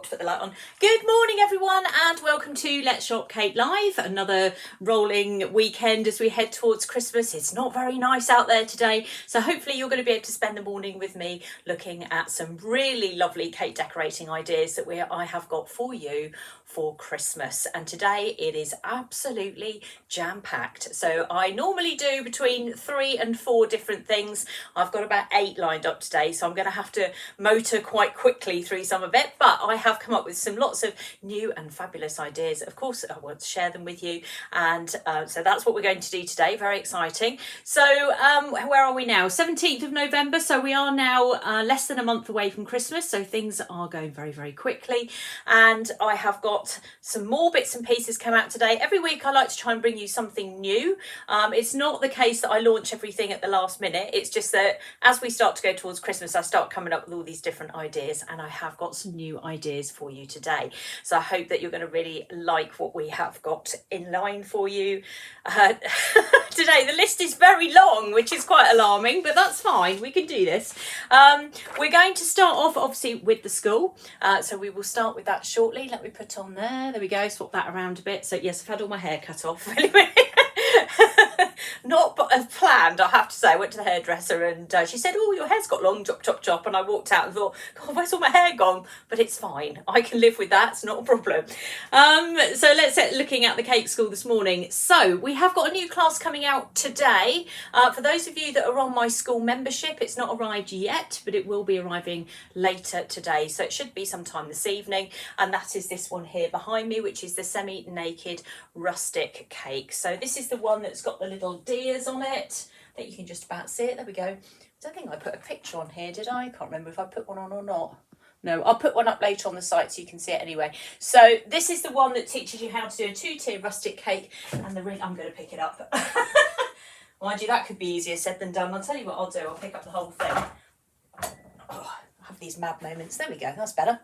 to put the light on. Good morning everyone and welcome to Let's Shop Cake Live, another rolling weekend as we head towards Christmas. It's not very nice out there today, so hopefully you're going to be able to spend the morning with me looking at some really lovely cake decorating ideas that I have got for you for Christmas. And today it is absolutely jam-packed. So I normally do between 3 and 4 different things. I've got about 8 lined up today, so I'm going to have to motor quite quickly through some of it, but I have come up with lots of new and fabulous ideas. Of course, I want to share them with you, and so that's what we're going to do today. Very exciting. So where are we now? 17th of November, so we are now less than a month away from Christmas, so things are going very, very quickly, and I have got some more bits and pieces come out today. Every week I like to try and bring you something new. It's not the case that I launch everything at the last minute. It's just that as we start to go towards Christmas, I start coming up with all these different ideas, and I have got some new ideas for you today. So I hope that you're going to really like what we have got in line for you today. The list is very long, which is quite alarming, but that's fine. We can do this. We're going to start off obviously with the school. So we will start with that shortly. Let me put on there. There we go. Swap that around a bit. So yes, I've had all my hair cut off. Not planned, I have to say. I went to the hairdresser and she said, oh, your hair's got long, chop, chop, chop. And I walked out and thought, God, where's all my hair gone? But it's fine. I can live with that. It's not a problem. So let's get looking at the cake school this morning. So we have got a new class coming out today. For those of you that are on my school membership, it's not arrived yet, but it will be arriving later today. So it should be sometime this evening. And that is this one here behind me, which is the semi-naked rustic cake. So this is the one that's got the little deers on it. I think you can just about see it. There we go. I don't think I put a picture on here, did I? I can't remember if I put one on or not. No, I'll put one up later on the site so you can see it anyway. So this is the one that teaches you how to do a 2-tier rustic cake, and the ring, I'm going to pick it up. Mind you, that could be easier said than done. I'll tell you what I'll do. I'll pick up the whole thing. Oh, I have these mad moments. There we go. That's better.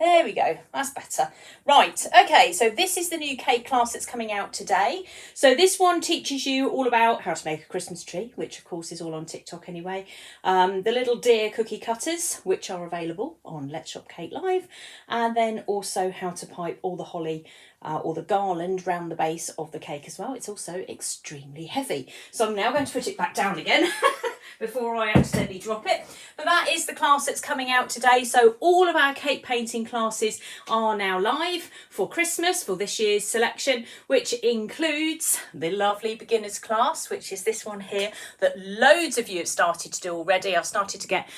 There we go, that's better. Right, okay, so this is the new cake class that's coming out today. So this one teaches you all about how to make a Christmas tree, which of course is all on TikTok anyway. The little deer cookie cutters, which are available on Let's Shop Cake Live. And then also how to pipe all the holly or the garland round the base of the cake as well. It's also extremely heavy. So I'm now going to put it back down again before I accidentally drop it. But that is the class that's coming out today. So all of our cake painting classes are now live for Christmas for this year's selection, which includes the lovely beginners class, which is this one here that loads of you have started to do already. I've started to get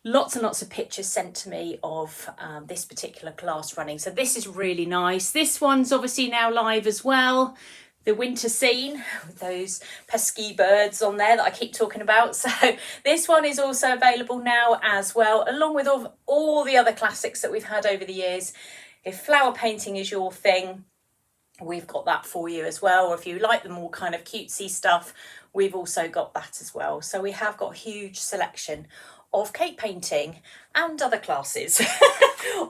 lots and lots of pictures sent to me of this particular class running. So this is really nice. This one's obviously now live as well. The winter scene with those pesky birds on there that I keep talking about. So this one is also available now as well, along with all the other classics that we've had over the years. If flower painting is your thing, we've got that for you as well. Or if you like the more kind of cutesy stuff, we've also got that as well. So we have got a huge selection of cake painting and other classes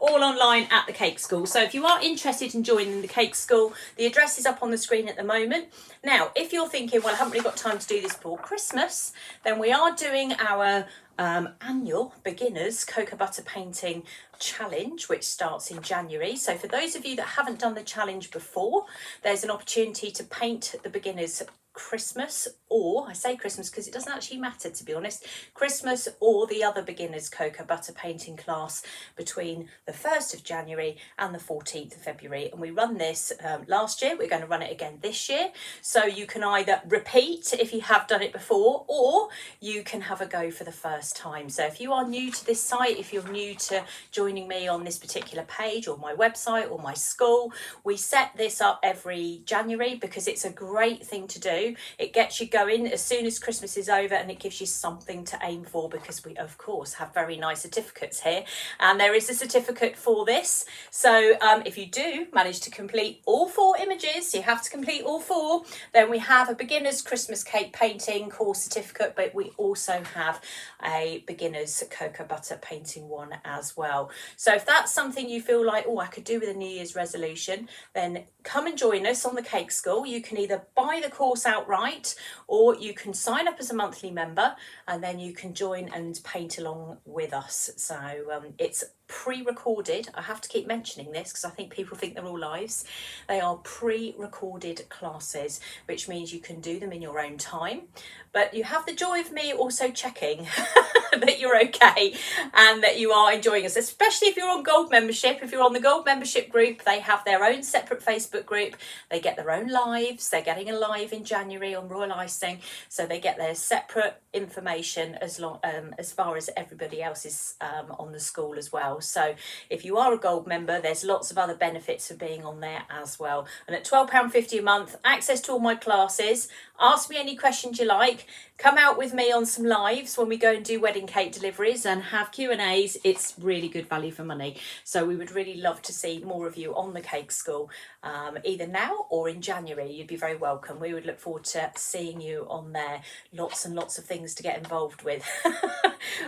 all online at the cake school. So if you are interested in joining the cake school, the address is up on the screen at the moment. Now, if you're thinking, well, I haven't really got time to do this before Christmas, then we are doing our annual beginners cocoa butter painting challenge, which starts in January. So for those of you that haven't done the challenge before, there's an opportunity to paint the beginners Christmas, or I say Christmas because it doesn't actually matter, to be honest, Christmas or the other beginners cocoa butter painting class between the 1st of January and the 14th of February. And we run this last year, we're going to run it again this year. So you can either repeat if you have done it before, or you can have a go for the first time. So if you are new to this site, if you're new to joining me on this particular page or my website or my school, we set this up every January because it's a great thing to do. It gets you going as soon as Christmas is over, and it gives you something to aim for, because we of course have very nice certificates here, and there is a certificate for this. So if you do manage to complete all 4 images, you have to complete all 4, then we have a beginner's Christmas cake painting course certificate, but we also have a beginner's cocoa butter painting one as well. So if that's something you feel like, oh, I could do with a New Year's resolution, then come and join us on the cake school. You can either buy the course outright, or you can sign up as a monthly member and then you can join and paint along with us. So it's pre-recorded. I have to keep mentioning this because I think people think they're all lives. They are pre-recorded classes, which means you can do them in your own time, but you have the joy of me also checking that you're okay and that you are enjoying us, especially if you're on gold membership. If you're on the gold membership group, they have their own separate Facebook group. They get their own lives. They're getting a live in January on royal icing, so they get their separate information as far as everybody else is on the school as well. So if you are a gold member, there's lots of other benefits of being on there as well. And at £12.50 a month, access to all my classes. Ask me any questions you like. Come out with me on some lives when we go and do wedding cake deliveries and have Q&As. It's really good value for money. So we would really love to see more of you on the Cake School, either now or in January. You'd be very welcome. We would look forward to seeing you on there. Lots and lots of things to get involved with,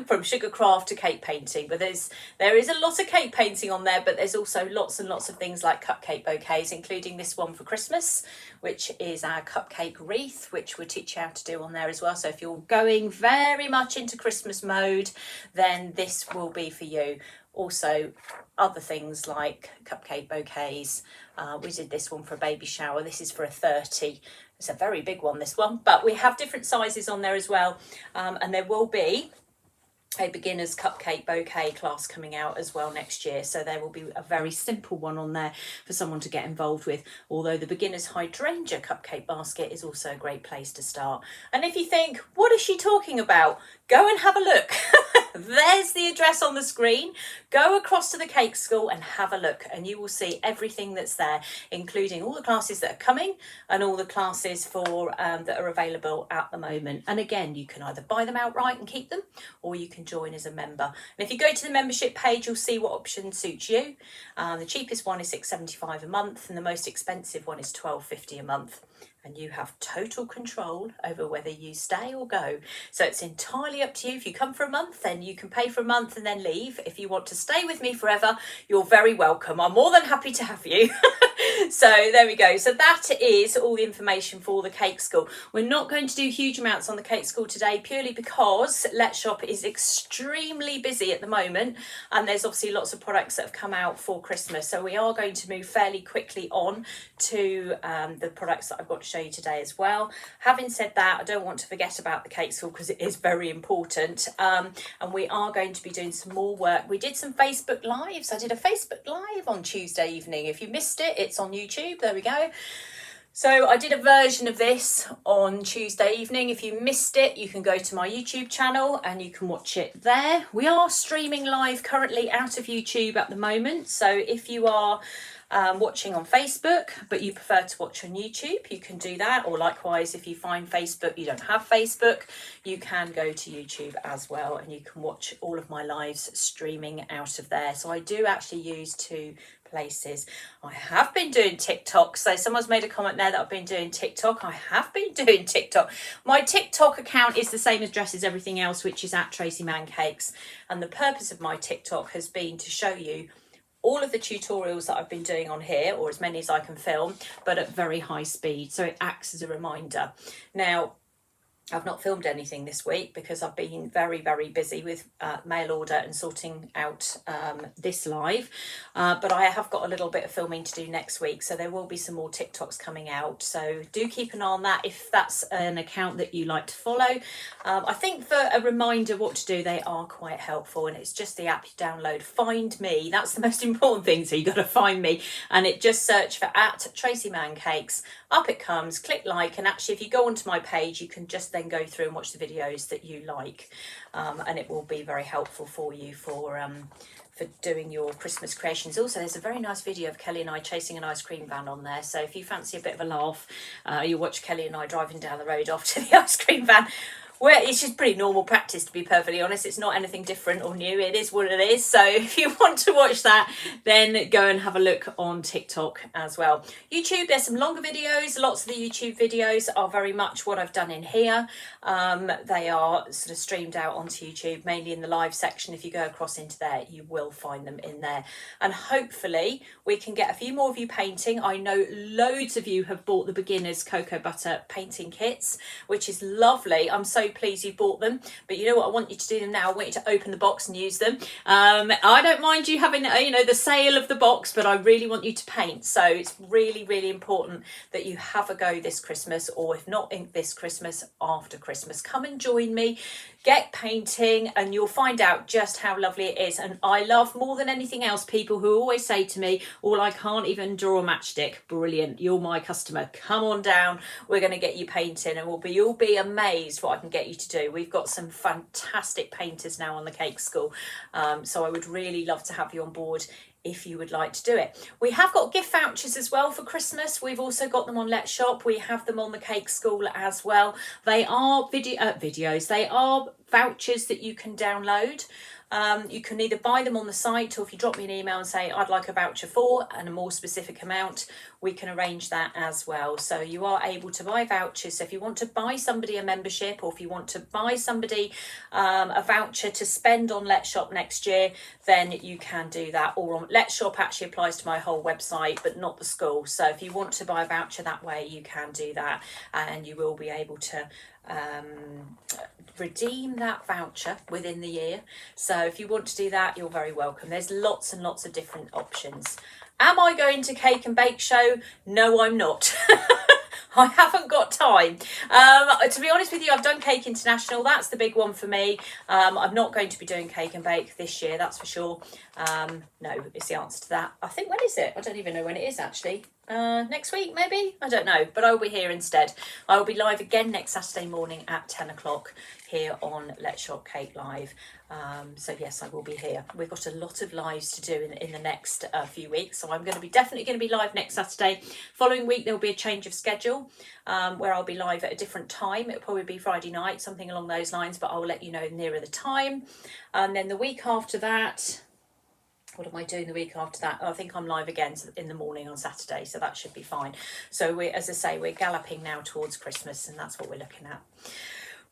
from sugar craft to cake painting. But there is a lot of cake painting on there, but there's also lots and lots of things like cupcake bouquets, including this one for Christmas, which is our cupcake wreath, which we'll teach you how to do on there as well. So if you're going very much into Christmas mode, then this will be for you. Also, other things like cupcake bouquets. We did this one for a baby shower. This is for a 30. It's a very big one, this one, but we have different sizes on there as well. And there will be a beginner's cupcake bouquet class coming out as well next year, so there will be a very simple one on there for someone to get involved with, although the beginner's hydrangea cupcake basket is also a great place to start. And if you think, what is she talking about, go and have a look. There's the address on the screen. Go across to the Cake School and have a look, and you will see everything that's there, including all the classes that are coming and all the classes for that are available at the moment. And again, you can either buy them outright and keep them, or you can join as a member. And if you go to the membership page, you'll see what option suits you. The cheapest one is £6.75 a month, and the most expensive one is £12.50 a month. And you have total control over whether you stay or go. So it's entirely up to you. If you come for a month, then you can pay for a month and then leave. If you want to stay with me forever, you're very welcome. I'm more than happy to have you. So there we go. So that is all the information for the Cake School. We're not going to do huge amounts on the Cake School today, purely because Let's Shop is extremely busy at the moment, and there's obviously lots of products that have come out for Christmas. So we are going to move fairly quickly on to the products that I've got to show you today as well. Having said that, I don't want to forget about the Cake School because it is very important, and we are going to be doing some more work. We did some Facebook Lives. I did a Facebook Live on Tuesday evening. If you missed it, it's on YouTube. There we go. So I did a version of this on Tuesday evening. If you missed it, you can go to my YouTube channel and you can watch it there. We are streaming live currently out of YouTube at the moment. So if you are watching on Facebook, but you prefer to watch on YouTube, you can do that. Or likewise, if you find Facebook, you don't have Facebook, you can go to YouTube as well, and you can watch all of my lives streaming out of there. So I do actually use two places. I have been doing TikTok. So someone's made a comment there that I've been doing TikTok. I have been doing TikTok. My TikTok account is the same address as everything else, which is at Tracey Mann Cakes. And the purpose of my TikTok has been to show you all of the tutorials that I've been doing on here, or as many as I can film, but at very high speed. So it acts as a reminder. Now, I've not filmed anything this week because I've been very, very busy with mail order and sorting out this live. But I have got a little bit of filming to do next week. So there will be some more TikToks coming out. So do keep an eye on that if that's an account that you like to follow. I think for a reminder what to do, they are quite helpful. And it's just the app you download. Find me. That's the most important thing. So you've got to find me. And it just search for at Tracey Mann Cakes. Up it comes, click like, and actually if you go onto my page, you can just then go through and watch the videos that you like, and it will be very helpful for you for doing your Christmas creations. Also, there's a very nice video of Kelly and I chasing an ice cream van on there, so if you fancy a bit of a laugh, you'll watch Kelly and I driving down the road off to the ice cream van. Well, it's just pretty normal practice, to be perfectly honest. It's not anything different or new. It is what it is. So if you want to watch that, then go and have a look on TikTok as well. YouTube, there's some longer videos. Lots of the YouTube videos are very much what I've done in here. They are sort of streamed out onto YouTube, mainly in the live section. If you go across into there, you will find them in there. And hopefully we can get a few more of you painting. I know loads of you have bought the beginners cocoa butter painting kits, which is lovely. I'm so pleased you bought them, but you know what I want you to do them now. I want you to open the box and use them. I don't mind you having the sale of the box, but I really want you to paint. So it's really, really important that you have a go this Christmas, or if not in this Christmas, after Christmas. Come and join me, get painting, and you'll find out just how lovely it is. And I love more than anything else people who always say to me, "Oh, I can't even draw a matchstick." Brilliant, you're my customer. Come on down, we're going to get you painting, and you'll be amazed what I can get you to do. We've got some fantastic painters now on the Cake School, so I would really love to have you on board if you would like to do it. We have got gift vouchers as well for Christmas. We've also got them on Let's Shop. We have them on the Cake School as well. They are videos. They are vouchers that you can download. You can either buy them on the site, or if you drop me an email and say I'd like a voucher for and a more specific amount, we can arrange that as well. So you are able to buy vouchers. So if you want to buy somebody a membership, or if you want to buy somebody a voucher to spend on Let's Shop next year, then you can do that. Or on Let's Shop actually applies to my whole website, but not the school. So if you want to buy a voucher that way, you can do that, and you will be able to redeem that voucher within the year. So if you want to do that, you're very welcome. There's lots and lots of different options. Am I going to Cake and Bake Show? No, I'm not. I haven't got time. To be honest with you, I've done Cake International. That's the big one for me. I'm not going to be doing Cake and Bake this year, that's for sure. No, is the answer to that. I think, when is it? I don't even know when it is actually. Next week maybe? I don't know, but I will be here instead. I will be live again next Saturday morning at 10 o'clock here on Let's Shop Cake Live. So yes, I will be here. We've got a lot of lives to do in the next few weeks, so I'm definitely going to be live next Saturday. Following week there'll be a change of schedule, where I'll be live at a different time. It'll probably be Friday night, something along those lines, but I'll let you know nearer the time. And then the week after that, what am I doing the week after that? I think I'm live again in the morning on Saturday, so that should be fine. So as I say, we're galloping now towards Christmas, and that's what we're looking at.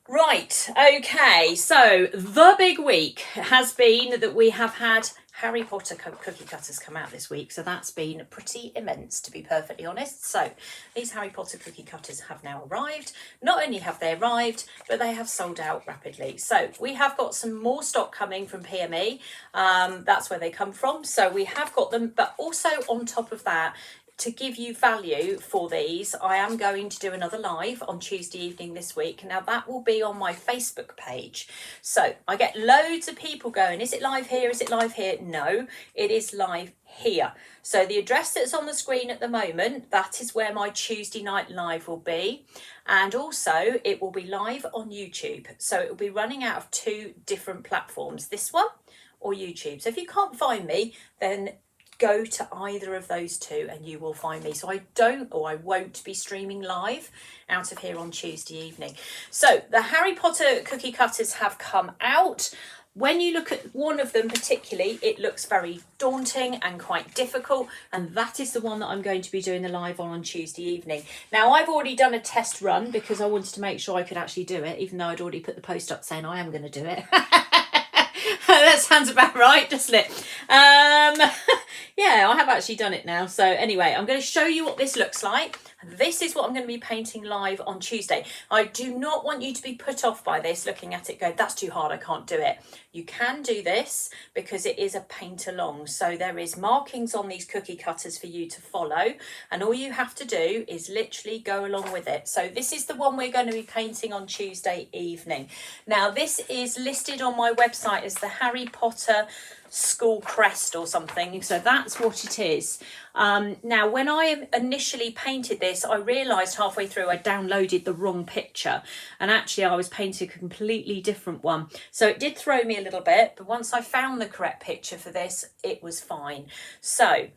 Right, okay, so the big week has been that we have had Harry Potter cookie cutters come out this week, so that's been pretty immense, to be perfectly honest. So these Harry Potter cookie cutters have now arrived. Not only have they arrived, but they have sold out rapidly. So we have got some more stock coming from PME. That's where they come from. So we have got them, but also on top of that, to give you value for these, I am going to do another live on Tuesday evening this week. Now that will be on my Facebook page. So I get loads of people going, is it live here? Is it live here? No, it is live here. So the address that's on the screen at the moment, that is where my Tuesday night live will be. And also it will be live on YouTube. So it will be running out of 2 different platforms, this one or YouTube. So if you can't find me, then go to either of those 2 and you will find me. So I won't be streaming live out of here on Tuesday evening. So the Harry Potter cookie cutters have come out. When you look at one of them particularly, it looks very daunting and quite difficult, and that is the one that I'm going to be doing the live on Tuesday evening. Now, I've already done a test run because I wanted to make sure I could actually do it, even though I'd already put the post up saying I am going to do it. That sounds about right, doesn't it? Yeah, I have actually done it now. So anyway, I'm going to show you what this looks like. This is what I'm going to be painting live on Tuesday. I do not want you to be put off by this, looking at it going, that's too hard, I can't do it. You can do this because it is a paint along. So there is markings on these cookie cutters for you to follow, and all you have to do is literally go along with it. So this is the one we're going to be painting on Tuesday evening. Now this is listed on my website as the Harry Potter school crest or something, so that's what it is. Now when I initially painted this, I realised halfway through I downloaded the wrong picture, and actually I was painting a completely different one, so it did throw me a little bit, but once I found the correct picture for this, it was fine. So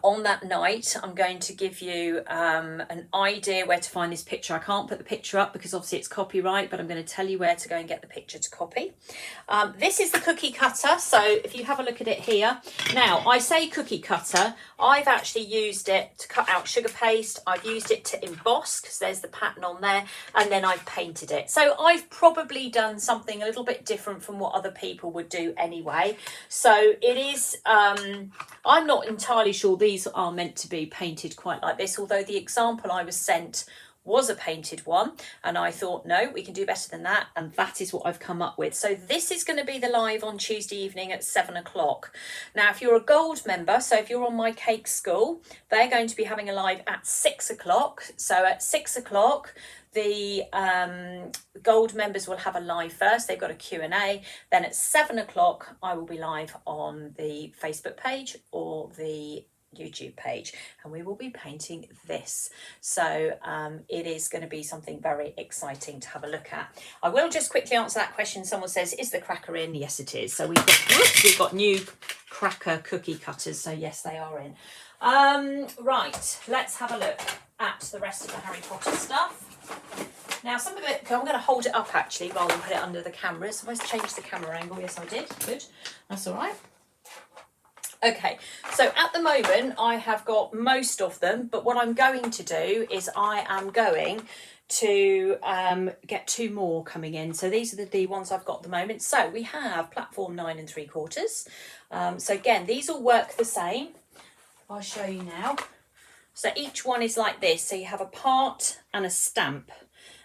on that night, I'm going to give you an idea where to find this picture. I can't put the picture up because obviously it's copyright, but I'm going to tell you where to go and get the picture to copy. This is the cookie cutter. So if you have a look at it here. Now, I say cookie cutter. I've actually used it to cut out sugar paste. I've used it to emboss because there's the pattern on there. And then I've painted it. So I've probably done something a little bit different from what other people would do anyway. So it is, I'm not entirely sure these are meant to be painted quite like this, although the example I was sent was a painted one, and I thought, no, we can do better than that, and that is what I've come up with. So this is going to be the live on Tuesday evening at 7 o'clock. Now, if you're a gold member, so if you're on My Cake School, they're going to be having a live at 6 o'clock. So at 6 o'clock, the gold members will have a live first. They've got a Q&A. Then at 7 o'clock, I will be live on the Facebook page or the YouTube page, and we will be painting this. So it is going to be something very exciting to have a look at. I will just quickly answer that question. Someone says, is the cracker in? Yes, it is. So we've got new cracker cookie cutters. So yes, they are in. Right, let's have a look at the rest of the Harry Potter stuff. Now, some of it, I'm going to hold it up actually rather than put it under the cameras. So I changed the camera angle. Yes, I did. Good. That's all right. Okay, so at the moment I have got most of them, but what I'm going to do is I am going to get 2 more coming in. So these are the ones I've got at the moment. So we have platform 9 3/4. So again, these all work the same. I'll show you now. So each one is like this. So you have a part and a stamp.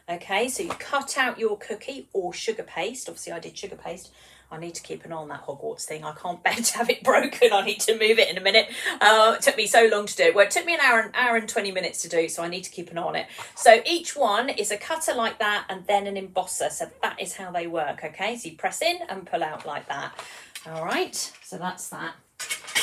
Okay, so you cut out your cookie or sugar paste. Obviously I did sugar paste. I need to keep an eye on that Hogwarts thing. I can't bear to have it broken. I need to move it in a minute. It took me so long to do it. Well, it took me an hour and 20 minutes to do, so I need to keep an eye on it. So each one is a cutter like that and then an embosser. So that is how they work, okay? So you press in and pull out like that. All right, so that's that.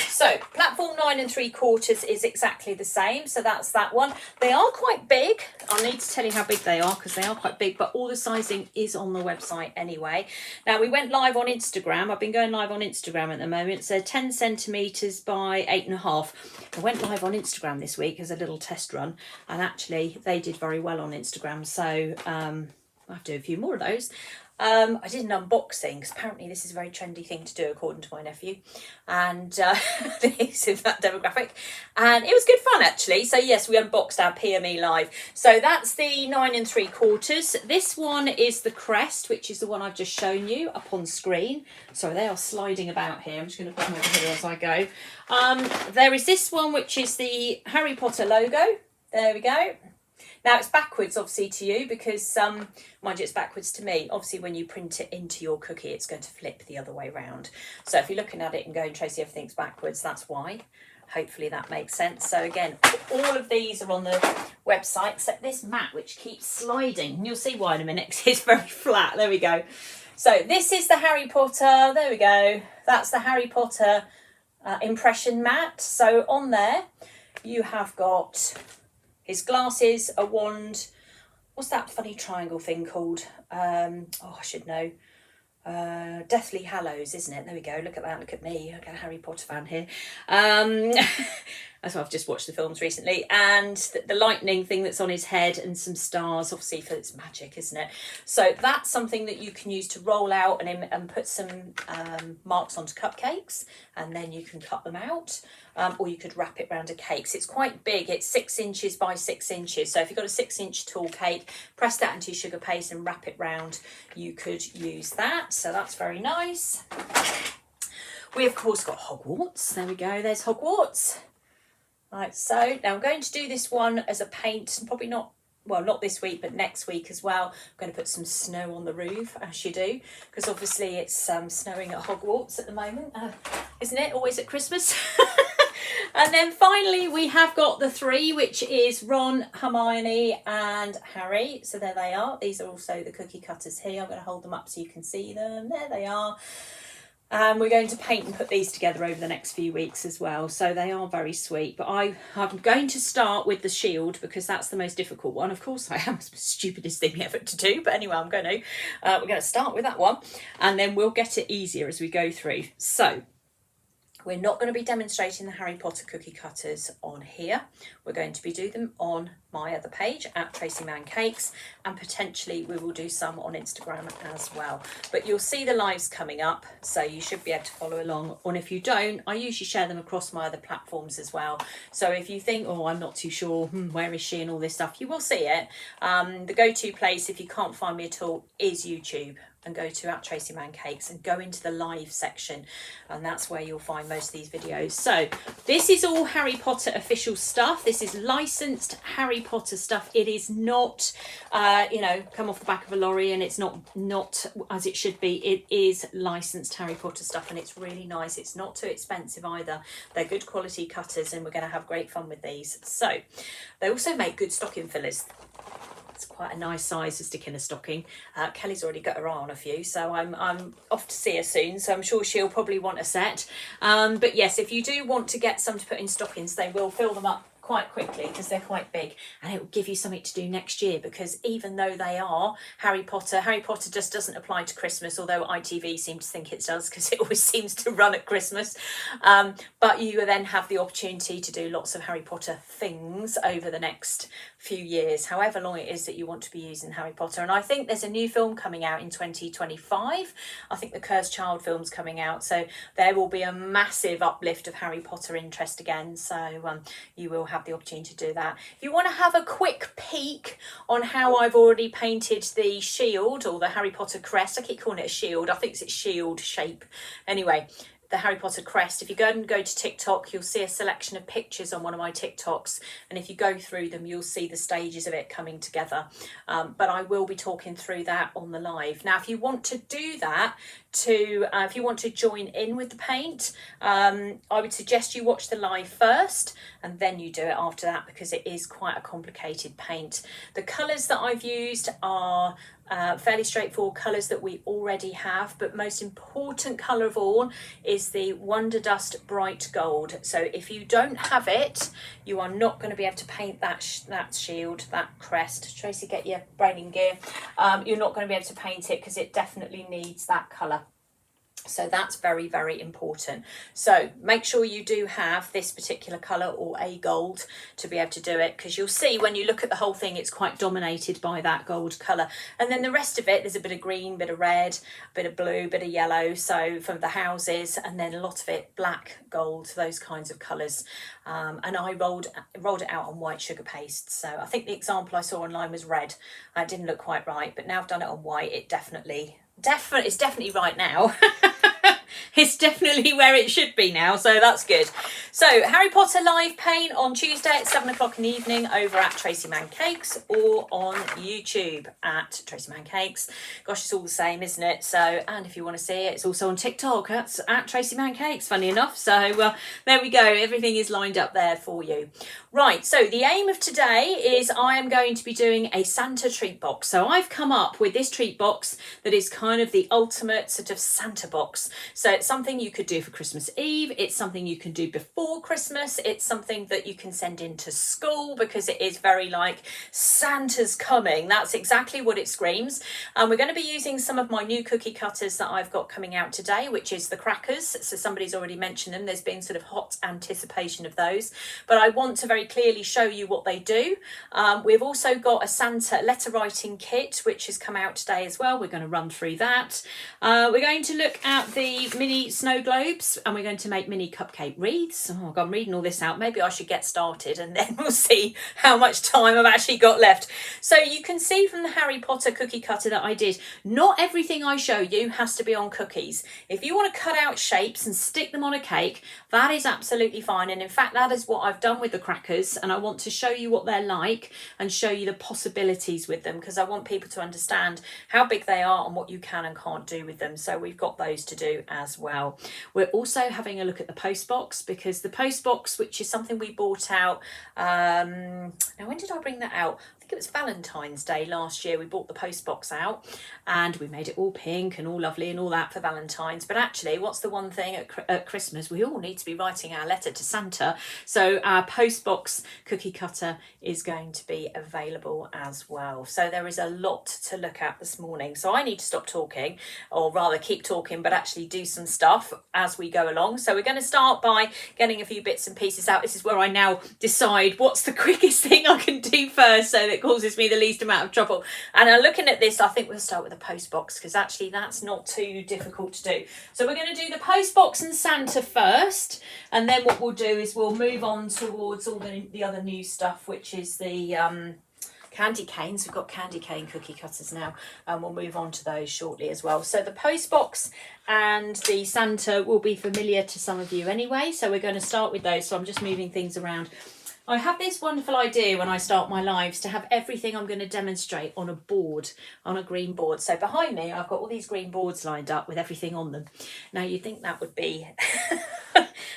So platform 9 3/4 is exactly the same. So that's that one. They are quite big. I need to tell you how big they are because they are quite big, but all the sizing is on the website anyway. Now we went live on Instagram. I've been going live on Instagram at the moment. So 10 centimetres by 8.5. I went live on Instagram this week as a little test run, and actually they did very well on Instagram. So I'll have to do a few more of those. I did an unboxing because apparently this is a very trendy thing to do according to my nephew, and he's in that demographic, and it was good fun actually. So yes, we unboxed our PME live. So that's the 9 3/4. This one is the crest, which is the one I've just shown you up on screen. Sorry, they are sliding about here. I'm just going to put them over here as I go. There is this one, which is the Harry Potter logo. There we go. Now it's backwards obviously to you because, mind you, it's backwards to me. Obviously when you print it into your cookie, it's going to flip the other way round. So if you're looking at it and going, Tracy, everything's backwards, that's why. Hopefully that makes sense. So again, all of these are on the website except this mat, which keeps sliding. And you'll see why in a minute because it's very flat. There we go. So this is the Harry Potter. There we go. That's the Harry Potter impression mat. So on there you have got his glasses, a wand. What's that funny triangle thing called? I should know. Deathly Hallows, isn't it? There we go. Look at that. Look at me. I got a Harry Potter fan here. That's why I've just watched the films recently. And the lightning thing that's on his head and some stars, obviously, for its magic, isn't it? So that's something that you can use to roll out and put some marks onto cupcakes, and then you can cut them out. Or you could wrap it around a cake. So it's quite big. It's 6 inches by 6 inches. So if you've got a 6-inch tall cake, press that into your sugar paste and wrap it round. You could use that. So that's very nice. We, of course, got Hogwarts. There we go. There's Hogwarts. Right, so now I'm going to do this one as a paint. Probably not, well, not this week, but next week as well. I'm going to put some snow on the roof, as you do, because obviously it's snowing at Hogwarts at the moment, isn't it? Always at Christmas. And then finally we have got the 3, which is Ron, Hermione and Harry. So there they are. These are also the cookie cutters here. I'm going to hold them up so you can see them. There they are. And we're going to paint and put these together over the next few weeks as well. So they are very sweet. But I'm going to start with the shield because that's the most difficult one. Of course, I am. It's the stupidest thing ever to do. But anyway, we're going to start with that one. And then we'll get it easier as we go through. So We're not going to be demonstrating the Harry Potter cookie cutters on here. We're going to be doing them on my other page at Tracey Mann Cakes, and potentially we will do some on Instagram as well. But you'll see the lives coming up, so you should be able to follow along. And if you don't, I usually share them across my other platforms as well. So if you think, oh, I'm not too sure, where is she and all this stuff, you will see it. The go-to place if you can't find me at all is YouTube, and go to at Tracey Mann Cakes and go into the live section, and that's where you'll find most of these videos. So this is all Harry Potter official stuff. This is licensed Harry Potter stuff. It is not come off the back of a lorry, and it's not as it should be. It is licensed Harry Potter stuff, and it's really nice. It's not too expensive either. They're good quality cutters, and we're going to have great fun with these. So they also make good stocking fillers. It's quite a nice size to stick in a stocking. Kelly's already got her eye on a few, so I'm off to see her soon, so I'm sure she'll probably want a set. But yes, if you do want to get some to put in stockings, they will fill them up quite quickly because they're quite big, and it will give you something to do next year, because even though they are Harry Potter just doesn't apply to Christmas, although ITV seem to think it does because it always seems to run at Christmas. But you then have the opportunity to do lots of Harry Potter things over the next few years, however long it is that you want to be using Harry Potter. And I think there's a new film coming out in 2025. I think the Cursed Child film's coming out, so there will be a massive uplift of Harry Potter interest again, so you will have the opportunity to do that. If you want to have a quick peek on how I've already painted the shield, or the Harry Potter crest, I keep calling it a shield, I think it's shield shape. Anyway, the Harry Potter crest, if you go to TikTok, you'll see a selection of pictures on one of my TikToks, and if you go through them, you'll see the stages of it coming together. But I will be talking through that on the live. Now, if you want to do that, if you want to join in with the paint, I would suggest you watch the live first and then you do it after that, because it is quite a complicated paint. The colours that I've used are fairly straightforward colours that we already have, but most important colour of all is the Wonder Dust Bright Gold. So if you don't have it, you are not going to be able to paint that shield, that crest. Tracy, get your brain in gear. You're not going to be able to paint it because it definitely needs that colour. So that's very, very important. So make sure you do have this particular colour or a gold to be able to do it, because you'll see when you look at the whole thing, it's quite dominated by that gold colour. And then the rest of it, there's a bit of green, bit of red, bit of blue, bit of yellow, so from the houses, and then a lot of it black, gold, those kinds of colours. And I rolled it out on white sugar paste. So I think the example I saw online was red. It didn't look quite right, but now I've done it on white, it's definitely right now. It's definitely where it should be now, so that's good. So Harry Potter live paint on Tuesday at 7 o'clock in the evening over at Tracey Mann Cakes, or on YouTube at Tracey Mann Cakes. Gosh, it's all the same, isn't it? So, and if you want to see it, it's also on TikTok. That's at Tracey Mann Cakes, funny enough. So there we go. Everything is lined up there for you. Right, so the aim of today is I am going to be doing a Santa treat box. So I've come up with this treat box that is kind of the ultimate sort of Santa box. So it's something you could do for Christmas Eve. It's something you can do before Christmas. It's something that you can send into school, because it is very like Santa's coming. That's exactly what it screams. And we're going to be using some of my new cookie cutters that I've got coming out today, which is the crackers. So somebody's already mentioned them. There's been sort of hot anticipation of those, but I want to very clearly show you what they do. We've also got a Santa letter writing kit, which has come out today as well. We're going to run through that. We're going to look at the mini snow globes, and we're going to make mini cupcake wreaths. Oh God, I'm reading all this out. Maybe I should get started and then we'll see how much time I've actually got left. So you can see from the Harry Potter cookie cutter that I did, not everything I show you has to be on cookies. If you want to cut out shapes and stick them on a cake, that is absolutely fine. And in fact, that is what I've done with the crackers, and I want to show you what they're like and show you the possibilities with them, because I want people to understand how big they are and what you can and can't do with them. So we've got those to do as well. We're also having a look at the post box, because the post box, which is something we bought out, now when did I bring that out? I think it was Valentine's Day last year, we bought the post box out and we made it all pink and all lovely and all that for Valentine's. But actually, what's the one thing at Christmas? We all need to be writing our letter to Santa. So our post box cookie cutter is going to be available as well. So there is a lot to look at this morning. So I need to stop talking, or rather keep talking, but actually do some stuff as we go along. So we're going to start by getting a few bits and pieces out. This is where I now decide what's the quickest thing I can do first so that causes me the least amount of trouble. And looking at this, I think we'll start with the post box, because actually that's not too difficult to do. So we're going to do the post box and Santa first, and then what we'll do is we'll move on towards all the other new stuff, which is the candy canes. We've got candy cane cookie cutters now, and we'll move on to those shortly as well. So the post box and the Santa will be familiar to some of you anyway, so we're going to start with those. So I'm just moving things around. I have this wonderful idea when I start my lives to have everything I'm going to demonstrate on a board, on a green board. So behind me, I've got all these green boards lined up with everything on them. Now, you'd think that would be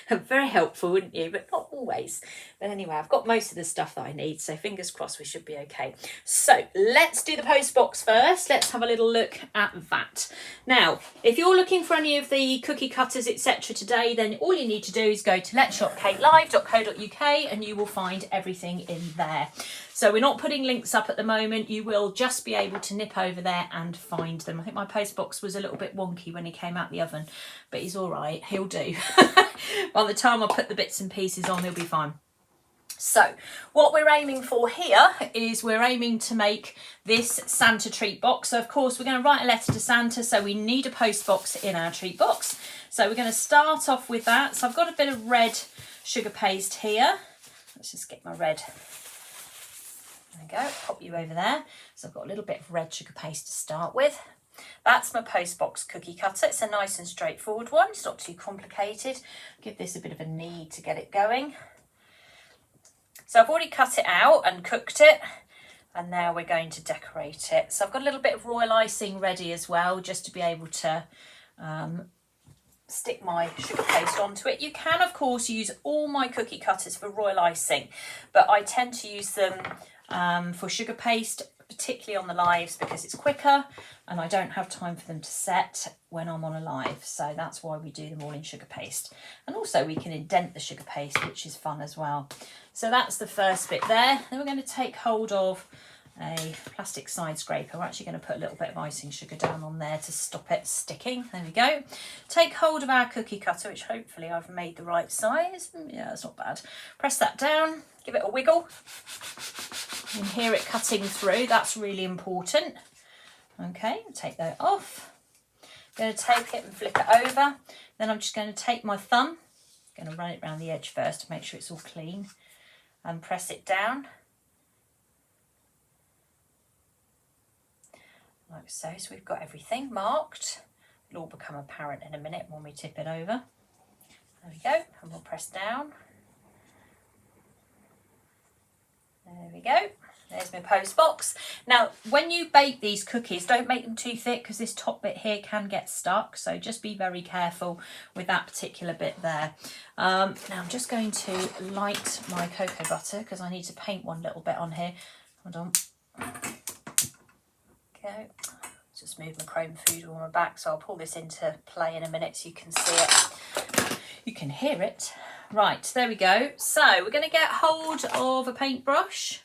very helpful, wouldn't you? But not always. But anyway, I've got most of the stuff that I need, so fingers crossed we should be okay. So let's do the post box first. Let's have a little look at that. Now, if you're looking for any of the cookie cutters, etc. today, then all you need to do is go to letshopkatelive.co.uk and you will find everything in there. So we're not putting links up at the moment. You will just be able to nip over there and find them. I think my post box was a little bit wonky when he came out the oven, but he's all right. He'll do. By the time I put the bits and pieces on, he'll be fine. So what we're aiming for here is we're aiming to make this Santa treat box. So of course we're going to write a letter to Santa, so we need a post box in our treat box. So we're going to start off with that. So I've got a bit of red sugar paste here. Let's just get my red. There we go, pop you over there. So I've got a little bit of red sugar paste to start with. That's my post box cookie cutter. It's a nice and straightforward one. It's not too complicated. Give this a bit of a knead to get it going. So I've already cut it out and cooked it, and now we're going to decorate it. So I've got a little bit of royal icing ready as well, just to be able to stick my sugar paste onto it. You can of course use all my cookie cutters for royal icing, but I tend to use them for sugar paste, particularly on the lives, because it's quicker and I don't have time for them to set when I'm on a live. So that's why we do them all in sugar paste. And also we can indent the sugar paste, which is fun as well. So that's the first bit there. Then we're going to take hold of a plastic side scraper. We're actually going to put a little bit of icing sugar down on there to stop it sticking. There we go. Take hold of our cookie cutter, which hopefully I've made the right size. Yeah, it's not bad. Press that down, give it a wiggle. You can hear it cutting through. That's really important. Okay, take that off. I'm going to take it and flip it over. Then I'm just going to take my thumb. I'm going to run it around the edge first to make sure it's all clean, and press it down. Like so. So we've got everything marked. It'll all become apparent in a minute when we tip it over. There we go. And we'll press down. There we go. There's my post box. Now, when you bake these cookies, don't make them too thick, because this top bit here can get stuck. So just be very careful with that particular bit there. Now I'm just going to light my cocoa butter, because I need to paint one little bit on here. Hold on. Go. Just move my chrome food on my back, so I'll pull this into play in a minute so you can see it. You can hear it. Right, there we go. So we're going to get hold of a paintbrush,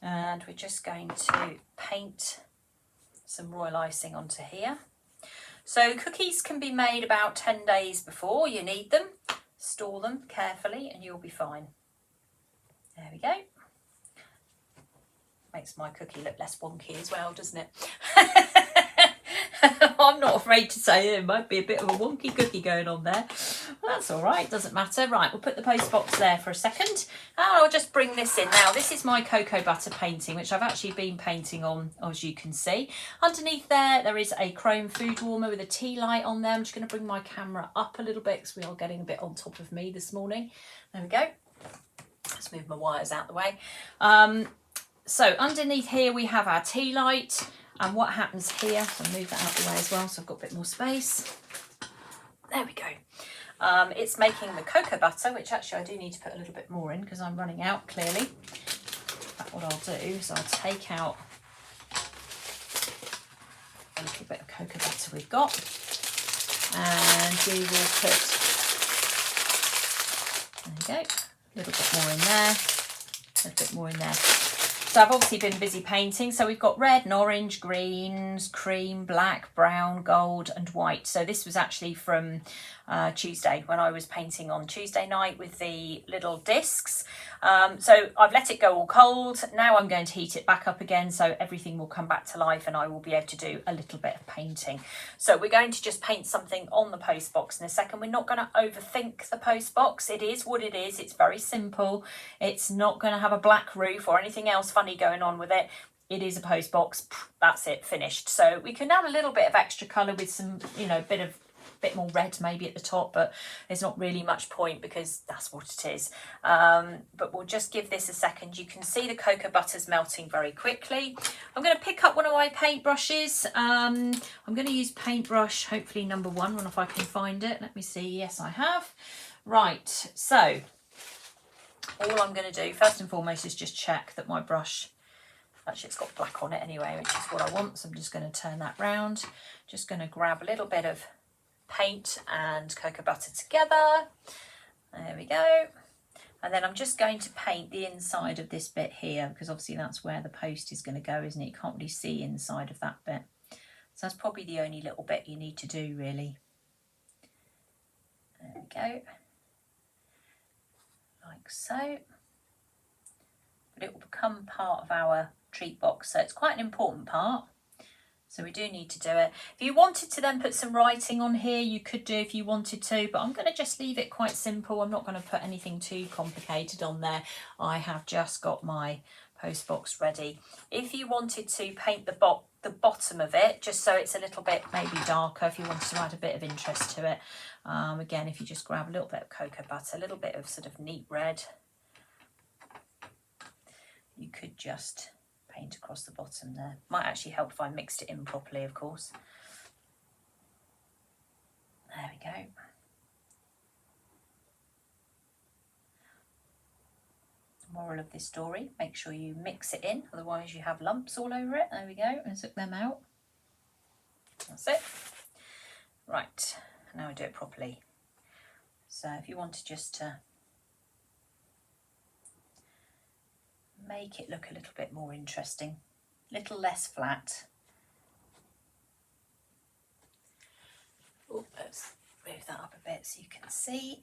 and we're just going to paint some royal icing onto here. So cookies can be made about 10 days before you need them. Store them carefully and you'll be fine. There we go. Makes my cookie look less wonky as well, doesn't it? I'm not afraid to say there might be a bit of a wonky cookie going on there. Well, that's all right, doesn't matter. Right, we'll put the post box there for a second. And I'll just bring this in now. This is my cocoa butter painting, which I've actually been painting on, as you can see. Underneath there is a chrome food warmer with a tea light on there. I'm just going to bring my camera up a little bit, because we are getting a bit on top of me this morning. There we go. Let's move my wires out the way. So underneath here we have our tea light, and what happens here, I'll move that out the way as well so I've got a bit more space. There we go. It's making the cocoa butter, which actually I do need to put a little bit more in because I'm running out clearly. fact, what I'll do is I'll take out a little bit of cocoa butter we've got, and we will put, there you go, a little bit more in there, a little bit more in there. So I've obviously been busy painting. So we've got red and orange, greens, cream, black, brown, gold and white. So this was actually from Tuesday, when I was painting on Tuesday night with the little discs. So I've let it go all cold. Now I'm going to heat it back up again, so everything will come back to life and I will be able to do a little bit of painting. So we're going to just paint something on the post box in a second. We're not going to overthink the post box. It is what it is. It's very simple. It's not going to have a black roof or anything else funny going on with it. It is a post box. That's it, finished. So we can add a little bit of extra colour with some, you know, bit more red maybe at the top, but there's not really much point because that's what it is. But we'll just give this a second. You can see the cocoa butter's melting very quickly. I'm going to pick up one of my paint brushes. I'm going to use paintbrush, hopefully number 1, one if I can find it. Let me see. Yes, I have. Right, so all I'm going to do first and foremost is just check that my brush, actually it's got black on it anyway, which is what I want, so I'm just going to turn that round. Just going to grab a little bit of paint and cocoa butter together. There we go. And then I'm just going to paint the inside of this bit here, because obviously that's where the post is going to go, isn't it? You can't really see inside of that bit. So that's probably the only little bit you need to do, really. There we go. Like so. But it will become part of our treat box, so it's quite an important part. So we do need to do it. If you wanted to then put some writing on here, you could do if you wanted to, but I'm going to just leave it quite simple. I'm not going to put anything too complicated on there. I have just got my post box ready. If you wanted to paint the bottom of it, just so it's a little bit maybe darker, if you wanted to add a bit of interest to it, again, if you just grab a little bit of cocoa butter, a little bit of sort of neat red, you could just paint across the bottom there. Might actually help if I mixed it in properly, of course. There we go. Moral of this story, make sure you mix it in, otherwise you have lumps all over it. There we go, and took them out. That's it. Right, now I do it properly. So if you want to just make it look a little bit more interesting, a little less flat. Oh, let's move that up a bit so you can see.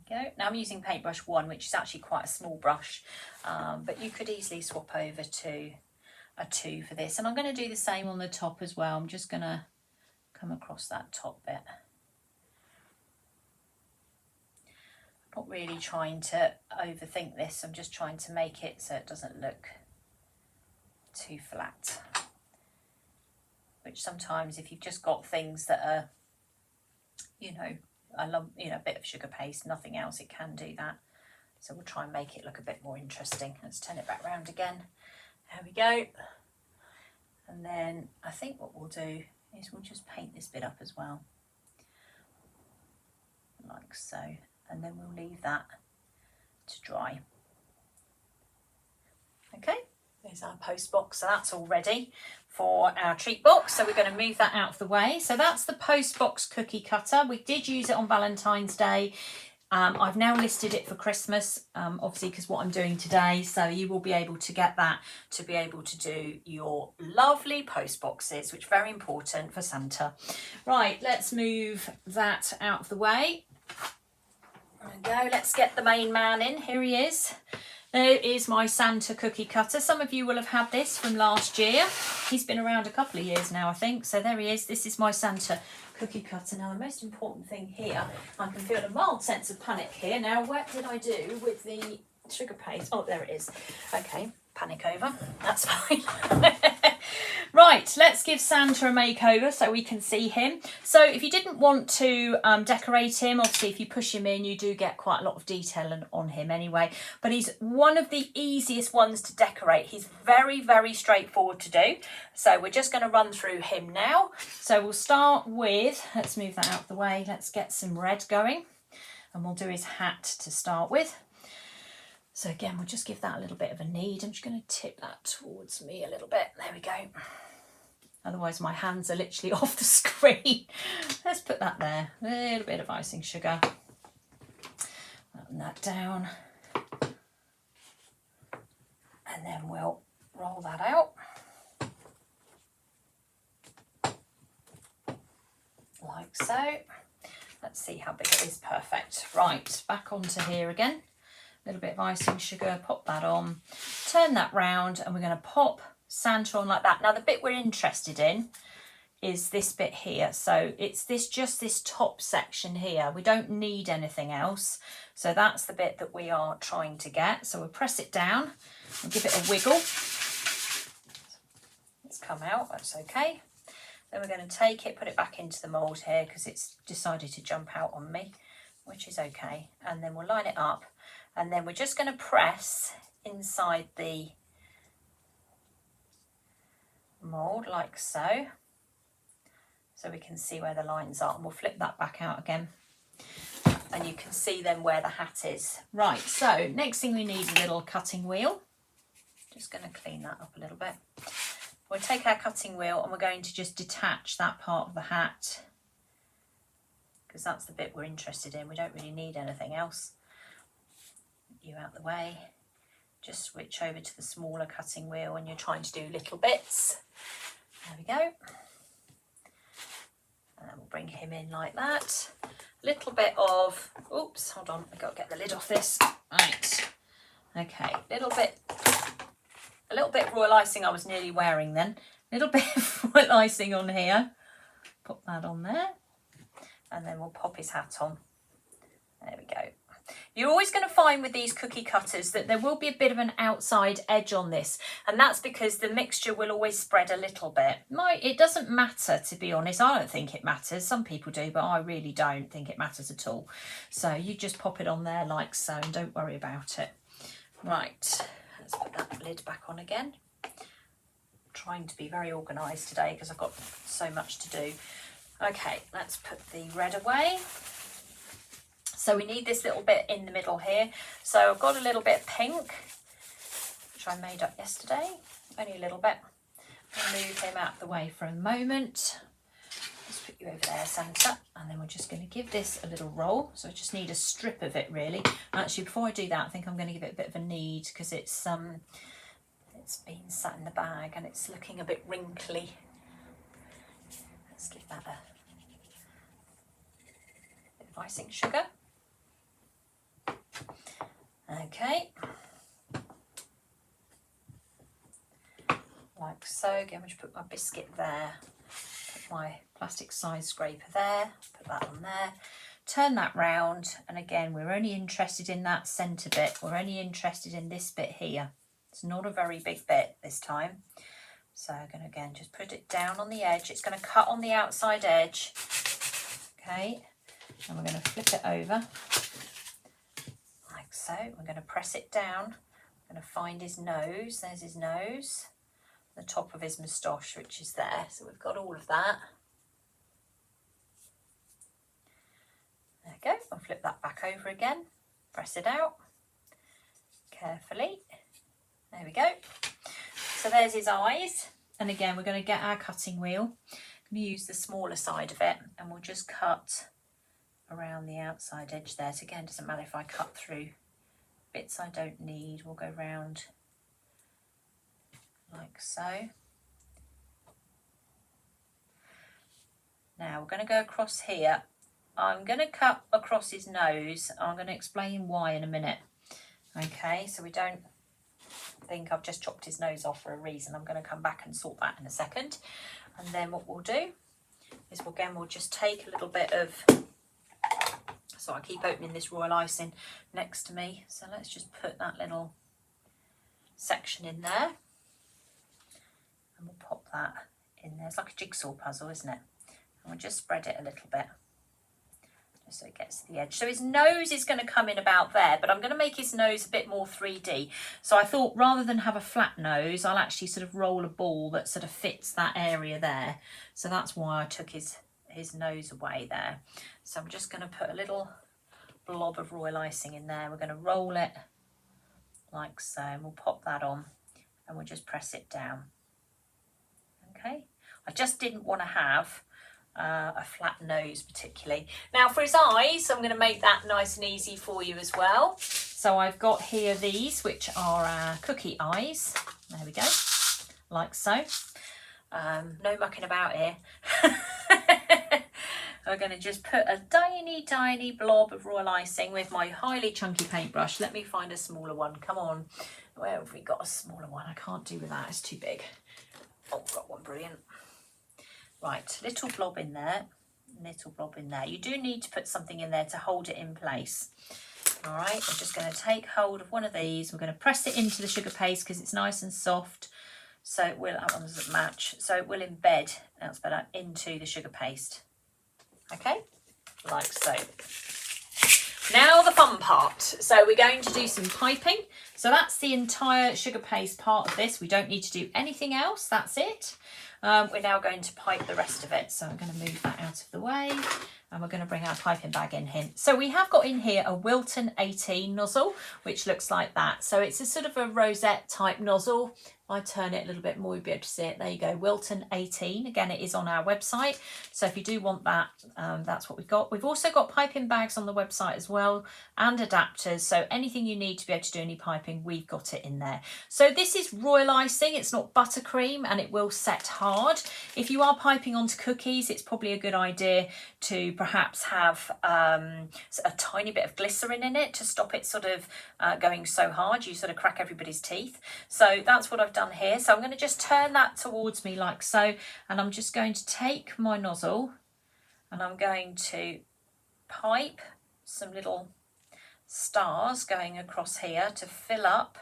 There we go. Now I'm using paintbrush 1, which is actually quite a small brush, but you could easily swap over to a 2 for this. And I'm going to do the same on the top as well. I'm just going to come across that top bit. Not really trying to overthink this, I'm just trying to make it so it doesn't look too flat. Which sometimes if you've just got things that are, you know, a bit of sugar paste, nothing else, it can do that. So we'll try and make it look a bit more interesting. Let's turn it back round again. There we go. And then I think what we'll do is we'll just paint this bit up as well. Like so. And then we'll leave that to dry. Okay, there's our post box, so that's all ready for our treat box. So we're going to move that out of the way. So that's the post box cookie cutter. We did use it on Valentine's Day. I've now listed it for Christmas, obviously because what I'm doing today, so you will be able to get that to be able to do your lovely post boxes, which is very important for Santa. Right, let's move that out of the way. There we go, let's get the main man in. Here he is. There is my Santa cookie cutter. Some of you will have had this from last year. He's been around a couple of years now, I think. So there he is. This is my Santa cookie cutter. Now, the most important thing here, I can feel a mild sense of panic here. Now, what did I do with the sugar paste? Oh, there it is. Okay, panic over. That's fine. Right, let's give Santa a makeover so we can see him. So if you didn't want to decorate him, obviously if you push him in, you do get quite a lot of detail on him anyway. But he's one of the easiest ones to decorate. He's very, very straightforward to do. So we're just going to run through him now. So we'll start with, let's move that out of the way. Let's get some red going. and we'll do his hat to start with. So again, we'll just give that a little bit of a knead. I'm just going to tip that towards me a little bit. There we go. Otherwise my hands are literally off the screen. Let's put that there. A little bit of icing sugar. Button that down. And then we'll roll that out. Like so. Let's see how big it is. Perfect. Right, back onto here again. A little bit of icing sugar, pop that on, turn that round, and we're going to pop Santa on like that. Now the bit we're interested in is this bit here. So it's just this top section here. We don't need anything else. So that's the bit that we are trying to get. So we'll press it down and give it a wiggle. It's come out, that's okay. Then we're going to take it, put it back into the mould here because it's decided to jump out on me, which is okay. And then we'll line it up. And then we're just going to press inside the mould like so. So we can see where the lines are. And we'll flip that back out again. And you can see then where the hat is. Right, so next thing we need is a little cutting wheel. Just going to clean that up a little bit. We'll take our cutting wheel and we're going to just detach that part of the hat because that's the bit we're interested in. We don't really need anything else. You out the way. Just switch over to the smaller cutting wheel when you're trying to do little bits. There we go. And then we'll bring him in like that. Little bit of, oops, hold on, I've got to get the lid off this. Right, okay, a little bit of royal icing I was nearly wearing then. A little bit of royal icing on here. Put that on there. And then we'll pop his hat on. There we go. You're always going to find with these cookie cutters that there will be a bit of an outside edge on this, and that's because the mixture will always spread a little bit. It doesn't matter, to be honest. I don't think it matters. Some people do, but I really don't think it matters at all. So you just pop it on there like so and don't worry about it. Right, let's put that lid back on again. I'm trying to be very organised today because I've got so much to do. Okay, let's put the red away. So we need this little bit in the middle here. So I've got a little bit pink, which I made up yesterday, only a little bit. I'll move him out of the way for a moment. Let's put you over there, Santa. And then we're just going to give this a little roll. So I just need a strip of it, really. Actually, before I do that, I think I'm going to give it a bit of a knead because it's been sat in the bag and it's looking a bit wrinkly. Let's give that a bit of icing sugar. Okay, like so. Again, I'm going to put my biscuit there, put my plastic size scraper there, put that on there, turn that round, and again, we're only interested in that centre bit. We're only interested in this bit here. It's not a very big bit this time. So I'm going to, again, just put it down on the edge. It's going to cut on the outside edge. Okay, and we're going to flip it over. So we're going to press it down. I'm going to find his nose. There's his nose. The top of his moustache, which is there. So we've got all of that. There we go. I'll flip that back over again. Press it out carefully. There we go. So there's his eyes. And again, we're going to get our cutting wheel. I'm going to use the smaller side of it and we'll just cut around the outside edge there. So again, it doesn't matter if I cut through bits I don't need. We'll go round like so. Now we're going to go across here. I'm going to cut across his nose. I'm going to explain why in a minute. Okay, so we don't think I've just chopped his nose off for a reason. I'm going to come back and sort that in a second. And then what we'll do is we'll just take a little bit of, so I keep opening this royal icing next to me. So let's just put that little section in there. And we'll pop that in there. It's like a jigsaw puzzle, isn't it? And we'll just spread it a little bit, just so it gets to the edge. So his nose is going to come in about there, but I'm going to make his nose a bit more 3D. So I thought rather than have a flat nose, I'll actually sort of roll a ball that sort of fits that area there. So that's why I took his nose away there. So I'm just going to put a little blob of royal icing in there. We're going to roll it like so, and we'll pop that on and we'll just press it down. Okay, I just didn't want to have a flat nose particularly. Now for his eyes, I'm going to make that nice and easy for you as well. So I've got here these, which are our cookie eyes. There we go, like so. No mucking about here. I'm going to just put a tiny blob of royal icing with my highly chunky paintbrush. Let me find a smaller one. Come on. Where have we got a smaller one? I can't do with that. It's too big. Oh, got one. Brilliant. Right. Little blob in there. Little blob in there. You do need to put something in there to hold it in place. All right. I'm just going to take hold of one of these. We're going to press it into the sugar paste because it's nice and soft. So it will, that one doesn't match. So it will embed, that's better, into the sugar paste. Okay, like so. Now the fun part. So we're going to do some piping. So that's the entire sugar paste part of this. We don't need to do anything else. That's it. We're now going to pipe the rest of it. So I'm going to move that out of the way. And we're going to bring our piping bag in here. So we have got in here a Wilton 18 nozzle, which looks like that. So it's a sort of a rosette type nozzle. If I turn it a little bit more, you'll be able to see it. There you go, Wilton 18. Again, it is on our website. So if you do want that, that's what we've got. We've also got piping bags on the website as well, and adapters. So anything you need to be able to do any piping, we've got it in there. So this is royal icing. It's not buttercream, and it will set hard. If you are piping onto cookies, it's probably a good idea to perhaps have a tiny bit of glycerin in it to stop it sort of going so hard you sort of crack everybody's teeth. So that's what I've done here. So I'm going to just turn that towards me like so, and I'm just going to take my nozzle and I'm going to pipe some little stars going across here to fill up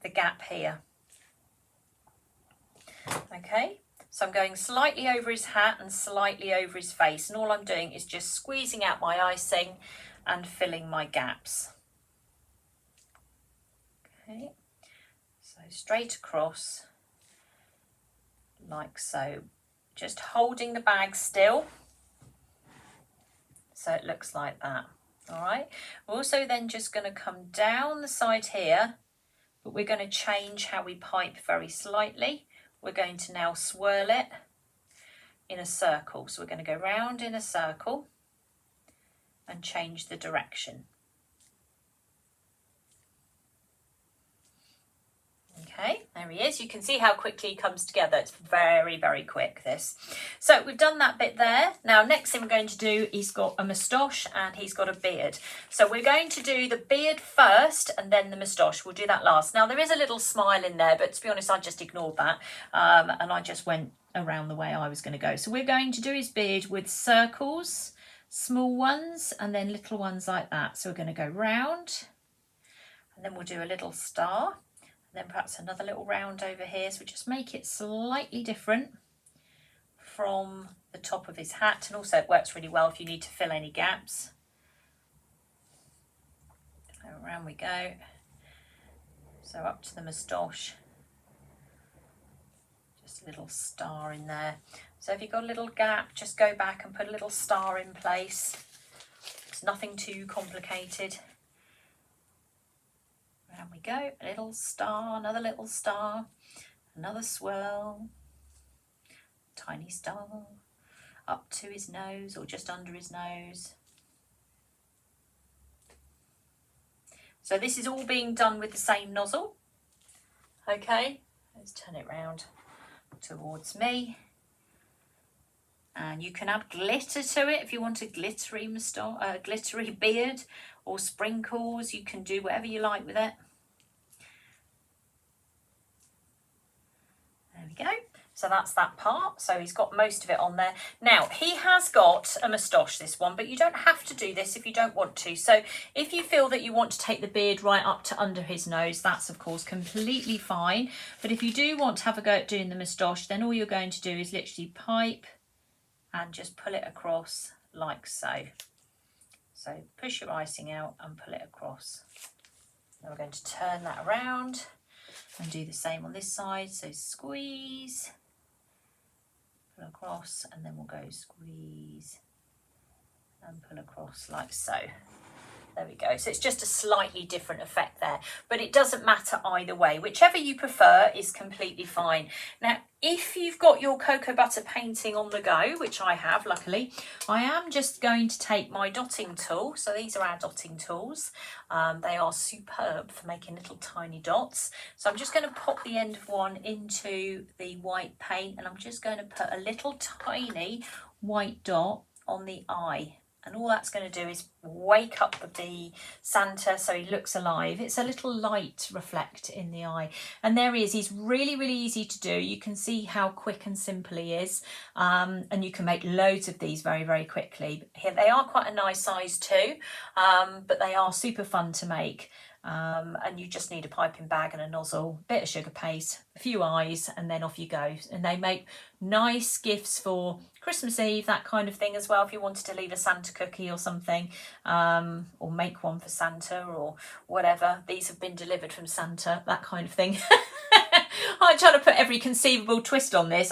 the gap here. Okay, so I'm going slightly over his hat and slightly over his face, and all I'm doing is just squeezing out my icing and filling my gaps. Okay, so straight across like so, just holding the bag still so it looks like that. All right, we're also then just going to come down the side here, but we're going to change how we pipe very slightly. We're going to now swirl it in a circle. So we're going to go round in a circle and change the direction. Okay, there he is. You can see how quickly he comes together. It's very, very quick, this. So we've done that bit there. Now, next thing we're going to do, he's got a moustache and he's got a beard. So we're going to do the beard first and then the moustache. We'll do that last. Now, there is a little smile in there, but to be honest, I just ignored that. And I just went around the way I was going to go. So we're going to do his beard with circles, small ones, and then little ones like that. So we're going to go round, and then we'll do a little star. Then perhaps another little round over here, so we just make it slightly different from the top of his hat, and also it works really well if you need to fill any gaps. So around we go, so up to the moustache, just a little star in there. So if you've got a little gap, just go back and put a little star in place. It's nothing too complicated. Around we go, a little star, another little star, another swirl, tiny star, up to his nose or just under his nose. So this is all being done with the same nozzle. Okay, let's turn it round towards me. And you can add glitter to it if you want a glittery moustache, glittery beard, or sprinkles. You can do whatever you like with it. There we go. So that's that part. So he's got most of it on there. Now, he has got a moustache, this one, but you don't have to do this if you don't want to. So if you feel that you want to take the beard right up to under his nose, that's, of course, completely fine. But if you do want to have a go at doing the moustache, then all you're going to do is literally pipe and just pull it across like so. So push your icing out and pull it across. Now we're going to turn that around and do the same on this side. So squeeze, pull across, and then we'll go squeeze and pull across like so. There we go. So it's just a slightly different effect there, but it doesn't matter either way. Whichever you prefer is completely fine. Now, if you've got your cocoa butter painting on the go, which I have, luckily, I am just going to take my dotting tool. So these are our dotting tools. They are superb for making little tiny dots. So I'm just going to pop the end of one into the white paint, and I'm just going to put a little tiny white dot on the eye. And all that's going to do is wake up the Santa so he looks alive. It's a little light reflect in the eye. And there he is. He's really, really easy to do. You can see how quick and simple he is. And you can make loads of these very, very quickly. Here, they are quite a nice size too, but they are super fun to make. And you just need a piping bag and a nozzle, a bit of sugar paste, a few eyes, and then off you go. And they make nice gifts for Christmas Eve, that kind of thing as well, if you wanted to leave a Santa cookie or something, or make one for Santa or whatever. These have been delivered from Santa, that kind of thing. I'm trying to put every conceivable twist on this.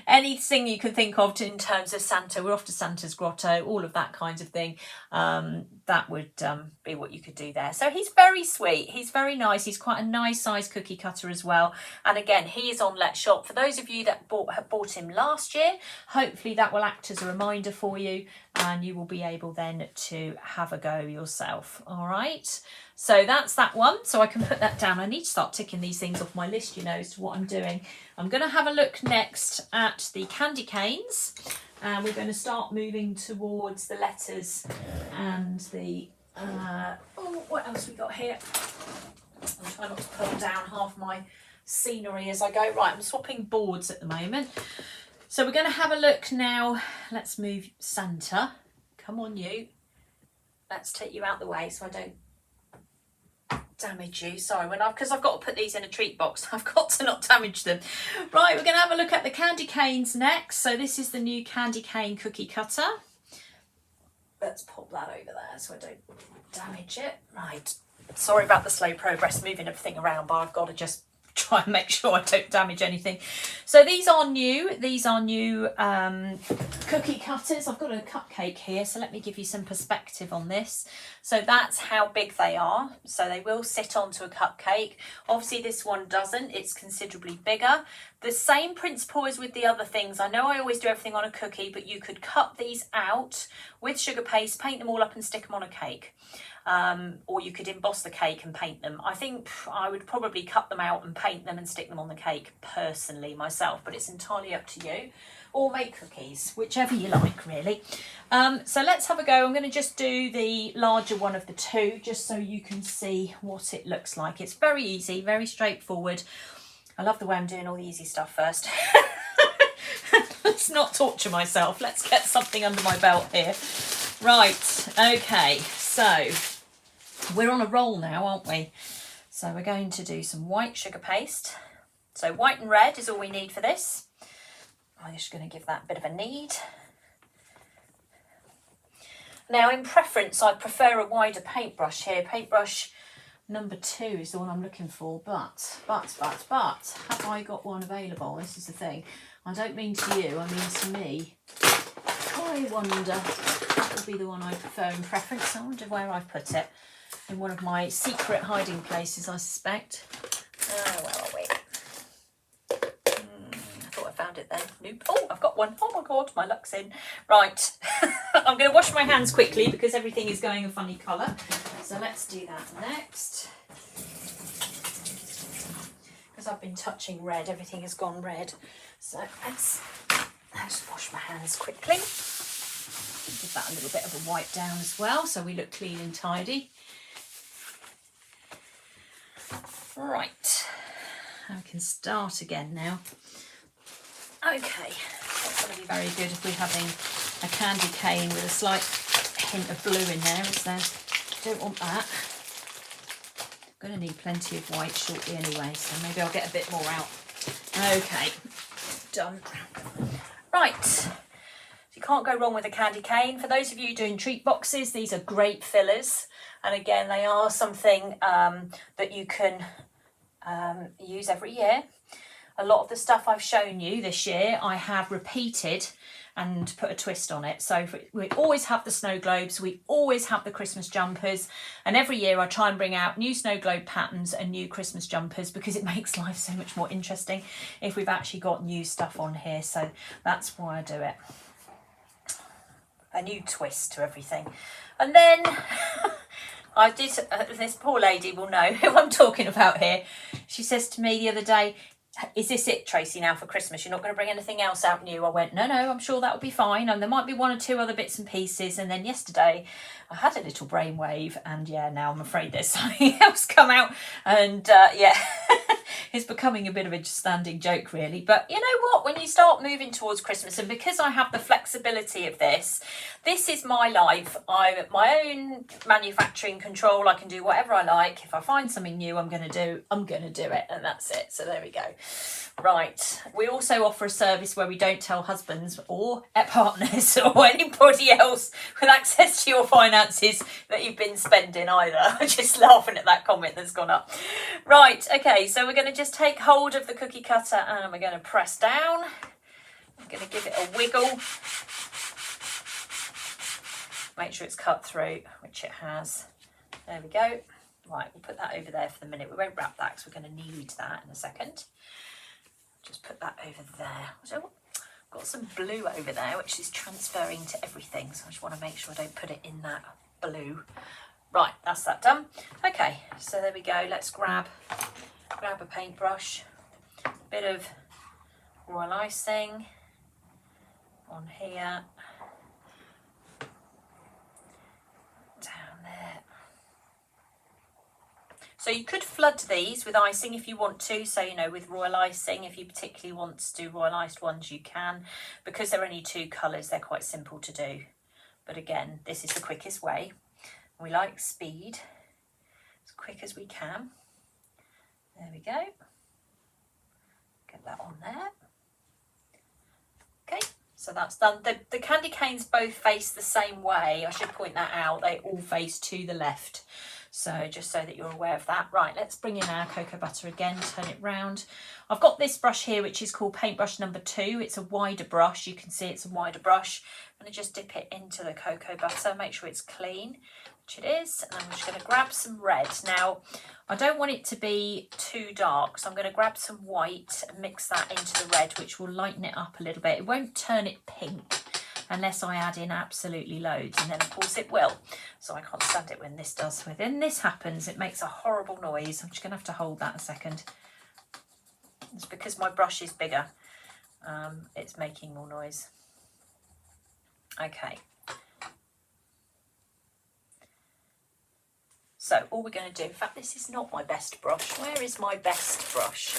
Anything you can think of in terms of Santa. We're off to Santa's grotto, all of that kind of thing. That would be what you could do there. So he's very sweet. He's very nice. He's quite a nice size cookie cutter as well. And again, he is on Let's Shop. For those of you that have bought him last year, hopefully that will act as a reminder for you, and you will be able then to have a go yourself. All right. So that's that one. So I can put that down. I need to start ticking these things off my list, you know, as to what I'm doing. I'm going to have a look next at the candy canes. And we're going to start moving towards the letters and the... what else we got here? I'm trying not to pull down half my scenery as I go. Right, I'm swapping boards at the moment. So we're going to have a look now. Let's move Santa. Come on, you. Let's take you out the way so I don't damage you. Sorry, because I've got to put these in a treat box, I've got to not damage them. Right, we're going to have a look at the candy canes next. So this is the new candy cane cookie cutter. Let's pop that over there so I don't damage it. Right, sorry about the slow progress moving everything around, but I've got to just try and make sure I don't damage anything. So these are new cookie cutters. I've got a cupcake here, so let me give you some perspective on this. So that's how big they are. So they will sit onto a cupcake. Obviously this one doesn't, it's considerably bigger. The same principle as with the other things. I know I always do everything on a cookie, but you could cut these out with sugar paste, paint them all up and stick them on a cake. Or you could emboss the cake and paint them. I think I would probably cut them out and paint them and stick them on the cake personally myself, but it's entirely up to you. Or make cookies, whichever you like really. So let's have a go. I'm going to just do the larger one of the two just so you can see what it looks like. It's very easy, very straightforward. I love the way I'm doing all the easy stuff first. Let's not torture myself. Let's get something under my belt here. Right, okay, so we're on a roll now, aren't we? So we're going to do some white sugar paste. So white and red is all we need for this. I'm just going to give that a bit of a knead. Now in preference, I prefer a wider paintbrush here. Paintbrush number 2 is the one I'm looking for, but have I got one available? This is the thing. I don't mean to you, I mean to me. I wonder, that will be the one I prefer in preference. I wonder where I've put it. In one of my secret hiding places, I suspect. Where are we? I thought I found it then. Nope. Oh, I've got one. Oh my God, my luck's in. Right. I'm going to wash my hands quickly because everything is going a funny colour. So let's do that next. Because I've been touching red, everything has gone red. So let's wash my hands quickly. Give that a little bit of a wipe down as well so we look clean and tidy. Right, I can start again now. Okay, that's going to be very good if we're having a candy cane with a slight hint of blue in there, is there? Don't want that. I'm going to need plenty of white shortly anyway, so maybe I'll get a bit more out. Okay, done. Right, so you can't go wrong with a candy cane. For those of you doing treat boxes, these are great fillers. And again, they are something that you can use every year. A lot of the stuff I've shown you this year, I have repeated and put a twist on it. So we always have the snow globes, we always have the Christmas jumpers, and every year I try and bring out new snow globe patterns and new Christmas jumpers, because it makes life so much more interesting if we've actually got new stuff on here. So that's why I do it. A new twist to everything. And then I did, this poor lady will know who I'm talking about here. She says to me the other day, is this it, Tracey, now for Christmas? You're not going to bring anything else out new? I went, no, I'm sure that'll be fine. And there might be one or two other bits and pieces. And then yesterday I had a little brainwave, and yeah, now I'm afraid there's something else come out. And yeah, it's becoming a bit of a standing joke, really. But you know what? When you start moving towards Christmas, and because I have the flexibility of this is my life. I'm at my own manufacturing control. I can do whatever I like. If I find something new I'm going to do it, and that's it. So there we go. Right, we also offer a service where we don't tell husbands or partners or anybody else with access to your finances that you've been spending either. I'm just laughing at that comment that's gone up. Right, okay, so we're going to just take hold of the cookie cutter and we're going to press down. I'm going to give it a wiggle. Make sure it's cut through, which it has. There we go. Right, we'll put that over there for the minute. We won't wrap that because we're going to need that in a second. Just put that over there. So I've got some blue over there, which is transferring to everything. So I just want to make sure I don't put it in that blue. Right, that's that done. Okay, so there we go. Let's grab a paintbrush. A bit of royal icing on here. Down there. So you could flood these with icing if you want to. So, you know, with royal icing, if you particularly want to do royal iced ones, you can. Because they're only two colours, they're quite simple to do. But again, this is the quickest way. We like speed, as quick as we can. There we go. Get that on there. Okay, so that's done. The candy canes both face the same way. I should point that out. They all face to the left. So just so that you're aware of that. Right, let's bring in our cocoa butter again, turn it round. I've got this brush here, which is called paintbrush number 2. It's a wider brush. You can see it's a wider brush. I'm going to just dip it into the cocoa butter, make sure it's clean, which it is. And I'm just going to grab some red. Now, I don't want it to be too dark, so I'm going to grab some white and mix that into the red, which will lighten it up a little bit. It won't turn it pink unless I add in absolutely loads, and then of course it will. So I can't stand it when this does. When this happens, it makes a horrible noise. I'm just going to have to hold that a second. It's because my brush is bigger. It's making more noise. Okay. So all we're going to do, in fact, this is not my best brush. Where is my best brush?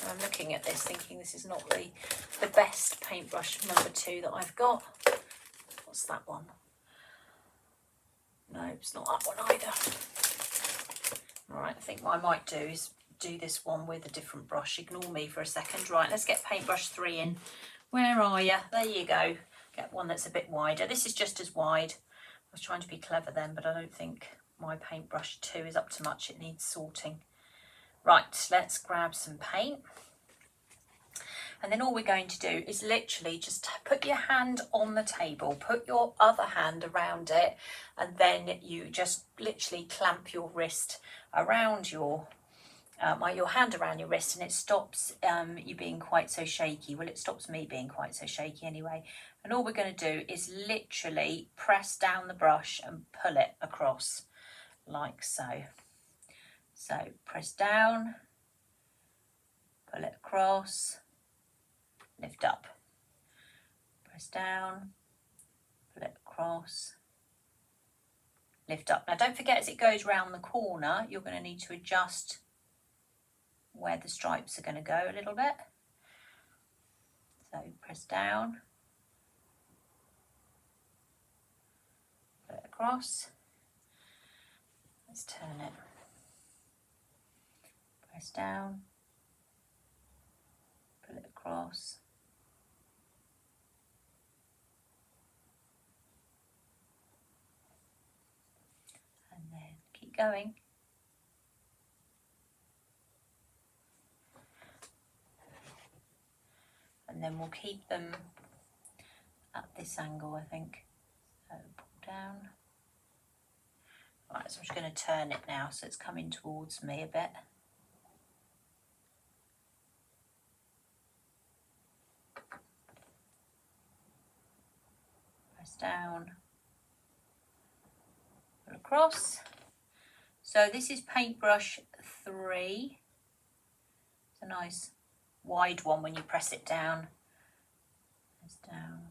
I'm looking at this thinking this is not the best paintbrush number 2 that I've got. What's that one? No, it's not that one either. All right, I think what I might do is do this one with a different brush. Ignore me for a second. Right, let's get paintbrush 3 in. Where are you? There you go. Get one that's a bit wider. This is just as wide. I was trying to be clever then, but I don't think my paintbrush 2 is up to much. It needs sorting. Right, let's grab some paint. And then all we're going to do is literally just put your hand on the table, put your other hand around it, and then you just literally clamp your wrist around your hand around your wrist, and it stops you being quite so shaky. Well, it stops me being quite so shaky anyway. And all we're going to do is literally press down the brush and pull it across like so. So press down, pull it across, lift up, press down, pull it across, lift up. Now don't forget, as it goes round the corner, you're going to need to adjust where the stripes are going to go a little bit. So press down, pull it across, let's turn it, press down, pull it across, and then keep going. And then we'll keep them at this angle, I think. So pull down. Right, so I'm just going to turn it now so it's coming towards me a bit. Press down, pull across. So this is paintbrush 3. It's a nice wide one when you press it down. Press down.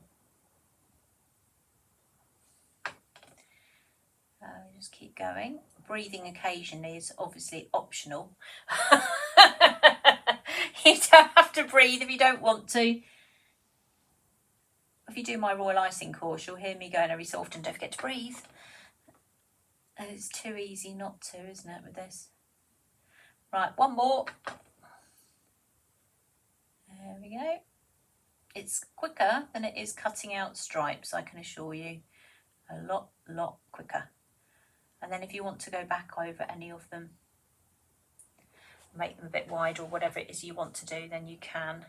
Just keep going. Breathing occasionally is obviously optional. You don't have to breathe if you don't want to. If you do my royal icing course, you'll hear me going every so often, don't forget to breathe. And it's too easy not to, isn't it, with this? Right, one more. There we go. It's quicker than it is cutting out stripes, I can assure you. A lot quicker. And then if you want to go back over any of them, make them a bit wide or whatever it is you want to do, then you can.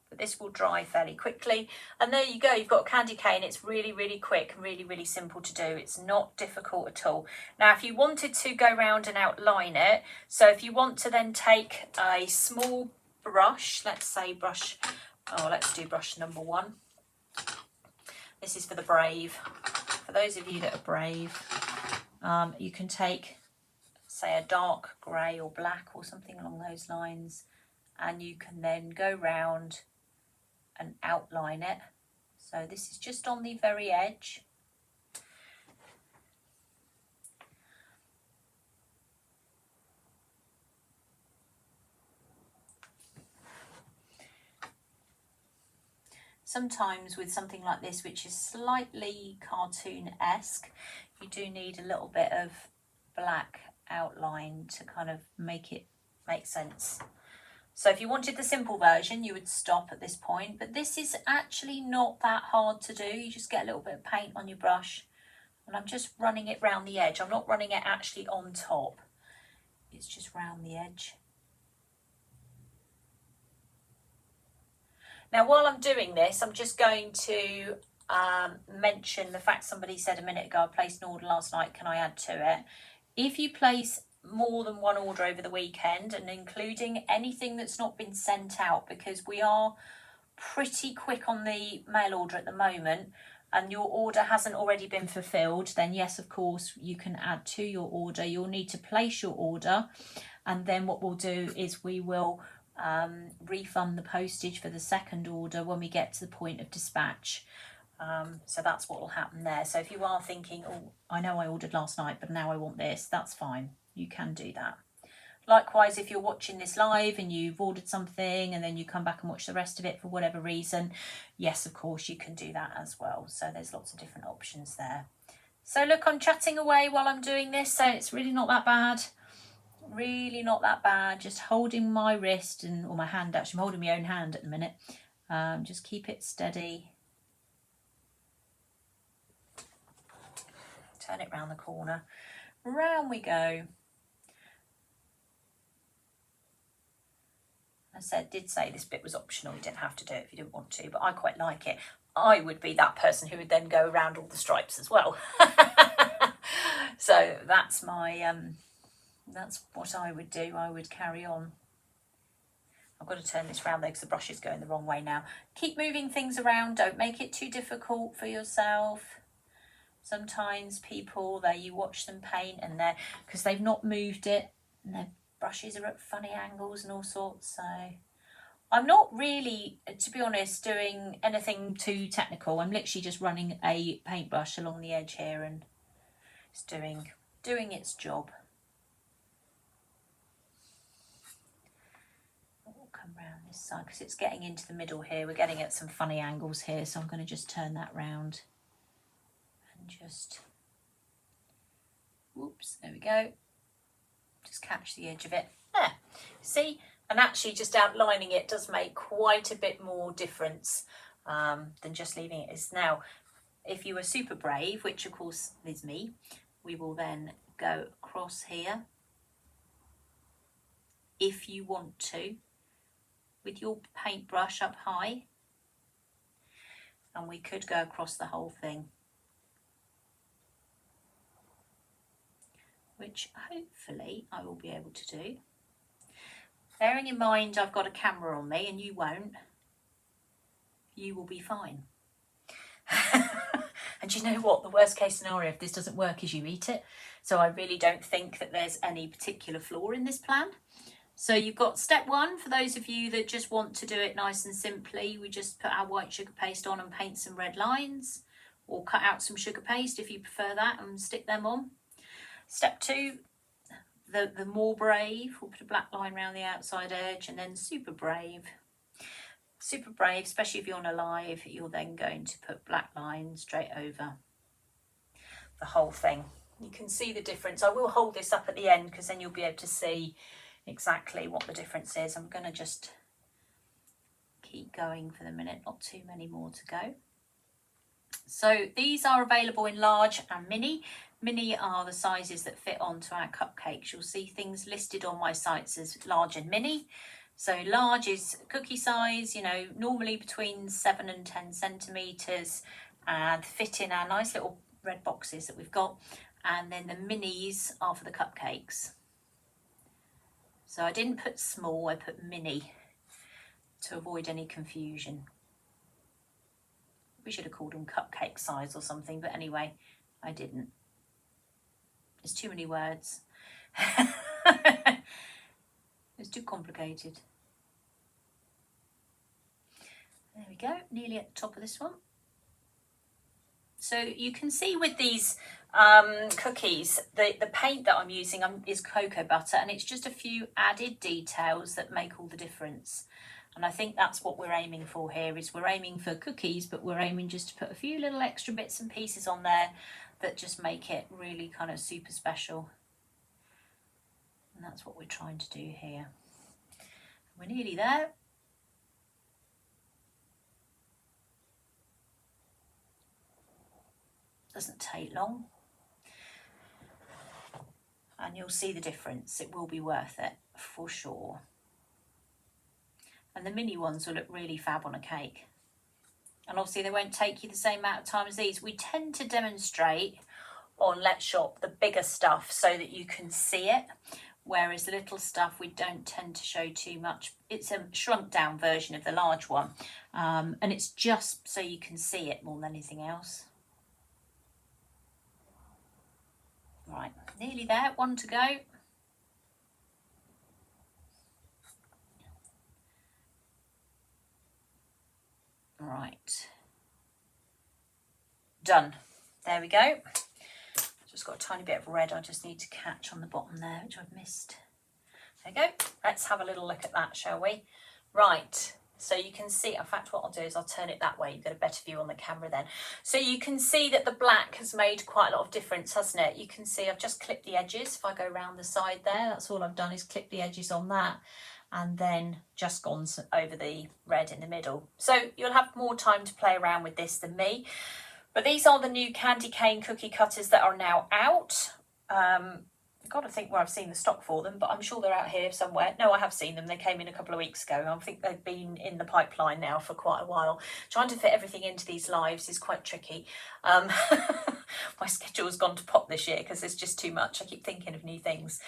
But this will dry fairly quickly. And there you go, you've got a candy cane. It's really, really quick and really, really simple to do. It's not difficult at all. Now, if you wanted to go round and outline it, so if you want to then take a small brush, let's say brush, let's do brush number 1. This is for the brave. For those of you that are brave, you can take, say, a dark grey or black or something along those lines, and you can then go round and outline it. So this is just on the very edge. Sometimes with something like this, which is slightly cartoon-esque, you do need a little bit of black outline to kind of make it make sense. So if you wanted the simple version, you would stop at this point, but this is actually not that hard to do. You just get a little bit of paint on your brush, and I'm just running it round the edge. I'm not running it actually on top. It's just round the edge. Now, while I'm doing this, I'm just going to mention the fact somebody said a minute ago, I placed an order last night, can I add to it? If you place more than one order over the weekend, and including anything that's not been sent out, because we are pretty quick on the mail order at the moment, and your order hasn't already been fulfilled, then yes, of course, you can add to your order. You'll need to place your order, and then what we'll do is we will refund the postage for the second order when we get to the point of dispatch. So that's what will happen there. So if you are thinking, oh, I know I ordered last night, but now I want this, that's fine. You can do that. Likewise, if you're watching this live and you've ordered something and then you come back and watch the rest of it for whatever reason, yes, of course, you can do that as well. So there's lots of different options there. So look, I'm chatting away while I'm doing this, so it's really not that bad. Really not that bad. Just holding my wrist or my hand, actually. I'm holding my own hand at the minute. Just keep it steady. Turn it round the corner. Round we go. Did say this bit was optional. You didn't have to do it if you didn't want to, but I quite like it. I would be that person who would then go around all the stripes as well. So that's my that's what I would do. I would carry on. I've got to turn this round though because the brush is going the wrong way now. Keep moving things around. Don't make it too difficult for yourself. Sometimes people, you watch them paint and because they've not moved it and their brushes are at funny angles and all sorts. So I'm not really, to be honest, doing anything too technical. I'm literally just running a paintbrush along the edge here and it's doing its job. We'll come round this side because it's getting into the middle here. We're getting at some funny angles here, so I'm going to just turn that round and just, whoops, there we go. Just catch the edge of it. There, see? And actually just outlining it does make quite a bit more difference than just leaving it as now. If you were super brave, which of course is me, we will then go across here, if you want to, with your paintbrush up high. and we could go across the whole thing, which hopefully I will be able to do. Bearing in mind I've got a camera on me and you won't, you will be fine. And you know what? The worst case scenario if this doesn't work is you eat it. So I really don't think that there's any particular flaw in this plan. So you've got step one, for those of you that just want to do it nice and simply, we just put our white sugar paste on and paint some red lines, or cut out some sugar paste if you prefer that and stick them on. Step two, the more brave, we'll put a black line around the outside edge, and then super brave. Super brave, especially if you're on a live, you're then going to put black lines straight over the whole thing. You can see the difference. I will hold this up at the end because then you'll be able to see exactly what the difference is. I'm going to just keep going for the minute, not too many more to go. So these are available in large and mini. Mini are the sizes that fit onto our cupcakes. You'll see things listed on my sites as large and mini. So large is cookie size, you know, normally between 7 and 10 centimetres, and fit in our nice little red boxes that we've got. And then the minis are for the cupcakes. So I didn't put small, I put mini to avoid any confusion. We should have called them cupcake size or something, but anyway, I didn't. There's too many words. It's too complicated. There we go, nearly at the top of this one. So you can see with these cookies, the paint that I'm using is cocoa butter, and it's just a few added details that make all the difference. And I think that's what we're aiming for here, is we're aiming for cookies, but we're aiming just to put a few little extra bits and pieces on there that just make it really kind of super special. And that's what we're trying to do here. We're nearly there. Doesn't take long. And you'll see the difference. It will be worth it for sure. And the mini ones will look really fab on a cake. And obviously they won't take you the same amount of time as these. We tend to demonstrate on Let's Shop the bigger stuff so that you can see it, whereas the little stuff we don't tend to show too much. It's a shrunk down version of the large one, and it's just so you can see it more than anything else. Right, nearly there, one to go. Right, done. There we go. Just got a tiny bit of red I just need to catch on the bottom there, which I've missed. There we go. Let's have a little look at that, shall we? Right, so you can see, in fact, what I'll do is I'll turn it that way. You get a better view on the camera then. So you can see that the black has made quite a lot of difference, hasn't it? You can see I've just clipped the edges. If I go around the side there, that's all I've done is clip the edges on that, and then just gone over the red in the middle. So you'll have more time to play around with this than me. But these are the new candy cane cookie cutters that are now out. I've got to think where I've seen the stock for them, but I'm sure they're out here somewhere. No, I have seen them. They came in a couple of weeks ago. I think they've been in the pipeline now for quite a while. Trying to fit everything into these lives is quite tricky. My schedule's gone to pot this year because there's just too much. I keep thinking of new things.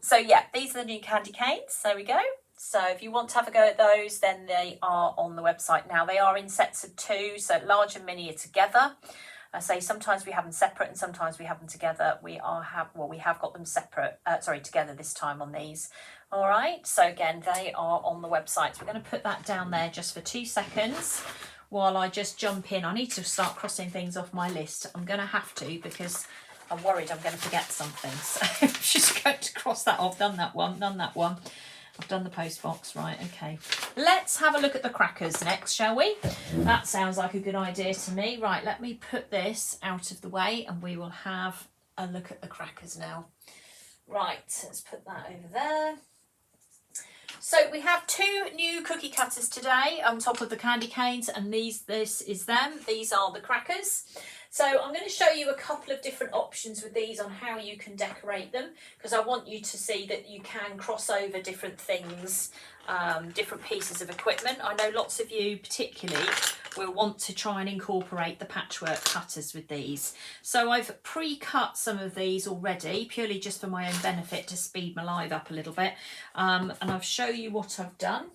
So yeah, these are the new candy canes. There we go. So if you want to have a go at those, then they are on the website now. They are in sets of 2, so large and mini are together. I say sometimes we have them separate and sometimes we have them together. We have got them separate, together this time on these. All right, so again, they are on the website. So we're going to put that down there just for 2 seconds while I just jump in. I need to start crossing things off my list. I'm going to have to because I'm worried I'm going to forget something. So I'm just going to cross that off. Done that one, done that one. I've done the post box, right, okay. Let's have a look at the crackers next, shall we? That sounds like a good idea to me. Right, let me put this out of the way and we will have a look at the crackers now. Right, let's put that over there. So we have 2 new cookie cutters today on top of the candy canes, and this is them. These are the crackers. So I'm going to show you a couple of different options with these on how you can decorate them, because I want you to see that you can cross over different things, different pieces of equipment. I know lots of you particularly will want to try and incorporate the patchwork cutters with these. So I've pre-cut some of these already, purely just for my own benefit, to speed my live up a little bit, and I'll show you what I've done.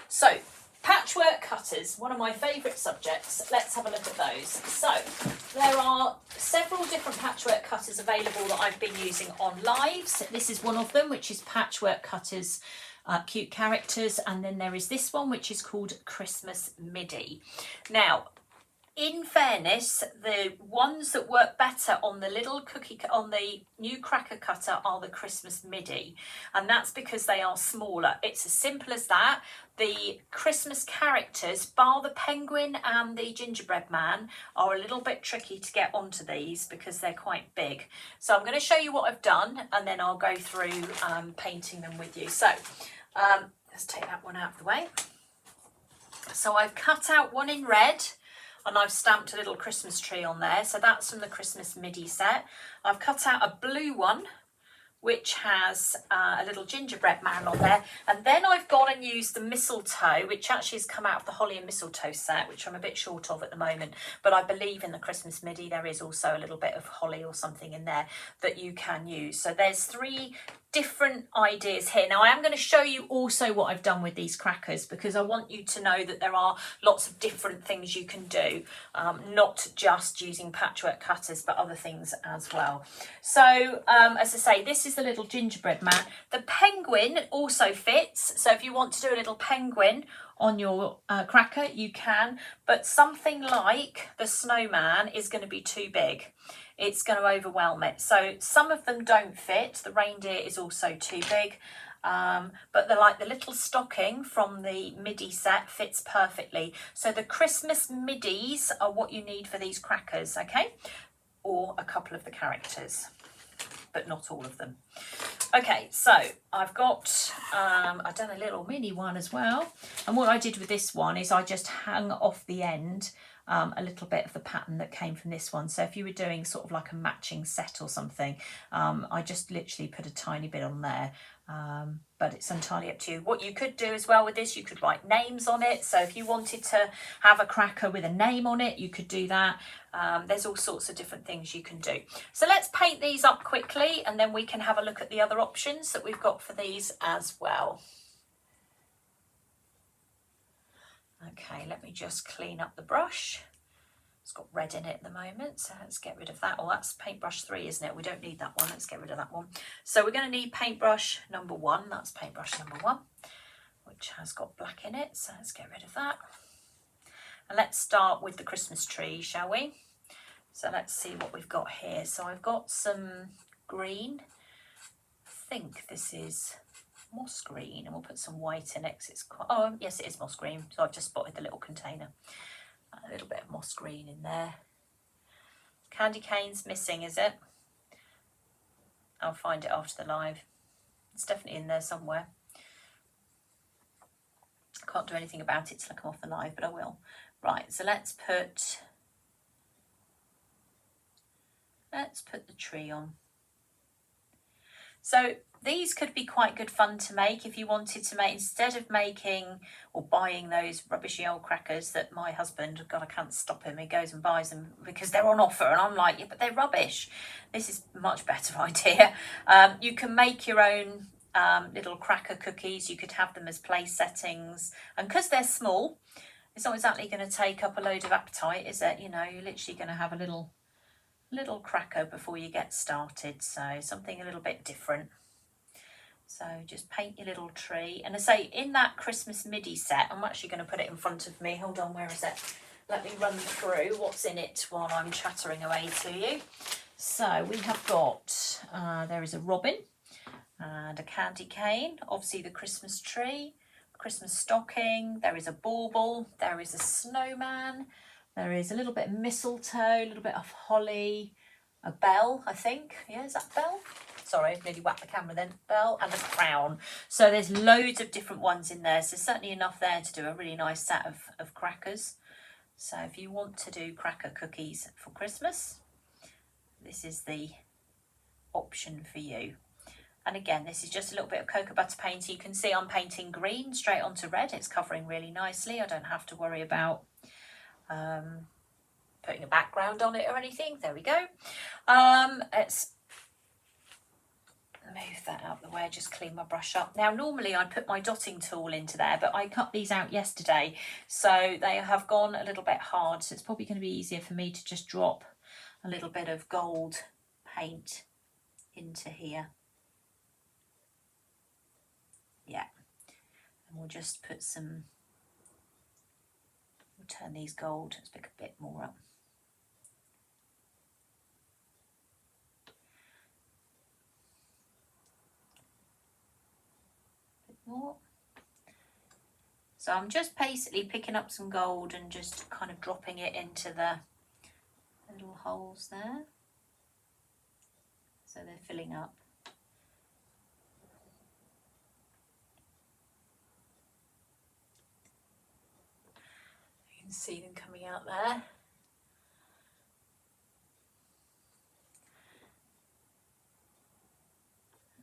So patchwork cutters, one of my favourite subjects. Let's have a look at those. So there are several different patchwork cutters available that I've been using on lives. This is one of them, which is Patchwork Cutters Cute Characters, and then there is this one which is called Christmas MIDI. Now, in fairness, the ones that work better on the little cookie, on the new cracker cutter, are the Christmas MIDI, and that's because they are smaller. It's as simple as that. The Christmas characters, bar the penguin and the gingerbread man, are a little bit tricky to get onto these because they're quite big. So I'm going to show you what I've done, and then I'll go through painting them with you. So let's take that one out of the way. So I've cut out one in red, and I've stamped a little Christmas tree on there. So that's from the Christmas MIDI set. I've cut out a blue one, which has a little gingerbread man on there. And then I've gone and used the mistletoe, which actually has come out of the holly and mistletoe set, which I'm a bit short of at the moment. But I believe in the Christmas MIDI, there is also a little bit of holly or something in there that you can use. So there's 3 different ideas here. Now I am going to show you also what I've done with these crackers, because I want you to know that there are lots of different things you can do, not just using patchwork cutters but other things as well. So as I say, this is the little gingerbread man. The penguin also fits, so if you want to do a little penguin on your cracker you can, but something like the snowman is going to be too big. It's going to overwhelm it. So some of them don't fit. The reindeer is also too big, but the little stocking from the MIDI set fits perfectly. So the Christmas MIDIs are what you need for these crackers, okay? Or a couple of the characters, but not all of them. Okay, so I've got, I've done a little mini one as well. And what I did with this one is I just hung off the end a little bit of the pattern that came from this one. So if you were doing sort of like a matching set or something, I just literally put a tiny bit on there. But it's entirely up to you. What you could do as well with this, you could write names on it. So if you wanted to have a cracker with a name on it, you could do that. There's all sorts of different things you can do. So let's paint these up quickly, and then we can have a look at the other options that we've got for these as well. Okay, let me just clean up the brush. It's got red in it at the moment, so let's get rid of that. Oh, that's paintbrush 3, isn't it? We don't need that one. Let's get rid of that one. So we're going to need paintbrush number 1. That's paintbrush number 1, which has got black in it. So let's get rid of that. And let's start with the Christmas tree, shall we? So let's see what we've got here. So I've got some green. I think this is moss green, and we'll put some white in it because it's quite, oh yes, it is moss green. So I've just spotted the little container. A little bit of moss green in there. Candy cane's missing, is it? I'll find it after the live. It's definitely in there somewhere. I can't do anything about it till I come off the live, but I will. Right, so let's put the tree on. So these could be quite good fun to make if you wanted to make, instead of making or buying those rubbishy old crackers that my husband, God, I can't stop him, he goes and buys them because they're on offer, and I'm like, yeah, but they're rubbish. This is a much better idea. You can make your own little cracker cookies. You could have them as place settings, and because they're small, it's not exactly going to take up a load of appetite, is it? You know, you're literally going to have a little cracker before you get started, so something a little bit different. So just paint your little tree. And I say, in that Christmas MIDI set, I'm actually going to put it in front of me. Hold on, where is it? Let me run through what's in it while I'm chattering away to you. So we have got, there is a robin and a candy cane, obviously the Christmas tree, Christmas stocking, there is a bauble, there is a snowman, there is a little bit of mistletoe, a little bit of holly, a bell, I think. Yeah, is that a bell? Sorry, I've nearly whacked the camera then. Bell and a crown. So there's loads of different ones in there. So certainly enough there to do a really nice set of crackers. So if you want to do cracker cookies for Christmas, this is the option for you. And again, this is just a little bit of cocoa butter paint. So you can see I'm painting green straight onto red. It's covering really nicely. I don't have to worry about putting a background on it or anything. There we go. Let's move that out of the way, just clean my brush up. Now, normally I put my dotting tool into there, but I cut these out yesterday, so they have gone a little bit hard. So it's probably going to be easier for me to just drop a little bit of gold paint into here. Yeah, and we'll just put some, we'll turn these gold, let's pick a bit more up. More. So I'm just basically picking up some gold and just kind of dropping it into the little holes there, so they're filling up. You can see them coming out there.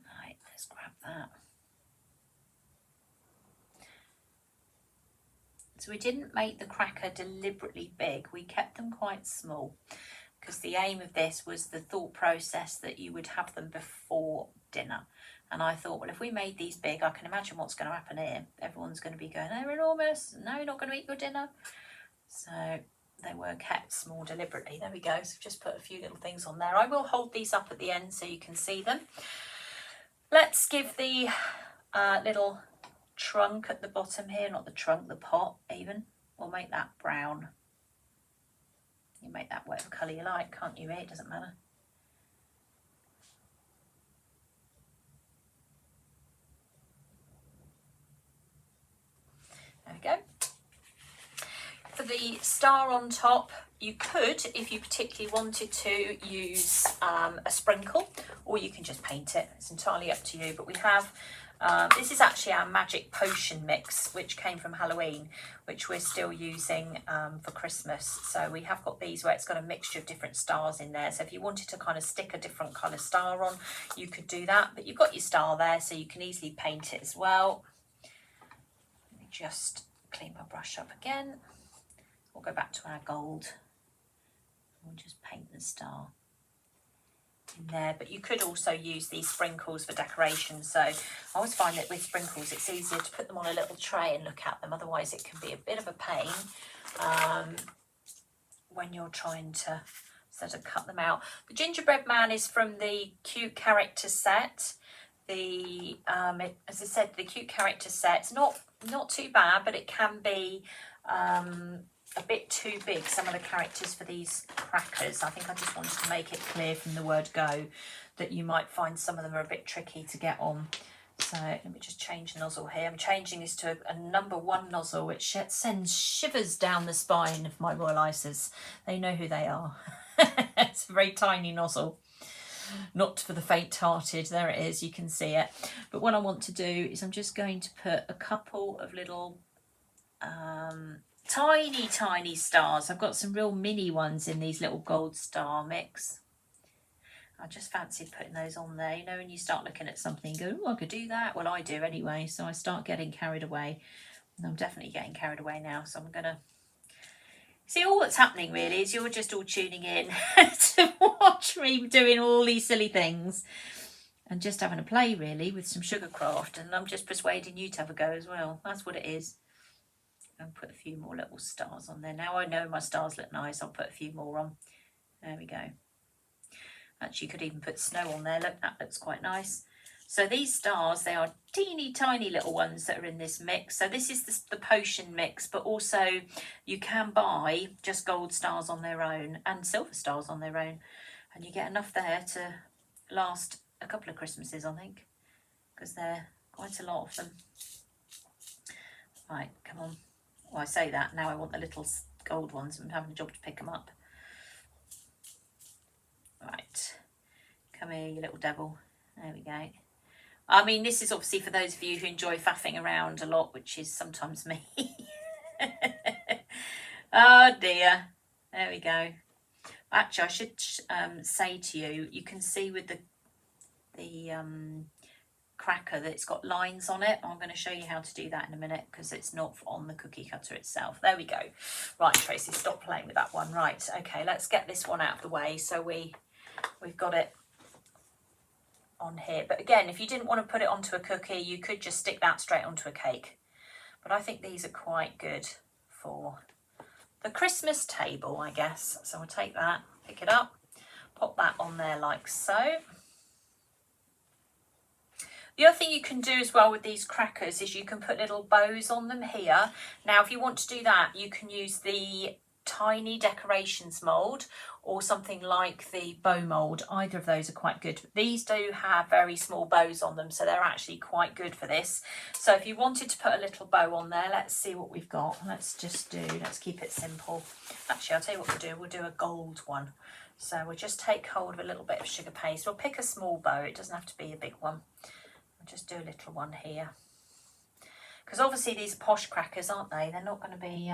Right, let's grab that. So we didn't make the cracker deliberately big, we kept them quite small, because the aim of this was the thought process that you would have them before dinner. And I thought, well, if we made these big, I can imagine what's going to happen here. Everyone's going to be going, they're enormous, no, you're not going to eat your dinner. So they were kept small deliberately. There we go, so just put a few little things on there. I will hold these up at the end so you can see them. Let's give the little trunk at the bottom here, not the trunk, the pot even, we'll make that brown. You make that whatever colour you like, can't you, it doesn't matter. There we go. For the star on top, you could, if you particularly wanted to, use a sprinkle, or you can just paint it. It's entirely up to you. But we have, this is actually our magic potion mix, which came from Halloween, which we're still using for Christmas. So we have got these where it's got a mixture of different stars in there. So if you wanted to kind of stick a different colour star on, you could do that. But you've got your star there, so you can easily paint it as well. Let me just clean my brush up again. We'll go back to our gold. We'll just paint the star in there, but you could also use these sprinkles for decoration. So I always find that with sprinkles it's easier to put them on a little tray and look at them, otherwise it can be a bit of a pain when you're trying to sort of cut them out. The gingerbread man is from the cute character set. The as I said, the cute character set's not too bad, but it can be a bit too big, some of the characters for these crackers. I think I just wanted to make it clear from the word go that you might find some of them are a bit tricky to get on. So let me just change the nozzle here. I'm changing this to a number 1 nozzle, which sends shivers down the spine of my royal icers. They know who they are. It's a very tiny nozzle. Not for the faint-hearted. There it is, you can see it. But what I want to do is I'm just going to put a couple of little tiny stars. I've got some real mini ones in these little gold star mix. I just fancied putting those on there. You know, when you start looking at something and go, oh, I could do that. Well, I do anyway. So I start getting carried away. And I'm definitely getting carried away now. So I'm going to see, all that's happening really is you're just all tuning in to watch me doing all these silly things and just having a play really with some sugarcraft. And I'm just persuading you to have a go as well. That's what it is. And put a few more little stars on there. Now I know my stars look nice, I'll put a few more on. There we go. Actually, you could even put snow on there. Look, that looks quite nice. So these stars, they are teeny tiny little ones that are in this mix. So this is the potion mix, but also you can buy just gold stars on their own and silver stars on their own. And you get enough there to last a couple of Christmases, I think, because they're quite a lot of them. Right, come on. Well, I say that, now I want the little gold ones. I'm having a job to pick them up. Right, come here, you little devil. There we go. I mean, this is obviously for those of you who enjoy faffing around a lot, which is sometimes me. Oh dear. There we go. Actually, I should say to you, you can see with the cracker that it's got lines on it. I'm going to show you how to do that in a minute because it's not on the cookie cutter itself. There we go. Right, Tracy, stop playing with that one. Right, okay, let's get this one out of the way so we've got it on here. But again, if you didn't want to put it onto a cookie, you could just stick that straight onto a cake. But I think these are quite good for the Christmas table, I guess. So we'll take that, pick it up, pop that on there like so. The other thing you can do as well with these crackers is you can put little bows on them here. Now, if you want to do that, you can use the tiny decorations mould or something like the bow mould. Either of those are quite good. These do have very small bows on them, so they're actually quite good for this. So if you wanted to put a little bow on there, let's see what we've got. Let's keep it simple. Actually, I'll tell you what we'll do a gold one. So we'll just take hold of a little bit of sugar paste. We'll pick a small bow. It doesn't have to be a big one. Just do a little one here because obviously these are posh crackers, aren't they? They're not going to be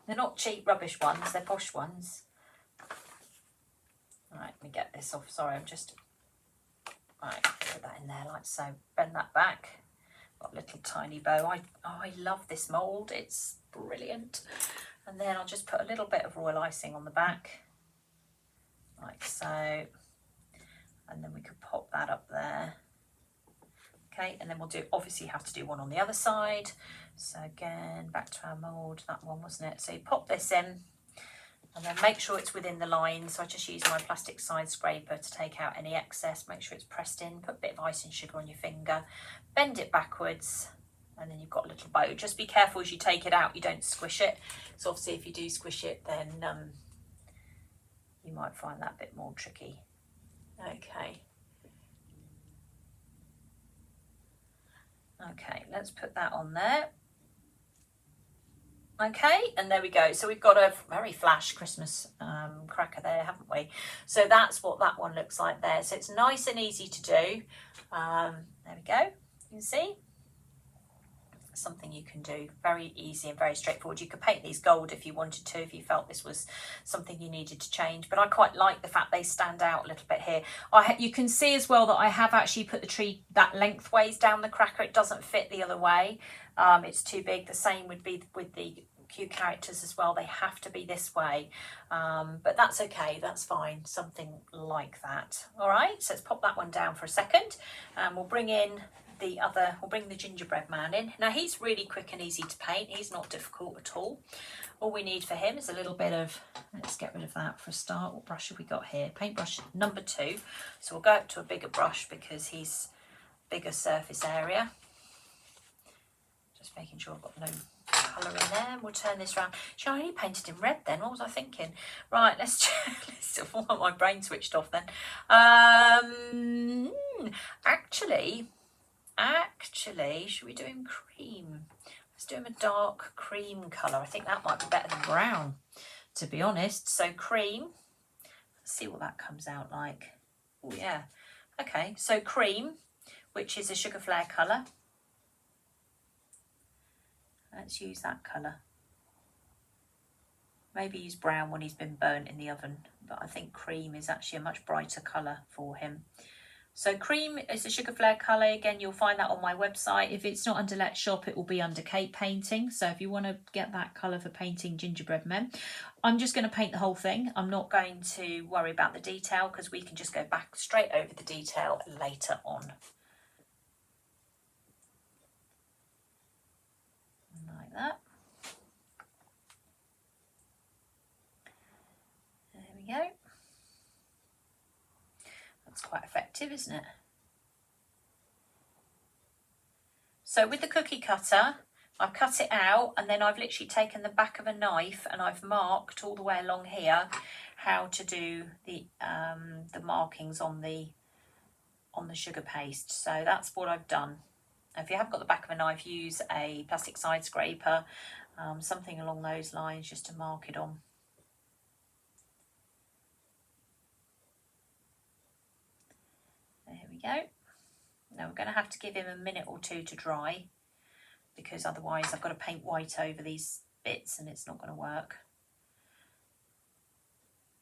they're not cheap rubbish ones, they're posh ones. Right, let me get this off. Sorry, I'm just put that in there like so. Bend that back. Got a little tiny bow. I love this mould, it's brilliant. And then I'll just put a little bit of royal icing on the back like so. And then we could pop that up there. Okay, and then we'll obviously have to do one on the other side. So again, back to our mould, that one, wasn't it? So you pop this in and then make sure it's within the line. So I just use my plastic side scraper to take out any excess, make sure it's pressed in, put a bit of icing sugar on your finger, bend it backwards, and then you've got a little bow. Just be careful as you take it out, you don't squish it. So obviously if you do squish it, then you might find that a bit more tricky. Okay, let's put that on there. Okay, and there we go. So we've got a very flash Christmas cracker there, haven't we? So that's what that one looks like there. So it's nice and easy to do. There we go. You can see. Something you can do, very easy and very straightforward. You could paint these gold if you wanted to, if you felt this was something you needed to change, but I quite like the fact they stand out a little bit here. You can see as well that I have actually put the tree that lengthways down the cracker. It doesn't fit the other way, it's too big. The same would be with the cute characters as well, they have to be this way, but that's okay, that's fine, something like that. All right, so let's pop that one down for a second and we'll bring in we'll bring the gingerbread man in. Now he's really quick and easy to paint, he's not difficult at all. All we need for him is a little bit of, let's get rid of that for a start. What brush have we got here? Paintbrush number 2. So we'll go up to a bigger brush because he's bigger surface area. Just making sure I've got no colour in there. We'll turn this around. Should I only painted in red then? What was I thinking? Right, let's check. My brain switched off then. Actually, should we do him cream? Let's do him a dark cream colour. I think that might be better than brown, to be honest. So cream. Let's see what that comes out like. Oh yeah. Okay, so cream, which is a sugar flare colour. Let's use that colour. Maybe use brown when he's been burnt in the oven, but I think cream is actually a much brighter colour for him. So cream is a sugar flare colour. Again, you'll find that on my website. If it's not under Let's Shop, it will be under Cake Painting. So if you want to get that colour for painting gingerbread men, I'm just going to paint the whole thing. I'm not going to worry about the detail because we can just go back straight over the detail later on. Like that. There we go. That's quite effective, isn't it? So with the cookie cutter, I've cut it out and then I've literally taken the back of a knife and I've marked all the way along here how to do the markings on the sugar paste. So that's what I've done. If you haven't got the back of a knife, use a plastic side scraper, something along those lines just to mark it on. There we go. Now we're going to have to give him a minute or two to dry. because otherwise I've got to paint white over these bits and it's not going to work.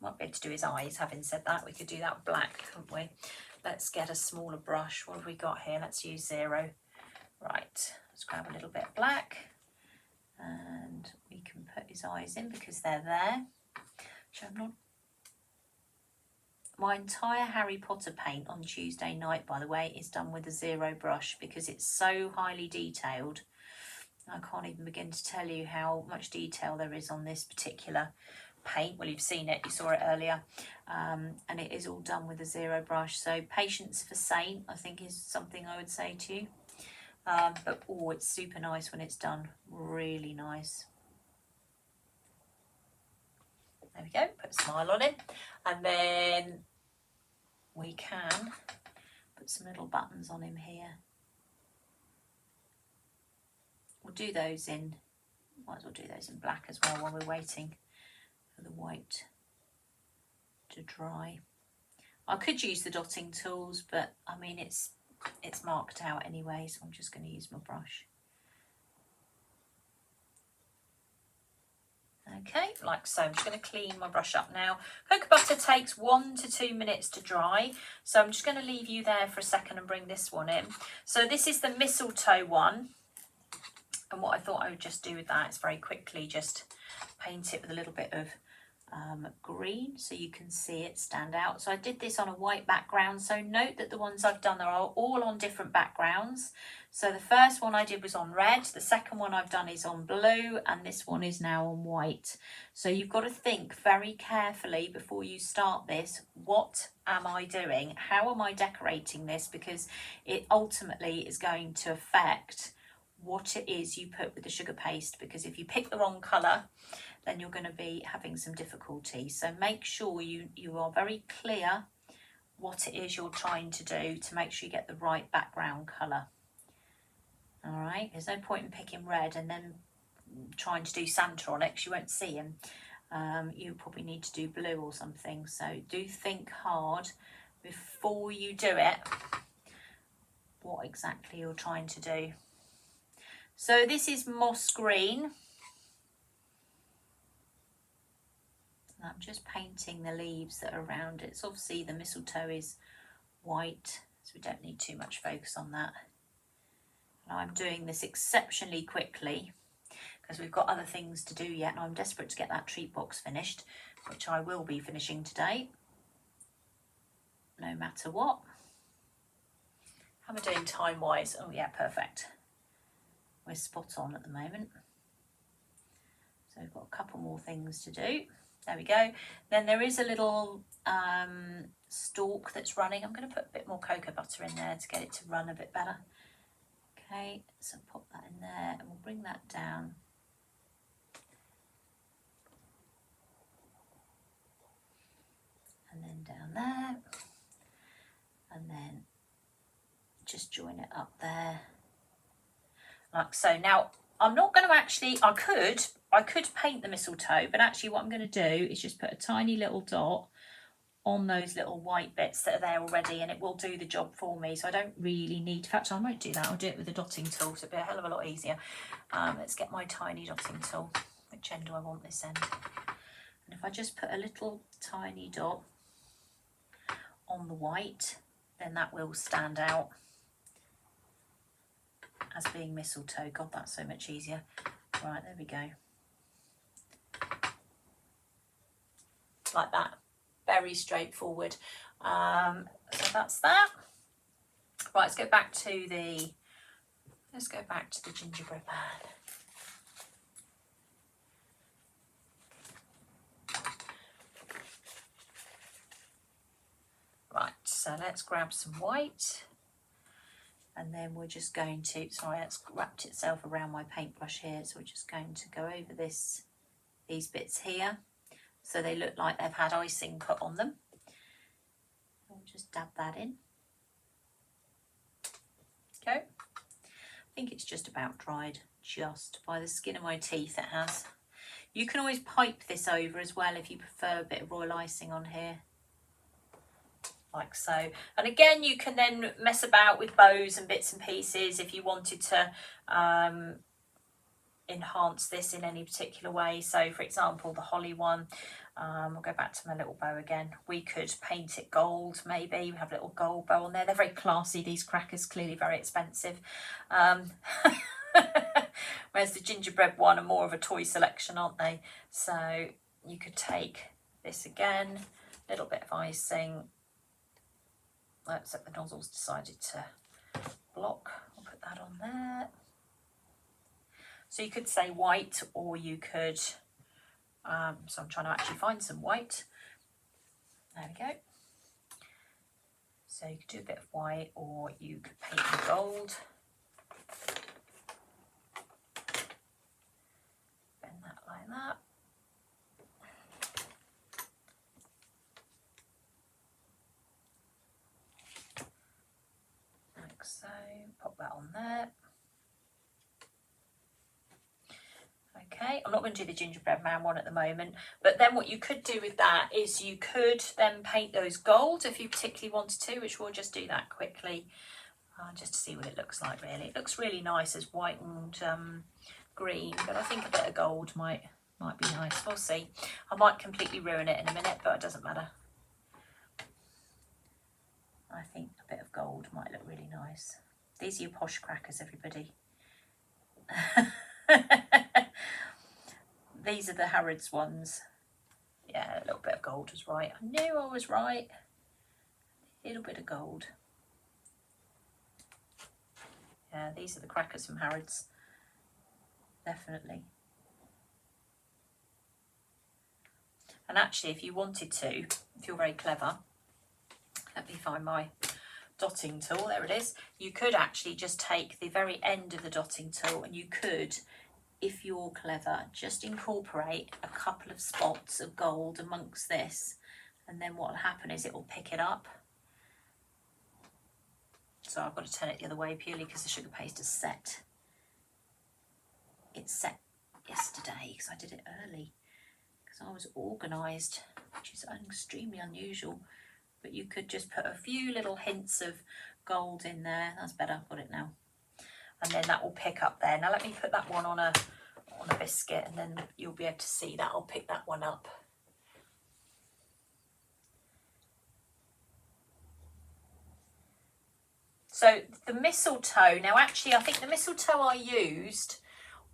Might be able to do his eyes. Having said that, we could do that with black, couldn't we? Let's get a smaller brush. What have we got here? Let's use 0. Right, let's grab a little bit of black and we can put his eyes in because they're there. So I'm not... My entire Harry Potter paint on Tuesday night, by the way, is done with a 0 brush because it's so highly detailed. I can't even begin to tell you how much detail there is on this particular paint. Well, you've seen it, you saw it earlier, and it is all done with a 0 brush. So patience for Saint, I think, is something I would say to you. But oh, it's super nice when it's done, really nice. There we go, put a smile on him, and then we can put some little buttons on him here. We'll do those in, might as well do those in black as well while we're waiting for the white to dry. I could use the dotting tools, but I mean it's marked out anyway, so I'm just going to use my brush. Okay, like so. I'm just going to clean my brush up now. Cocoa butter takes 1 to 2 minutes to dry, so I'm just going to leave you there for a second and bring this one in. So this is the mistletoe one, and what I thought I would just do with that is very quickly just paint it with a little bit of green so you can see it stand out. So I did this on a white background, so note that the ones I've done are all on different backgrounds. So the first one I did was on red, the second one I've done is on blue, and this one is now on white. So you've got to think very carefully before you start this, what am I doing? How am I decorating this? Because it ultimately is going to affect what it is you put with the sugar paste, because if you pick the wrong colour, then you're going to be having some difficulty. So make sure you are very clear what it is you're trying to do to make sure you get the right background colour. All right, there's no point in picking red and then trying to do Santa on it because you won't see him. You probably need to do blue or something. So do think hard before you do it what exactly you're trying to do. So this is moss green. I'm just painting the leaves that are around it. So obviously the mistletoe is white, so we don't need too much focus on that. Now I'm doing this exceptionally quickly because we've got other things to do yet, and I'm desperate to get that treat box finished, which I will be finishing today, no matter what. How am I doing time-wise? Oh yeah, perfect. We're spot on at the moment. So we've got a couple more things to do. There we go. Then there is a little stalk that's running. I'm going to put a bit more cocoa butter in there to get it to run a bit better. Okay, so pop that in there and we'll bring that down. And then down there. And then just join it up there. Like so. Now, I'm not going to actually, I could paint the mistletoe, but actually what I'm going to do is just put a tiny little dot on those little white bits that are there already, and it will do the job for me. So I don't really need, in fact, I won't do that. I'll do it with a dotting tool, so it'll be a hell of a lot easier. Let's get my tiny dotting tool. Which end do I want this end? And if I just put a little tiny dot on the white, then that will stand out as being mistletoe. God, that's so much easier. Right, there we go. Like that. Very straightforward. So that's that. Right, let's go back to the gingerbread man. Right, so let's grab some white. And then we're just going to, sorry, that's wrapped itself around my paintbrush here. So we're just going to go over these bits here. So they look like they've had icing put on them. I'll just dab that in. Okay. I think it's just about dried, just by the skin of my teeth it has. You can always pipe this over as well if you prefer a bit of royal icing on here. like so. And again, you can then mess about with bows and bits and pieces if you wanted to enhance this in any particular way. So for example, the holly one, I'll go back to my little bow again. We could paint it gold, maybe. We have a little gold bow on there. They're very classy, these crackers, clearly very expensive. Whereas the gingerbread one are more of a toy selection, aren't they? So you could take this again, a little bit of icing. Except the nozzle's decided to block. I'll put that on there. So you could say white, or you could, so I'm trying to actually find some white. There we go. So you could do a bit of white, or you could paint in gold. Bend that like that. Like so, pop that on there. Okay, I'm not going to do the gingerbread man one at the moment, but then what you could do with that is you could then paint those gold if you particularly wanted to, which we'll just do that quickly, just to see what it looks like really. It looks really nice as white and green, but I think a bit of gold might be nice. We'll see. I might completely ruin it in a minute, but it doesn't matter. I think a bit of gold might look really nice. These are your posh crackers, everybody. These are the Harrods ones. Yeah, a little bit of gold was right. I knew I was right. A little bit of gold. Yeah, these are the crackers from Harrods. Definitely. And actually, if you wanted to, if you're very clever, let me find my dotting tool. There it is. You could actually just take the very end of the dotting tool, and you could, if you're clever, just incorporate a couple of spots of gold amongst this, and then what will happen is it will pick it up. So I've got to turn it the other way purely because the sugar paste is set. It's set yesterday because I did it early because I was organised, which is extremely unusual. But you could just put a few little hints of gold in there. That's better, I've got it now. And then that will pick up there. Now let me put that one on a biscuit, and then you'll be able to see that. I'll pick that one up. So the mistletoe, now actually I think the mistletoe I used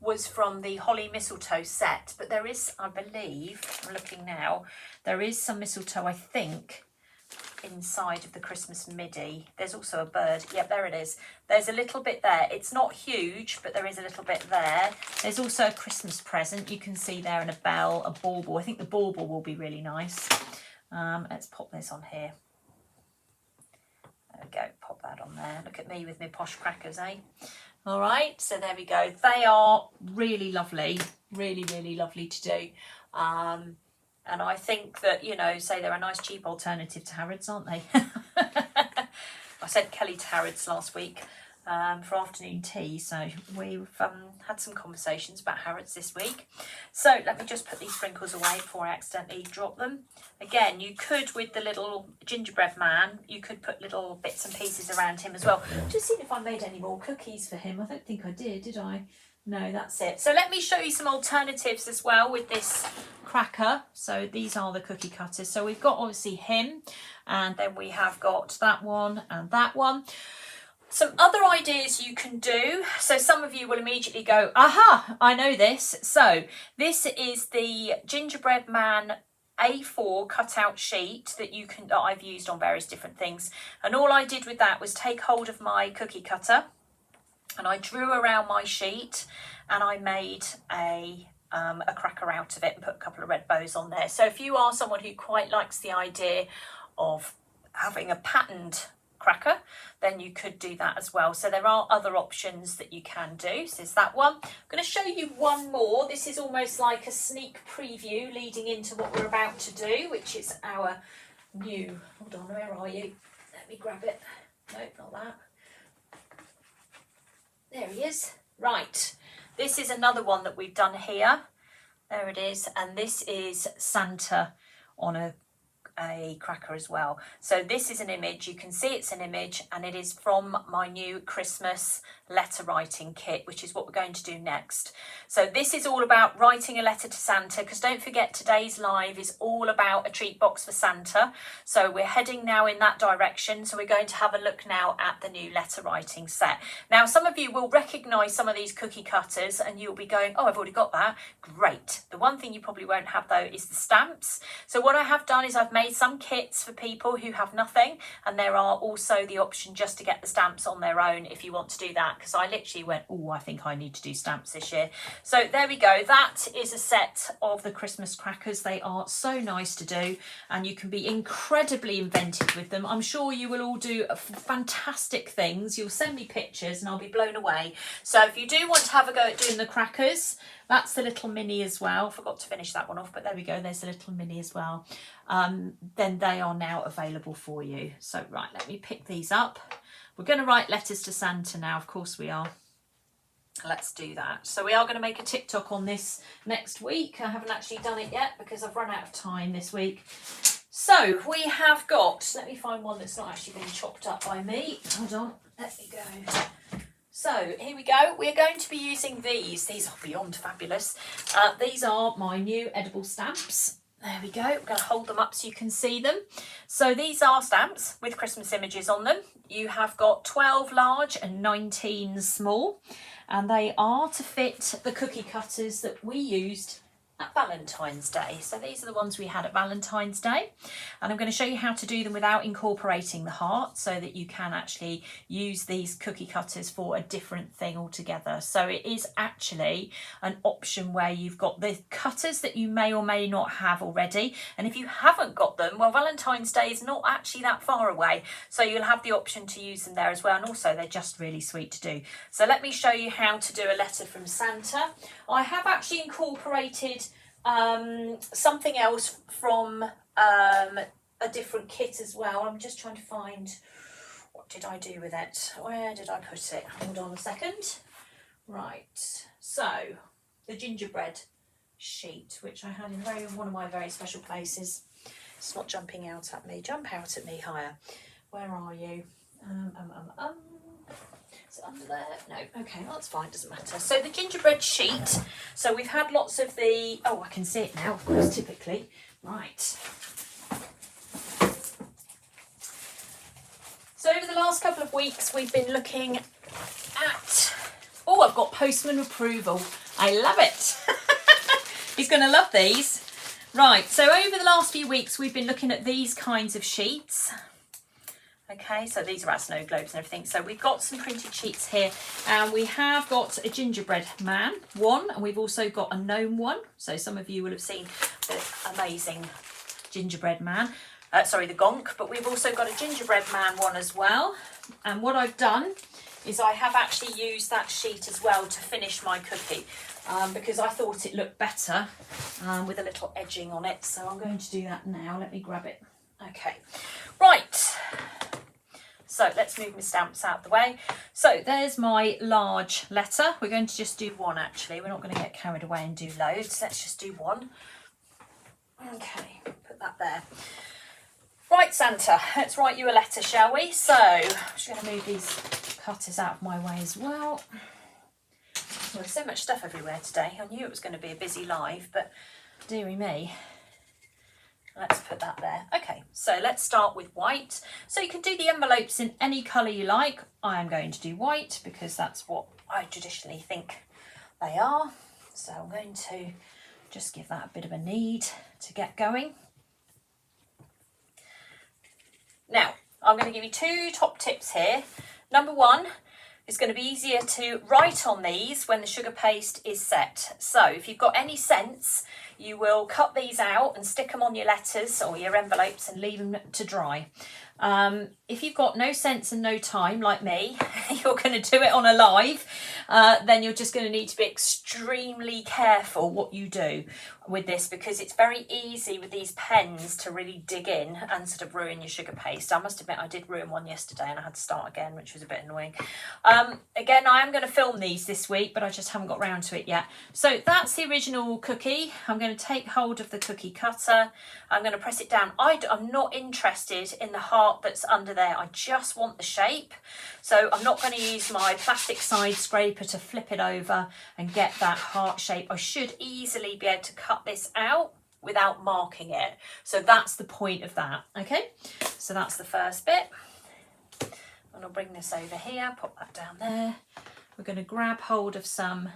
was from the holly mistletoe set, but there is, I believe, I'm looking now, there is some mistletoe, I think, inside of the Christmas midi. There's also a bird. Yep, there it is. There's a little bit there. It's not huge, but there is a little bit there. There's also a Christmas present you can see there, and a bell, a bauble. I think the bauble will be really nice. Let's pop this on here. There we go, pop that on there. Look at me with my posh crackers, eh? All right, so there we go. They are really lovely, really, really lovely to do. And I think that, you know, say they're a nice cheap alternative to Harrods, aren't they? I sent Kelly to Harrods last week for afternoon tea, so we've had some conversations about Harrods this week. So let me just put these sprinkles away before I accidentally drop them. Again, you could, with the little gingerbread man, you could put little bits and pieces around him as well. Just seeing if I made any more cookies for him. I don't think I did I? No, that's it. So let me show you some alternatives as well with this cracker. So these are the cookie cutters. So we've got obviously him, and then we have got that one and that one. Some other ideas you can do. So some of you will immediately go, aha, I know this. So this is the gingerbread man A4 cutout sheet that I've used on various different things. And all I did with that was take hold of my cookie cutter, and I drew around my sheet, and I made a cracker out of it and put a couple of red bows on there. So if you are someone who quite likes the idea of having a patterned cracker, then you could do that as well. So there are other options that you can do. So there's that one. I'm going to show you one more. This is almost like a sneak preview leading into what we're about to do, which is our new, hold on, where are you? Let me grab it. No, not that. There he is. Right, this is another one that we've done here. There it is, and this is Santa on a a cracker as well. So this is an image, you can see it's an image, and it is from my new Christmas letter writing kit, which is what we're going to do next. So this is all about writing a letter to Santa, because don't forget today's live is all about a treat box for Santa. So we're heading now in that direction. So we're going to have a look now at the new letter writing set. Now some of you will recognise some of these cookie cutters and you'll be going, oh, I've already got that. Great. The one thing you probably won't have though is the stamps. So what I have done is I've made some kits for people who have nothing, and there are also the option just to get the stamps on their own if you want to do that, because I literally went, oh, I think I need to do stamps this year. So there we go. That is a set of the Christmas crackers. They are so nice to do and you can be incredibly inventive with them. I'm sure you will all do fantastic things. You'll send me pictures and I'll be blown away. So if you do want to have a go at doing the crackers, that's the little mini as well. Forgot to finish that one off, but there we go. There's the little mini as well. Then they are now available for you. So right, let me pick these up. We're going to write letters to Santa now. Of course we are. Let's do that. So we are going to make a TikTok on this next week. I haven't actually done it yet because I've run out of time this week. So we have got, let me find one that's not actually been chopped up by me. Hold on, let me go. So here we go. We're going to be using these. These are beyond fabulous. These are my new edible stamps. There we go. We're going to hold them up so you can see them. So these are stamps with Christmas images on them. You have got 12 large and 19 small, and they are to fit the cookie cutters that we used at Valentine's Day. So these are the ones we had at Valentine's Day, and I'm going to show you how to do them without incorporating the heart, so that you can actually use these cookie cutters for a different thing altogether. So it is actually an option where you've got the cutters that you may or may not have already, and if you haven't got them, well, Valentine's Day is not actually that far away, so you'll have the option to use them there as well, and also they're just really sweet to do. So let me show you how to do a letter from Santa. I have actually incorporated something else from a different kit as well. I'm just trying to find, what did I do with it? Where did I put it? Hold on a second. Right, so the gingerbread sheet, which I had in one of my very special places. It's not jumping out at me. Jump out at me higher. Where are you? Is it under there? No. Okay, well, that's fine. Doesn't matter. So the gingerbread sheet. So we've had lots of the... Oh, I can see it now, of course, typically. Right. So over the last couple of weeks, we've been looking at... Oh, I've got postman approval. I love it. He's going to love these. Right, so over the last few weeks, we've been looking at these kinds of sheets. Okay, so these are our snow globes and everything. So we've got some printed sheets here, and we have got a gingerbread man one, and we've also got a gnome one. So some of you will have seen the amazing gingerbread man. Sorry, the gonk, but we've also got a gingerbread man one as well. And what I've done is I have actually used that sheet as well to finish my cookie, because I thought it looked better with a little edging on it. So I'm going to do that now. Let me grab it. Okay, right. So let's move my stamps out of the way. So there's my large letter. We're going to just do one actually. We're not going to get carried away and do loads. Let's just do one. Okay, put that there. Right, Santa, let's write you a letter, shall we? So I'm just going to move these cutters out of my way as well. Well, there's so much stuff everywhere today. I knew it was going to be a busy live, but dearie me. Let's put that there. Okay, so let's start with white. So you can do the envelopes in any colour you like. I am going to do white because that's what I traditionally think they are. So I'm going to just give that a bit of a knead to get going. Now, I'm going to give you two top tips here. Number one, it's going to be easier to write on these when the sugar paste is set. So if you've got any sense, you will cut these out and stick them on your letters or your envelopes and leave them to dry. If you've got no sense and no time, like me, you're going to do it on a live, then you're just going to need to be extremely careful what you do with this, because it's very easy with these pens to really dig in and sort of ruin your sugar paste. I must admit I did ruin one yesterday and I had to start again, which was a bit annoying. Again, I am going to film these this week, but I just haven't got round to it yet. So that's the original cookie. I'm going going to take hold of the cookie cutter. I'm going to press it down. I'm not interested in the heart that's under there. I just want the shape. So I'm not going to use my plastic side scraper to flip it over and get that heart shape. I should easily be able to cut this out without marking it. So that's the point of that. Okay, so that's the first bit. And I'll bring this over here, pop that down there. We're going to grab hold of some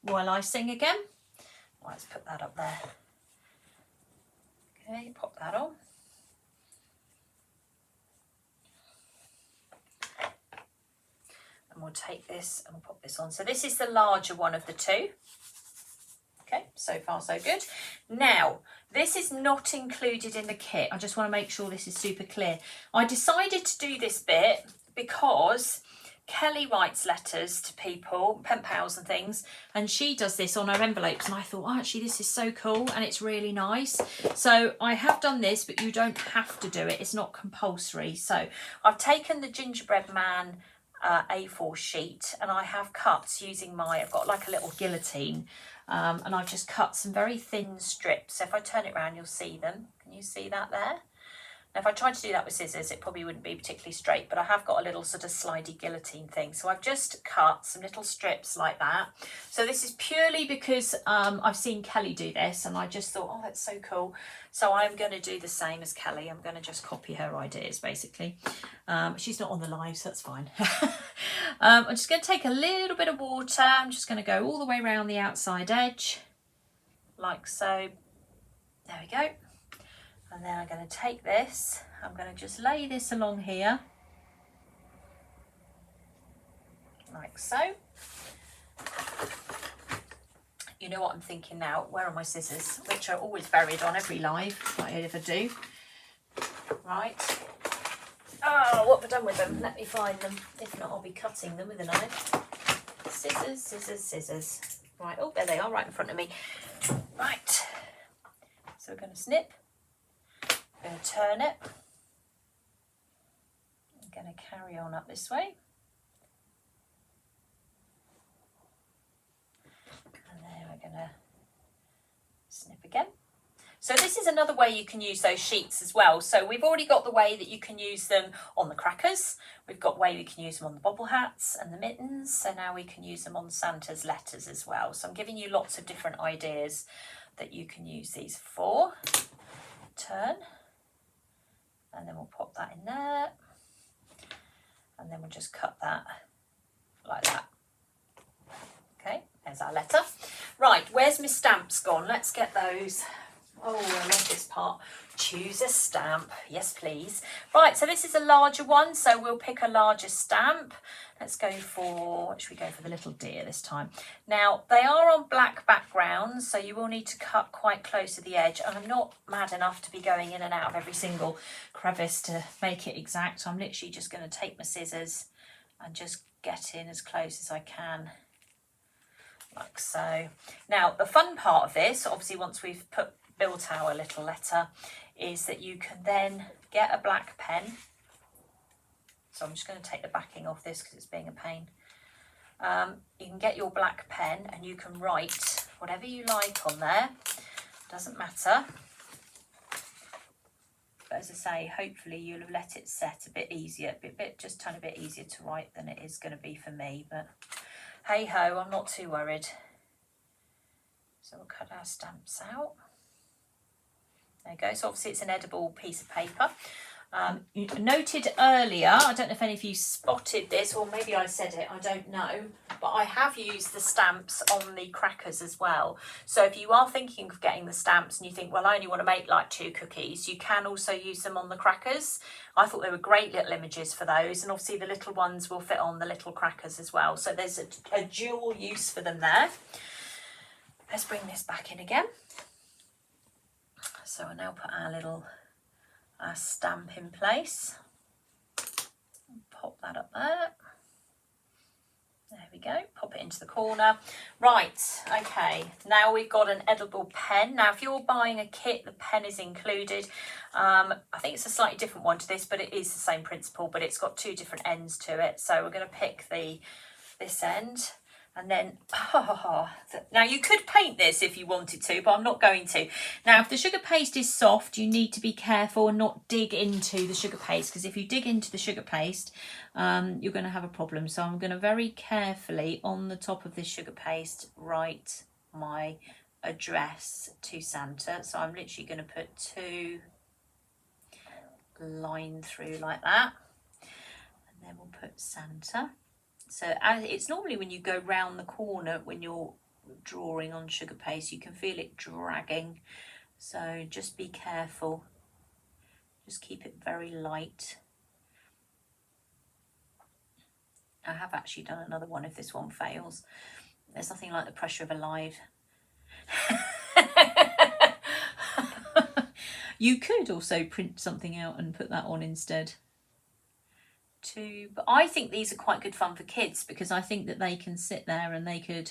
royal icing again. Let's put that up there. Okay, pop that on. And we'll take this and we'll pop this on. So this is the larger one of the two. Okay, so far so good. Now, this is not included in the kit. I just want to make sure this is super clear. I decided to do this bit because Kelly writes letters to people, pen pals and things, and she does this on her envelopes, and I thought, oh, actually this is so cool and it's really nice. So I have done this, but you don't have to do it. It's not compulsory. So I've taken the Gingerbread Man A4 sheet, and I have cut using I've got like a little guillotine, and I've just cut some very thin strips. So if I turn it around, you'll see them. Can you see that there? Now, if I tried to do that with scissors, it probably wouldn't be particularly straight, but I have got a little sort of slidey guillotine thing. So I've just cut some little strips like that. So this is purely because I've seen Kelly do this, and I just thought, oh, that's so cool. So I'm going to do the same as Kelly. I'm going to just copy her ideas, basically. She's not on the live, so that's fine. I'm just going to take a little bit of water. I'm just going to go all the way around the outside edge, like so. There we go. And then I'm going to take this, I'm going to just lay this along here, like so. You know what I'm thinking now? Where are my scissors? Which are always buried on every live that I ever do. Right. Oh, what have I done with them? Let me find them. If not, I'll be cutting them with a knife. Scissors, scissors, scissors. Right, oh, there they are, right in front of me. Right. So we're going to snip. I'm going to turn it. I'm going to carry on up this way. And then we're going to snip again. So this is another way you can use those sheets as well. So we've already got the way that you can use them on the crackers. We've got the way we can use them on the bobble hats and the mittens. So now we can use them on Santa's letters as well. So I'm giving you lots of different ideas that you can use these for. Turn. And then we'll pop that in there. And then we'll just cut that like that. Okay, there's our letter. Right, where's my stamps gone? Let's get those. Oh, I love this part. Choose a stamp. Yes, please. Right, so this is a larger one, so we'll pick a larger stamp. Let's go for, what should we go for? The little deer this time. Now, they are on black backgrounds, so you will need to cut quite close to the edge. And I'm not mad enough to be going in and out of every single crevice to make it exact. I'm literally just going to take my scissors and just get in as close as I can. Like so. Now, the fun part of this, obviously once we've built our little letter, is that you can then get a black pen. So I'm just going to take the backing off this because it's being a pain. You can get your black pen and you can write whatever you like on there. Doesn't matter. But as I say, hopefully you'll have let it set a bit easier, just a tiny bit easier to write than it is going to be for me. But hey ho, I'm not too worried. So we'll cut our stamps out. There you go. So obviously it's an edible piece of paper. You noted earlier, I don't know if any of you spotted this, or maybe I said it, I don't know, but I have used the stamps on the crackers as well. So if you are thinking of getting the stamps and you think, well, I only want to make like 2 cookies, you can also use them on the crackers. I thought they were great little images for those, and obviously the little ones will fit on the little crackers as well. So there's a dual use for them there. Let's bring this back in again. So I'll now put our stamp in place. Pop that up there. There we go. Pop it into the corner. Right, okay. Now we've got an edible pen. Now if you're buying a kit, the pen is included. I think it's a slightly different one to this, but it is the same principle, but it's got 2 different ends to it. So we're going to pick this end. And then, now you could paint this if you wanted to, but I'm not going to. Now, if the sugar paste is soft, you need to be careful and not dig into the sugar paste, because if you dig into the sugar paste, you're going to have a problem. So I'm going to very carefully, on the top of this sugar paste, write my address to Santa. So I'm literally going to put 2 line through like that. And then we'll put Santa. So it's normally when you go round the corner when you're drawing on sugar paste, you can feel it dragging. So just be careful. Just keep it very light. I have actually done another one if this one fails. There's nothing like the pressure of a live. You could also print something out and put that on instead. But I think these are quite good fun for kids, because I think that they can sit there and they can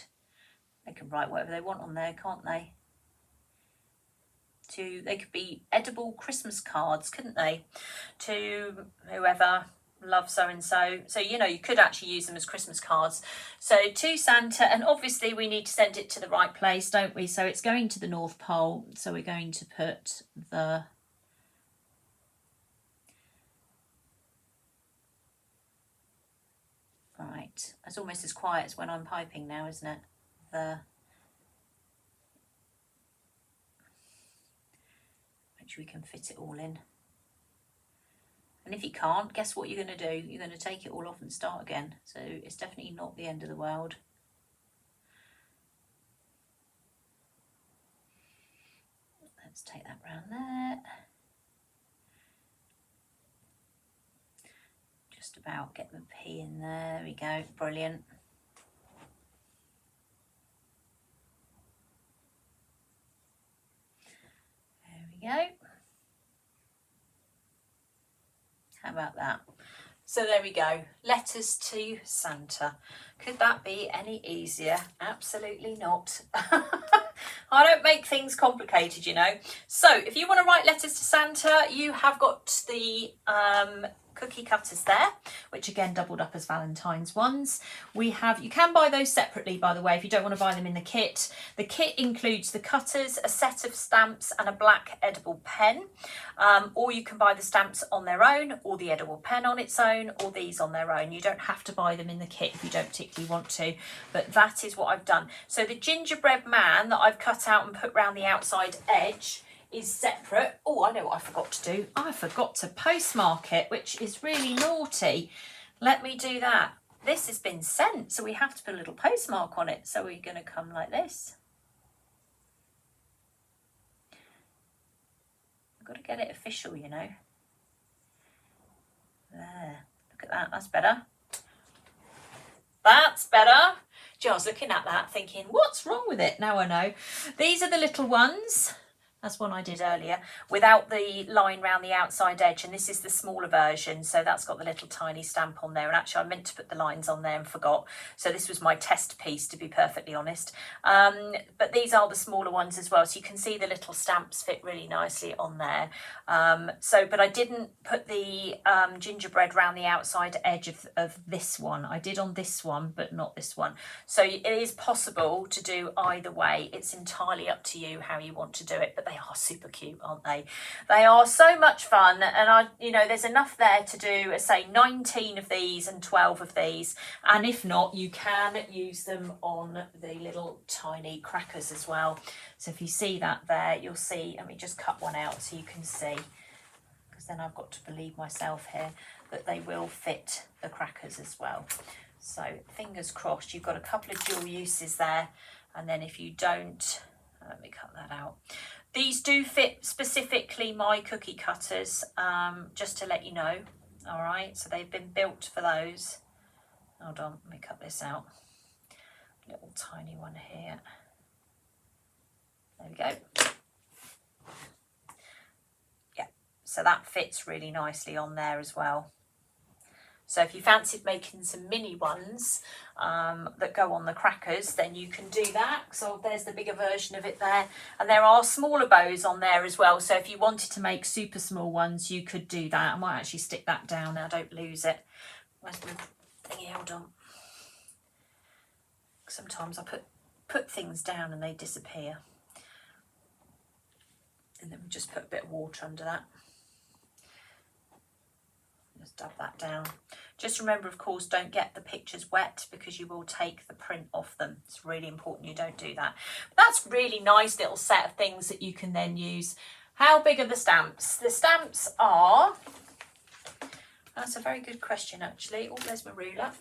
write whatever they want on there, can't they? They could be edible Christmas cards, couldn't they? To whoever loves so and so. So you know, you could actually use them as Christmas cards. So to Santa, and obviously we need to send it to the right place, don't we? So it's going to the North Pole. So we're going to put the right. It's almost as quiet as when I'm piping now, isn't it? Make sure we can fit it all in. And if you can't, guess what you're going to do? You're going to take it all off and start again. So it's definitely not the end of the world. Let's take that round there. Just about get the P in there. There we go. Brilliant. There we go. How about that? So there we go. Letters to Santa. Could that be any easier? Absolutely not. I don't make things complicated, you know. So if you want to write letters to Santa, you have got the cookie cutters there, which again doubled up as Valentine's ones. You can buy those separately, by the way, if you don't want to buy them in the kit. The kit includes the cutters, a set of stamps and a black edible pen, or you can buy the stamps on their own, or the edible pen on its own, or these on their own. You don't have to buy them in the kit if you don't particularly want to, but that is what I've done. So the gingerbread man that I've cut out and put round the outside edge is separate. Oh, I know what I forgot to do. I forgot to postmark it, which is really naughty. Let me do that. This has been sent, so we have to put a little postmark on it. So we're going to come like this. I've got to get it official, you know. There, look at that, that's better. That's better. Gee, I was looking at that thinking, what's wrong with it? Now I know. These are the little ones. That's one I did earlier, without the line round the outside edge, and this is the smaller version, so that's got the little tiny stamp on there. And actually I meant to put the lines on there and forgot, so this was my test piece, to be perfectly honest. But these are the smaller ones as well, so you can see the little stamps fit really nicely on there. But I didn't put the gingerbread round the outside edge of this one. I did on this one, but not this one. So it is possible to do either way. It's entirely up to you how you want to do it, but they are super cute, aren't they? They are so much fun, and there's enough there to do, say, 19 of these and 12 of these, and if not, you can use them on the little tiny crackers as well. So if you see that there, you'll see, let me just cut one out so you can see, because then I've got to believe myself here that they will fit the crackers as well. So fingers crossed. You've got a couple of dual uses there, and then if you don't, let me cut that out. These do fit specifically my cookie cutters, just to let you know. All right, so they've been built for those. Hold on, let me cut this out. Little tiny one here. There we go. Yeah, so that fits really nicely on there as well. So if you fancied making some mini ones that go on the crackers, then you can do that. So there's the bigger version of it there. And there are smaller bows on there as well. So if you wanted to make super small ones, you could do that. I might actually stick that down now, don't lose it. Where's my thingy? Hold on. Sometimes I put things down and they disappear. And then we just put a bit of water under that. Just dab that down. Just remember, of course, don't get the pictures wet because you will take the print off them. It's really important you don't do that. But that's really nice little set of things that you can then use. How big are the stamps? The stamps are... That's a very good question, actually. Oh, there's my ruler.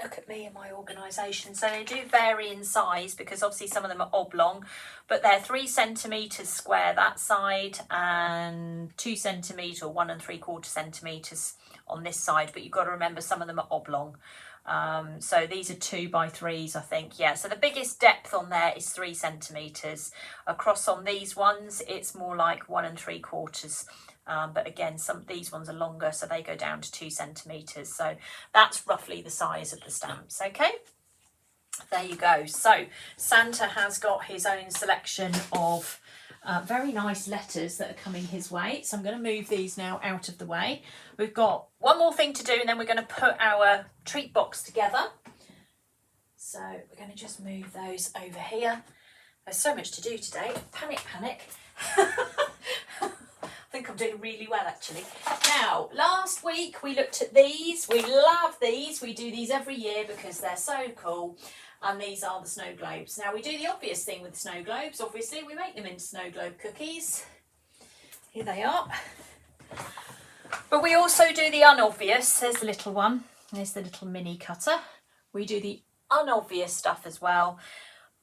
Look at me and my organisation. So they do vary in size because obviously some of them are oblong, but they're 3 centimetres square that side and 2 centimetre or 1 3/4 centimetres on this side. But you've got to remember some of them are oblong. So these are 2 by 3s, I think. Yeah, so the biggest depth on there is 3 centimetres. Across on these ones, it's more like 1 3/4. But again, these ones are longer, so they go down to 2 centimetres. So that's roughly the size of the stamps, okay? There you go. So Santa has got his own selection of very nice letters that are coming his way. So I'm going to move these now out of the way. We've got one more thing to do, and then we're going to put our treat box together. So we're going to just move those over here. There's so much to do today. Panic, panic. I think I'm doing really well, actually. Now, last week we looked at these. We love these. We do these every year because they're so cool. And these are the snow globes. Now, we do the obvious thing with snow globes. Obviously, we make them into snow globe cookies. Here they are. But we also do the unobvious. There's the little one. There's the little mini cutter. We do the unobvious stuff as well.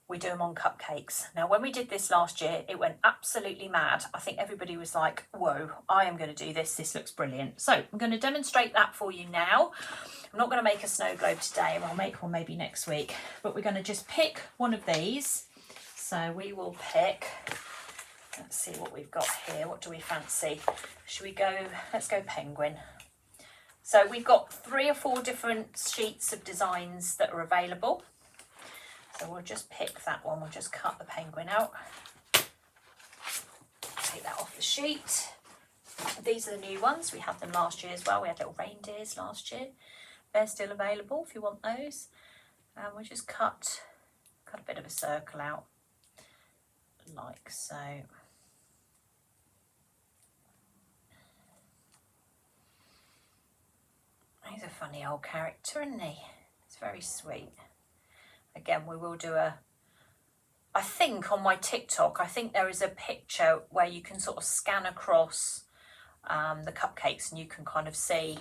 We do them on cupcakes. Now, when we did this last year, it went absolutely mad. I think everybody was like, whoa, I am going to do this. This looks brilliant. So I'm going to demonstrate that for you now. I'm not going to make a snow globe today. I'll make one maybe next week. But we're going to just pick one of these. So we will pick, let's see what we've got here. What do we fancy? Should we go, let's go penguin. So we've got 3 or 4 different sheets of designs that are available. So we'll just pick that one. We'll just cut the penguin out. Take that off the sheet. These are the new ones. We had them last year as well. We had little reindeers last year. They're still available if you want those. And we'll just cut a bit of a circle out like so. He's a funny old character, isn't he? It's very sweet. Again, we will do I think on my TikTok, I think there is a picture where you can sort of scan across the cupcakes and you can kind of see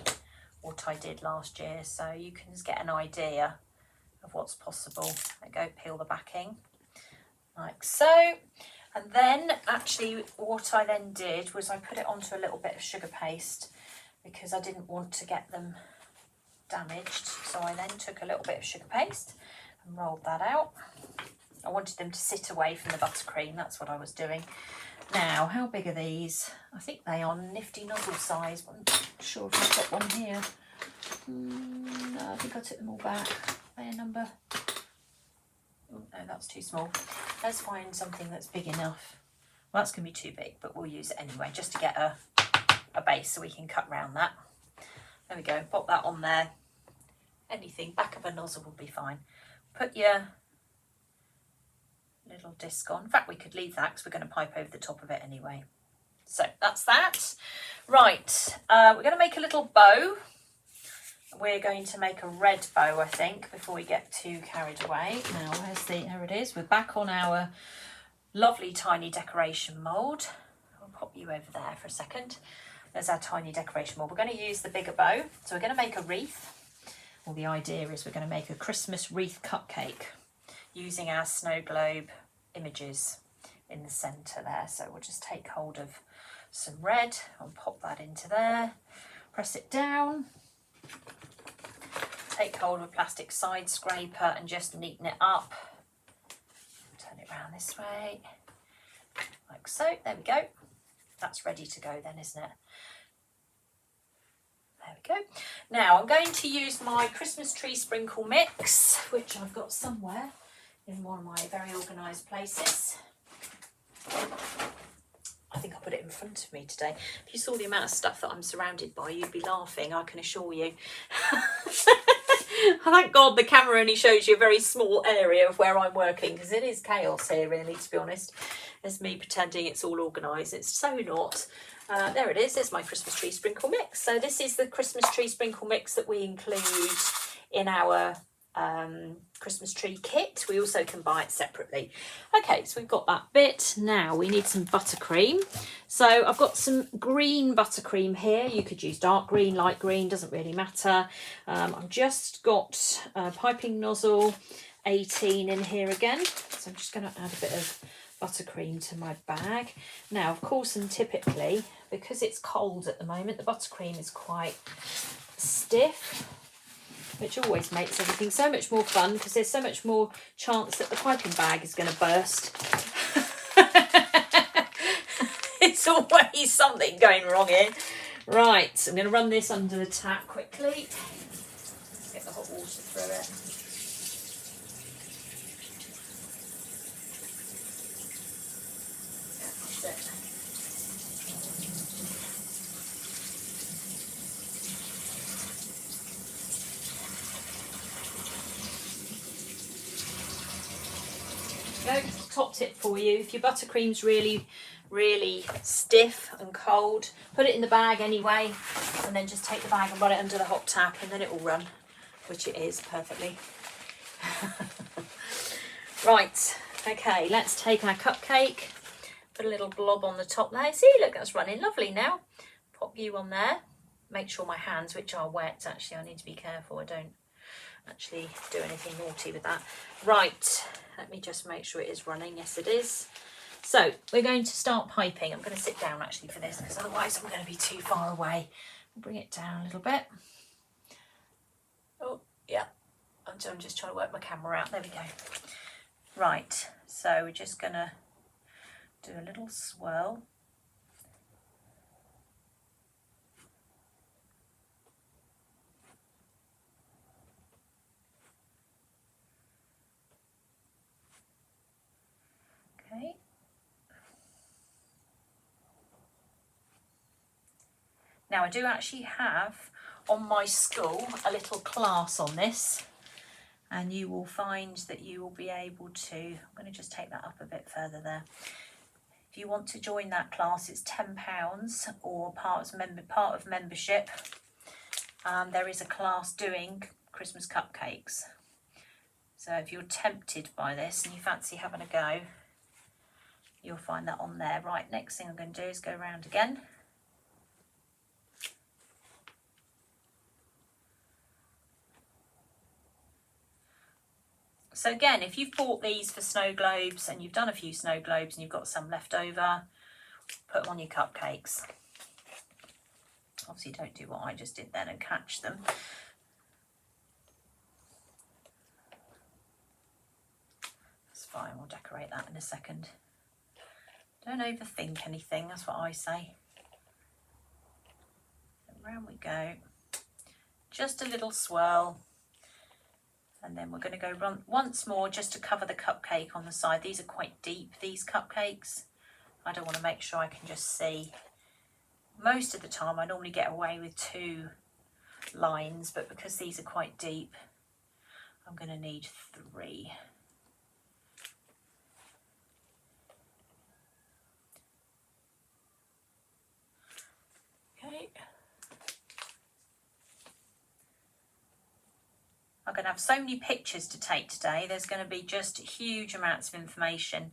what I did last year. So you can just get an idea of what's possible. I go peel the backing like so. And then actually what I then did was I put it onto a little bit of sugar paste because I didn't want to get them damaged. So I then took a little bit of sugar paste and rolled that out. I wanted them to sit away from the buttercream. That's what I was doing. Now, how big are these? I think they are nifty nozzle size. I'm not sure if I've got one here. No, I think I took them all back. They're number... Oh, no, that's too small. Let's find something that's big enough. Well, that's going to be too big, but we'll use it anyway, just to get a base so we can cut round that. There we go. Pop that on there. Anything, back of a nozzle will be fine. Put your little disc on. In fact, we could leave that because we're going to pipe over the top of it anyway. So that's that. Right, we're going to make a little bow. We're going to make a red bow, I think, before we get too carried away. Now, there it is. We're back on our lovely tiny decoration mould. I'll pop you over there for a second. There's our tiny decoration mould. We're going to use the bigger bow. So we're going to make a wreath. Well, the idea is we're going to make a Christmas wreath cupcake using our snow globe images in the centre there. So we'll just take hold of some red and pop that into there. Press it down. Take hold of a plastic side scraper and just neaten it up. Turn it around this way, like so. There we go. That's ready to go then, isn't it? There we go. Now I'm going to use my Christmas tree sprinkle mix, which I've got somewhere in one of my very organised places. I think I put it in front of me today. If you saw the amount of stuff that I'm surrounded by, you'd be laughing, I can assure you. Thank God the camera only shows you a very small area of where I'm working, because it is chaos here, really, to be honest. There's me pretending it's all organised. It's so not. There it is. There's my Christmas tree sprinkle mix. So this is the Christmas tree sprinkle mix that we include in our Christmas tree kit. We also can buy it separately. Okay, so we've got that bit. Now we need some buttercream. So I've got some green buttercream here. You could use dark green, light green, doesn't really matter. I've just got piping nozzle 18 in here again. So I'm just going to add a bit of buttercream to my bag. Now, of course, and typically, because it's cold at the moment, the buttercream is quite stiff, which always makes everything so much more fun, because there's so much more chance that the piping bag is going to burst. It's always something going wrong here. Right, I'm going to run this under the tap quickly. Get the hot water through it. Yeah, that's it. Go, top tip for you: if your buttercream's really stiff and cold, put it in the bag anyway, and then just take the bag and run it under the hot tap, and then it will run, which it is perfectly. Right, okay, let's take our cupcake, put a little blob on the top there. See, look, that's running lovely now. Pop you on there. Make sure my hands, which are wet, actually I need to be careful I don't actually do anything naughty with that. Right, let me just make sure it is running. Yes, it is. So we're going to start piping. I'm going to sit down actually for this, because otherwise I'm going to be too far away. Bring it down a little bit. Oh, yeah. I'm just trying to work my camera out. There we go. Right, so we're just going to do a little swirl. Okay. Now I do actually have on my school a little class on this, and you will find that you will be able to, I'm going to just take that up a bit further there. If you want to join that class, it's £10 or part of membership. There is a class doing Christmas cupcakes. So if you're tempted by this and you fancy having a go, you'll find that on there. Right, next thing I'm going to do is go around again. So again, if you've bought these for snow globes and you've done a few snow globes and you've got some left over, put them on your cupcakes. Obviously don't do what I just did then and catch them. That's fine, we'll decorate that in a second. Don't overthink anything, that's what I say. Around we go. Just a little swirl. And then we're going to go run once more just to cover the cupcake on the side. These are quite deep, these cupcakes. I don't want to make sure I can just see. Most of the time I normally get away with 2 lines, but because these are quite deep, I'm going to need 3. Okay. I'm going to have so many pictures to take today. There's going to be just huge amounts of information.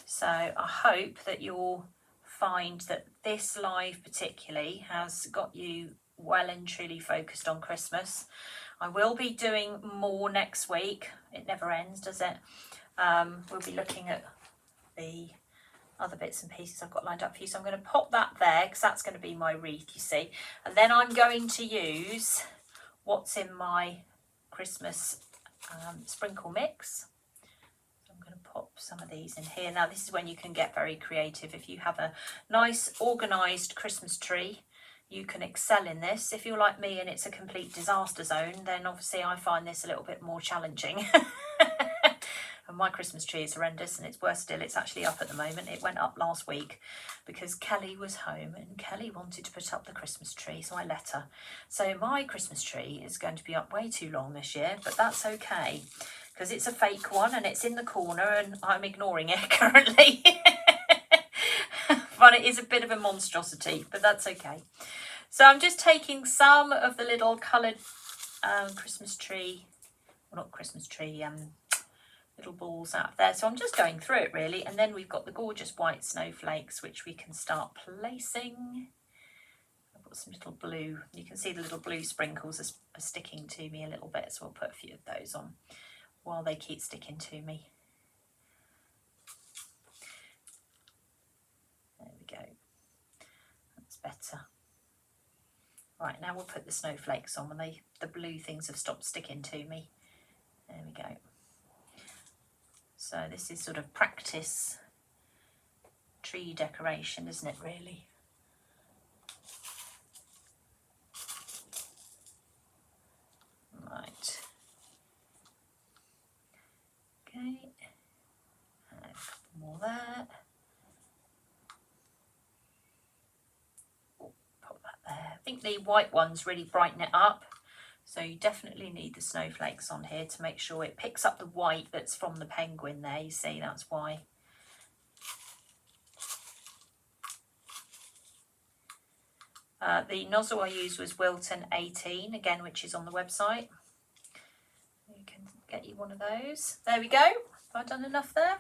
So I hope that you'll find that this live particularly has got you well and truly focused on Christmas. I will be doing more next week. It never ends, does it? We'll be looking at the other bits and pieces I've got lined up for you. So I'm going to pop that there, because that's going to be my wreath, you see. And then I'm going to use what's in my Christmas sprinkle mix. So I'm going to pop some of these in here. Now this is when you can get very creative. If you have a nice organised Christmas tree, you can excel in this. If you're like me and it's a complete disaster zone, then obviously I find this a little bit more challenging. And my Christmas tree is horrendous, and it's worse still, it's actually up at the moment. It went up last week because Kelly was home and Kelly wanted to put up the Christmas tree, so I let her. So my Christmas tree is going to be up way too long this year, but that's okay because it's a fake one and it's in the corner and I'm ignoring it currently. But it is a bit of a monstrosity, but that's okay. So I'm just taking some of the little coloured Christmas tree, well, not Christmas tree, little balls out of there. So I'm just going through it really, and then we've got the gorgeous white snowflakes which we can start placing. I've got some little blue, you can see the little blue sprinkles are sticking to me a little bit, so I'll put a few of those on while they keep sticking to me. There we go, that's better. Right, now we'll put the snowflakes on when the blue things have stopped sticking to me. There we go. So this is sort of practice tree decoration, isn't it, really? Right. Okay. A couple more there. Pop that there. I think the white ones really brighten it up. So you definitely need the snowflakes on here to make sure it picks up the white that's from the penguin there. You see, that's why. The nozzle I used was Wilton 18, again, which is on the website. You can get you one of those. There we go. Have I done enough there?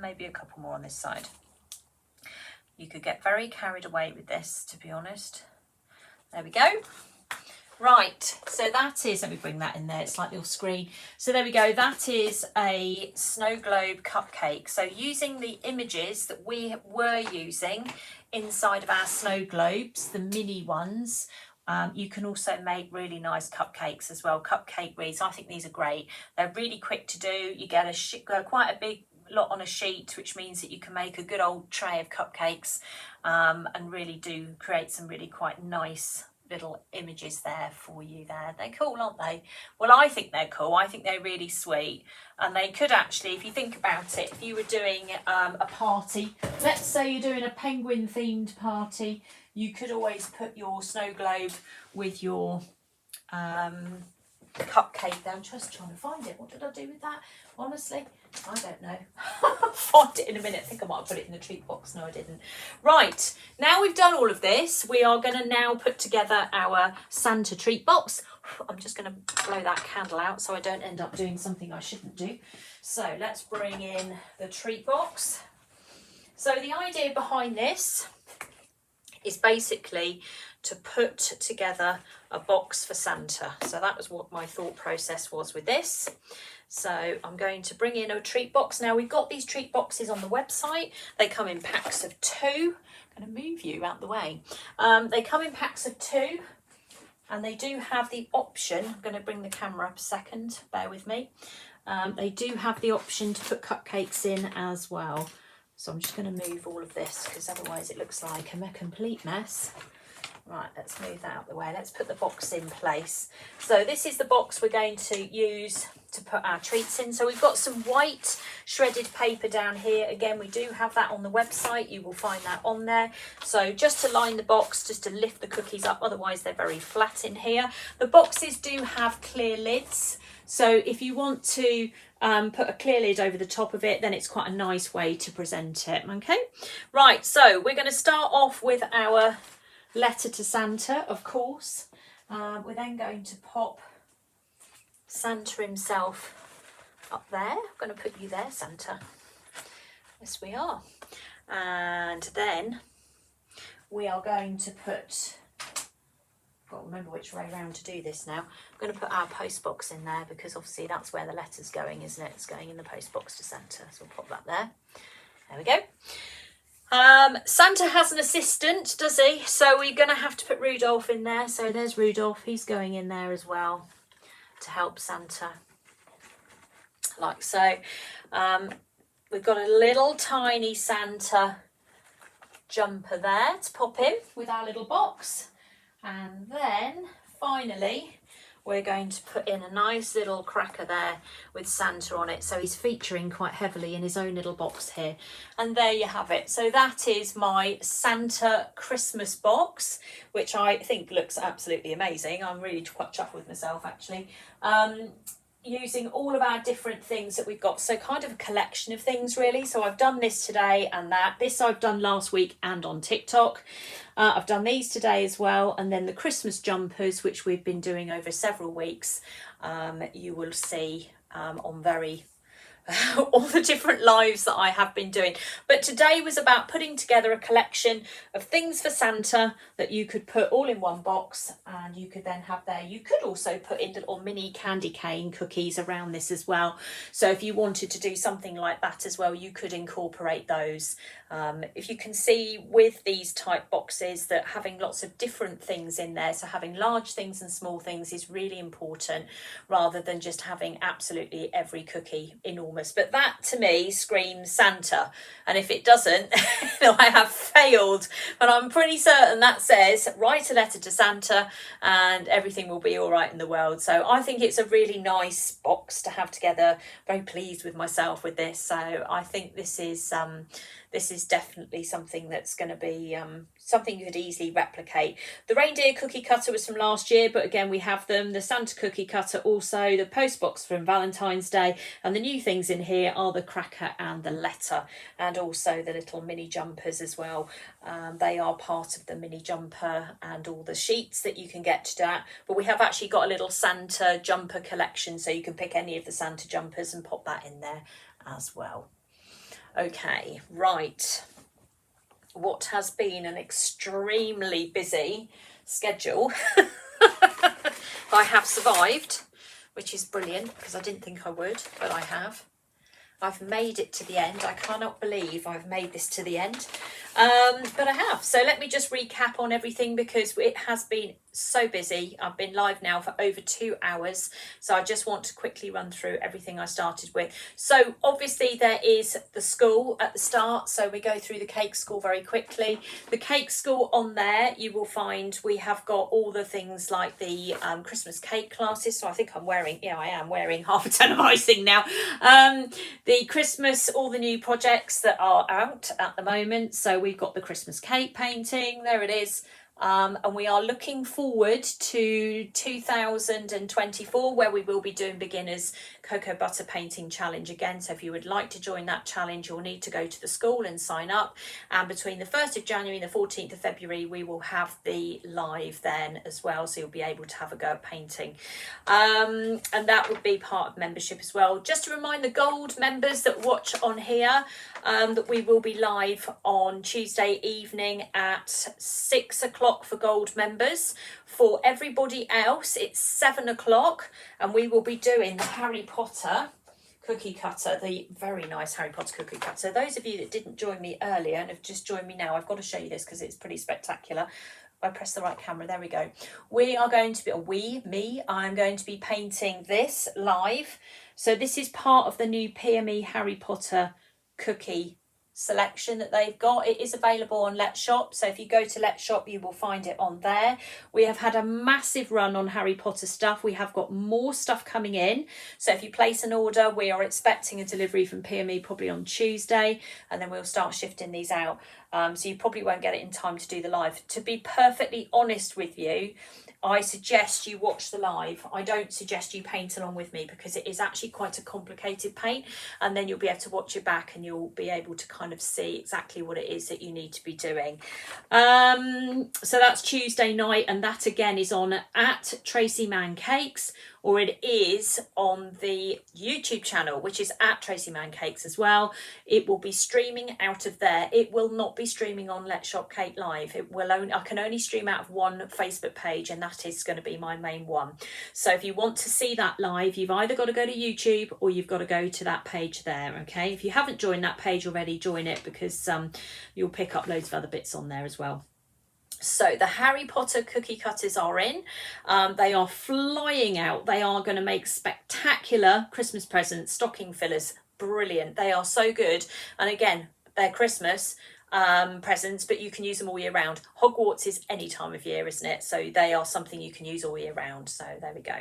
Maybe a couple more on this side. You could get very carried away with this, to be honest. There we go. Right, so that is, let me bring that in there, it's like your screen. So there we go, that is a snow globe cupcake. So using the images that we were using inside of our snow globes, the mini ones, you can also make really nice cupcakes as well, cupcake wreaths. I think these are great. They're really quick to do. You get quite a big lot on a sheet, which means that you can make a good old tray of cupcakes and really do create some really quite nice little images there for you there. They're cool, aren't they? Well, I think they're cool. I think they're really sweet, and they could actually, if you think about it, if you were doing a party, let's say you're doing a penguin themed party, you could always put your snow globe with your cupcake there. I'm just trying to find it. What did I do with that? Honestly, I don't know. I'll find it in a minute. I think I might have put it in the treat box. No, I didn't. Right, now we've done all of this, we are going to now put together our Santa treat box. I'm just going to blow that candle out so I don't end up doing something I shouldn't do. So let's bring in the treat box. So the idea behind this is basically to put together a box for Santa. So that was what my thought process was with this. So I'm going to bring in a treat box. Now we've got these treat boxes on the website. They come in packs of 2. I'm going to move you out the way. They come in packs of 2, and they do have the option. I'm going to bring the camera up a second, bear with me. They do have the option to put cupcakes in as well. So I'm just going to move all of this because otherwise it looks like I'm a complete mess. Right, let's move that out of the way. Let's put the box in place. So this is the box we're going to use to put our treats in. So we've got some white shredded paper down here. Again, we do have that on the website. You will find that on there. So just to line the box, just to lift the cookies up, otherwise they're very flat in here. The boxes do have clear lids. So if you want to put a clear lid over the top of it, then it's quite a nice way to present it. Okay, right, so we're going to start off with our letter to Santa, of course. We're then going to pop Santa himself up there. I'm going to put you there, Santa. Yes, we are. And then we are going to put, I've got to remember which way around to do this now. I'm going to put our post box in there because obviously that's where the letter's going, isn't it? It's going in the post box to Santa. So we'll pop that there. There we go. Santa has an assistant, does he? So we're going to have to put Rudolph in there. So there's Rudolph. He's going in there as well to help Santa. Like so. We've got a little tiny Santa jumper there to pop in with our little box. And then finally we're going to put in a nice little cracker there with Santa on it. So he's featuring quite heavily in his own little box here. And there you have it. So that is my Santa Christmas box, which I think looks absolutely amazing. I'm really quite chuffed with myself, actually. Using all of our different things that we've got, so kind of a collection of things really. So I've done this today and that. This I've done last week and on TikTok. I've done these today as well, and then the Christmas jumpers, which we've been doing over several weeks, you will see on all the different lives that I have been doing. But today was about putting together a collection of things for Santa that you could put all in one box, and you could then have there. You could also put in little mini candy cane cookies around this as well. So if you wanted to do something like that as well, you could incorporate those. If you can see with these type boxes that having lots of different things in there, so having large things and small things is really important, rather than just having absolutely every cookie enormous. But that to me screams Santa, and if it doesn't, I have failed. But I'm pretty certain that says write a letter to Santa and everything will be all right in the world. So I think it's a really nice box to have together. Very pleased with myself with this. So I think this is definitely something that's going to be something you could easily replicate. The reindeer cookie cutter was from last year, but again we have them. The Santa cookie cutter also, the post box from Valentine's Day, and the new things in here are the cracker and the letter, and also the little mini jumpers as well. They are part of the mini jumper and all the sheets that you can get to that. But we have actually got a little Santa jumper collection, so you can pick any of the Santa jumpers and pop that in there as well. Okay, right. What has been an extremely busy schedule. I have survived, which is brilliant because I didn't think I would, but I have. I've made it to the end. I cannot believe I've made this to the end. But I have. So let me just recap on everything because it has been so busy. I've been live now for over 2 hours. So I just want to quickly run through everything I started with. So obviously there is the school at the start. So we go through the cake school very quickly. The cake school on there, you will find we have got all the things like the Christmas cake classes. So I think I am wearing half a ton of icing now. The Christmas, all the new projects that are out at the moment. So we've got the Christmas cake painting, there it is. And we are looking forward to 2024 where we will be doing beginners cocoa butter painting challenge again. So if you would like to join that challenge, you'll need to go to the school and sign up, and between the 1st of January and the 14th of February we will have the live then as well, so you'll be able to have a go at painting, and that would be part of membership as well. Just to remind the gold members that watch on here that we will be live on Tuesday evening at 6 o'clock for gold members. For everybody else it's 7 o'clock, and we will be doing the Harry Potter cookie cutter, the very nice Harry Potter cookie cutter. So those of you that didn't join me earlier and have just joined me now, I've got to show you this because it's pretty spectacular. If I press the right camera, there we go. We are going to be, I'm going to be painting this live. So this is part of the new PME Harry Potter cookie selection that they've got. It is available on Let's Shop, so if you go to Let's Shop you will find it on there. We have had a massive run on Harry Potter stuff. We have got more stuff coming in, so if you place an order we are expecting a delivery from PME probably on Tuesday, and then we'll start shifting these out, so you probably won't get it in time to do the live. To be perfectly honest with you, I suggest you watch the live. I don't suggest you paint along with me because it is actually quite a complicated paint, and then you'll be able to watch it back and you'll be able to kind of see exactly what it is that you need to be doing. So that's Tuesday night, and that again is on at Tracey Mann Cakes, or it is on the YouTube channel, which is at Tracey Mann Cakes as well. It will be streaming out of there. It will not be streaming on Let's Shop Cake Live. I can only stream out of one Facebook page, and that is going to be my main one. So if you want to see that live, you've either got to go to YouTube or you've got to go to that page there, okay? If you haven't joined that page already, join it, because you'll pick up loads of other bits on there as well. So the Harry Potter cookie cutters are in. They are flying out. They are going to make spectacular Christmas presents, stocking fillers. Brilliant. They are so good. And again, they're Christmas. presents, but you can use them all year round. Hogwarts is any time of year, isn't it? So they are something you can use all year round. So there we go.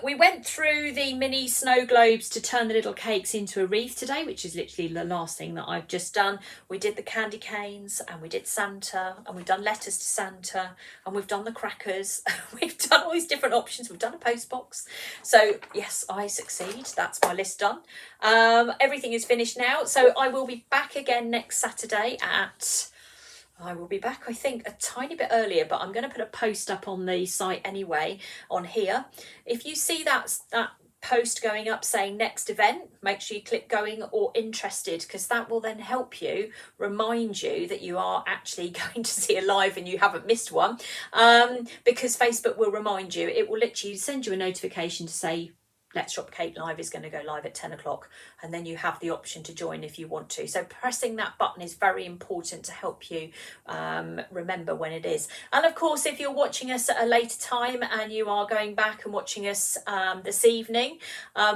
We went through the mini snow globes to turn the little cakes into a wreath today, which is literally the last thing that I've just done. We did the candy canes, and we did Santa, and we've done letters to Santa, and we've done the crackers. We've done all these different options. We've done a post box. So yes, I succeed. That's my list done. Everything is finished now. So I will be back again next Saturday I will be back, I think, a tiny bit earlier, but I'm going to put a post up on the site anyway, on here. If you see that post going up saying next event, make sure you click going or interested, because that will then help you, remind you that you are actually going to see a live and you haven't missed one, because Facebook will remind you. It will literally send you a notification to say Let's Shop Cake Live is going to go live at 10 o'clock, and then you have the option to join if you want to. So pressing that button is very important to help you remember when it is. And of course, if you're watching us at a later time and you are going back and watching us this evening,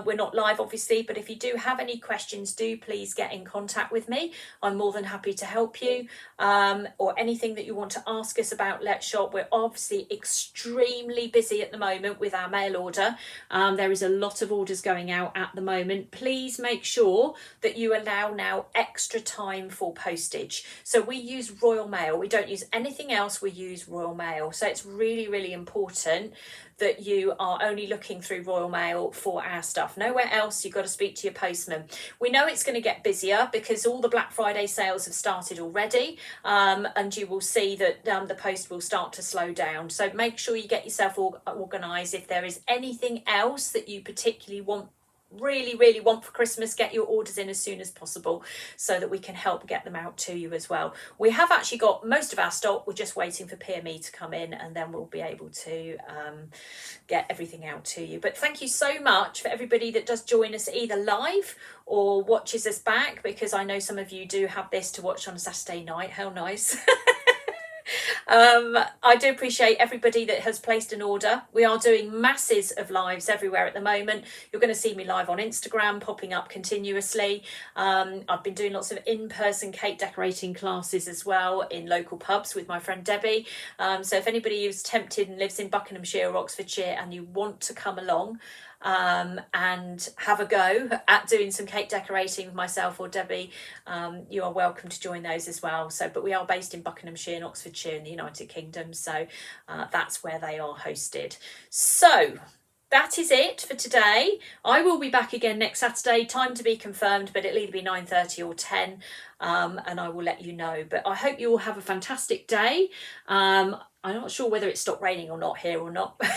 we're not live obviously, but if you do have any questions, do please get in contact with me. I'm more than happy to help you, or anything that you want to ask us about Let's Shop. We're obviously extremely busy at the moment with our mail order. There is a lot of orders going out at the moment. Please make sure that you allow now extra time for postage. So we use Royal Mail. We don't use anything else. We use Royal Mail. So it's really, really important that you are only looking through Royal Mail for our stuff. Nowhere else. You've got to speak to your postman. We know it's going to get busier because all the Black Friday sales have started already, and you will see that the post will start to slow down. So make sure you get yourself organised. If there is anything else that you particularly really want for Christmas, get your orders in as soon as possible so that we can help get them out to you as well. We have actually got most of our stock. We're just waiting for PME to come in, and then we'll be able to get everything out to you. But thank you so much for everybody that does join us either live or watches us back, because I know some of you do have this to watch on a Saturday night. How nice. I do appreciate everybody that has placed an order. We are doing masses of lives everywhere at the moment. You're going to see me live on Instagram, popping up continuously. I've been doing lots of in-person cake decorating classes as well in local pubs with my friend Debbie. So if anybody who's tempted and lives in Buckinghamshire or Oxfordshire and you want to come along and have a go at doing some cake decorating with myself or Debbie, you are welcome to join those as well. So, but we are based in Buckinghamshire and Oxfordshire in the United Kingdom, so that's where they are hosted. So that is it for today. I will be back again next Saturday, time to be confirmed, but it'll either be 9:30 or 10, and I will let you know. But I hope you all have a fantastic day. I'm not sure whether it stopped raining or not here or not, but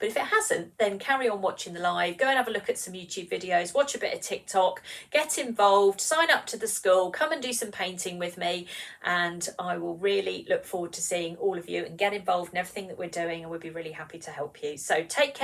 if it hasn't, then carry on watching the live. Go and have a look at some YouTube videos, watch a bit of TikTok, get involved, sign up to the school, come and do some painting with me, and I will really look forward to seeing all of you and get involved in everything that we're doing, and we'll be really happy to help you. So take care.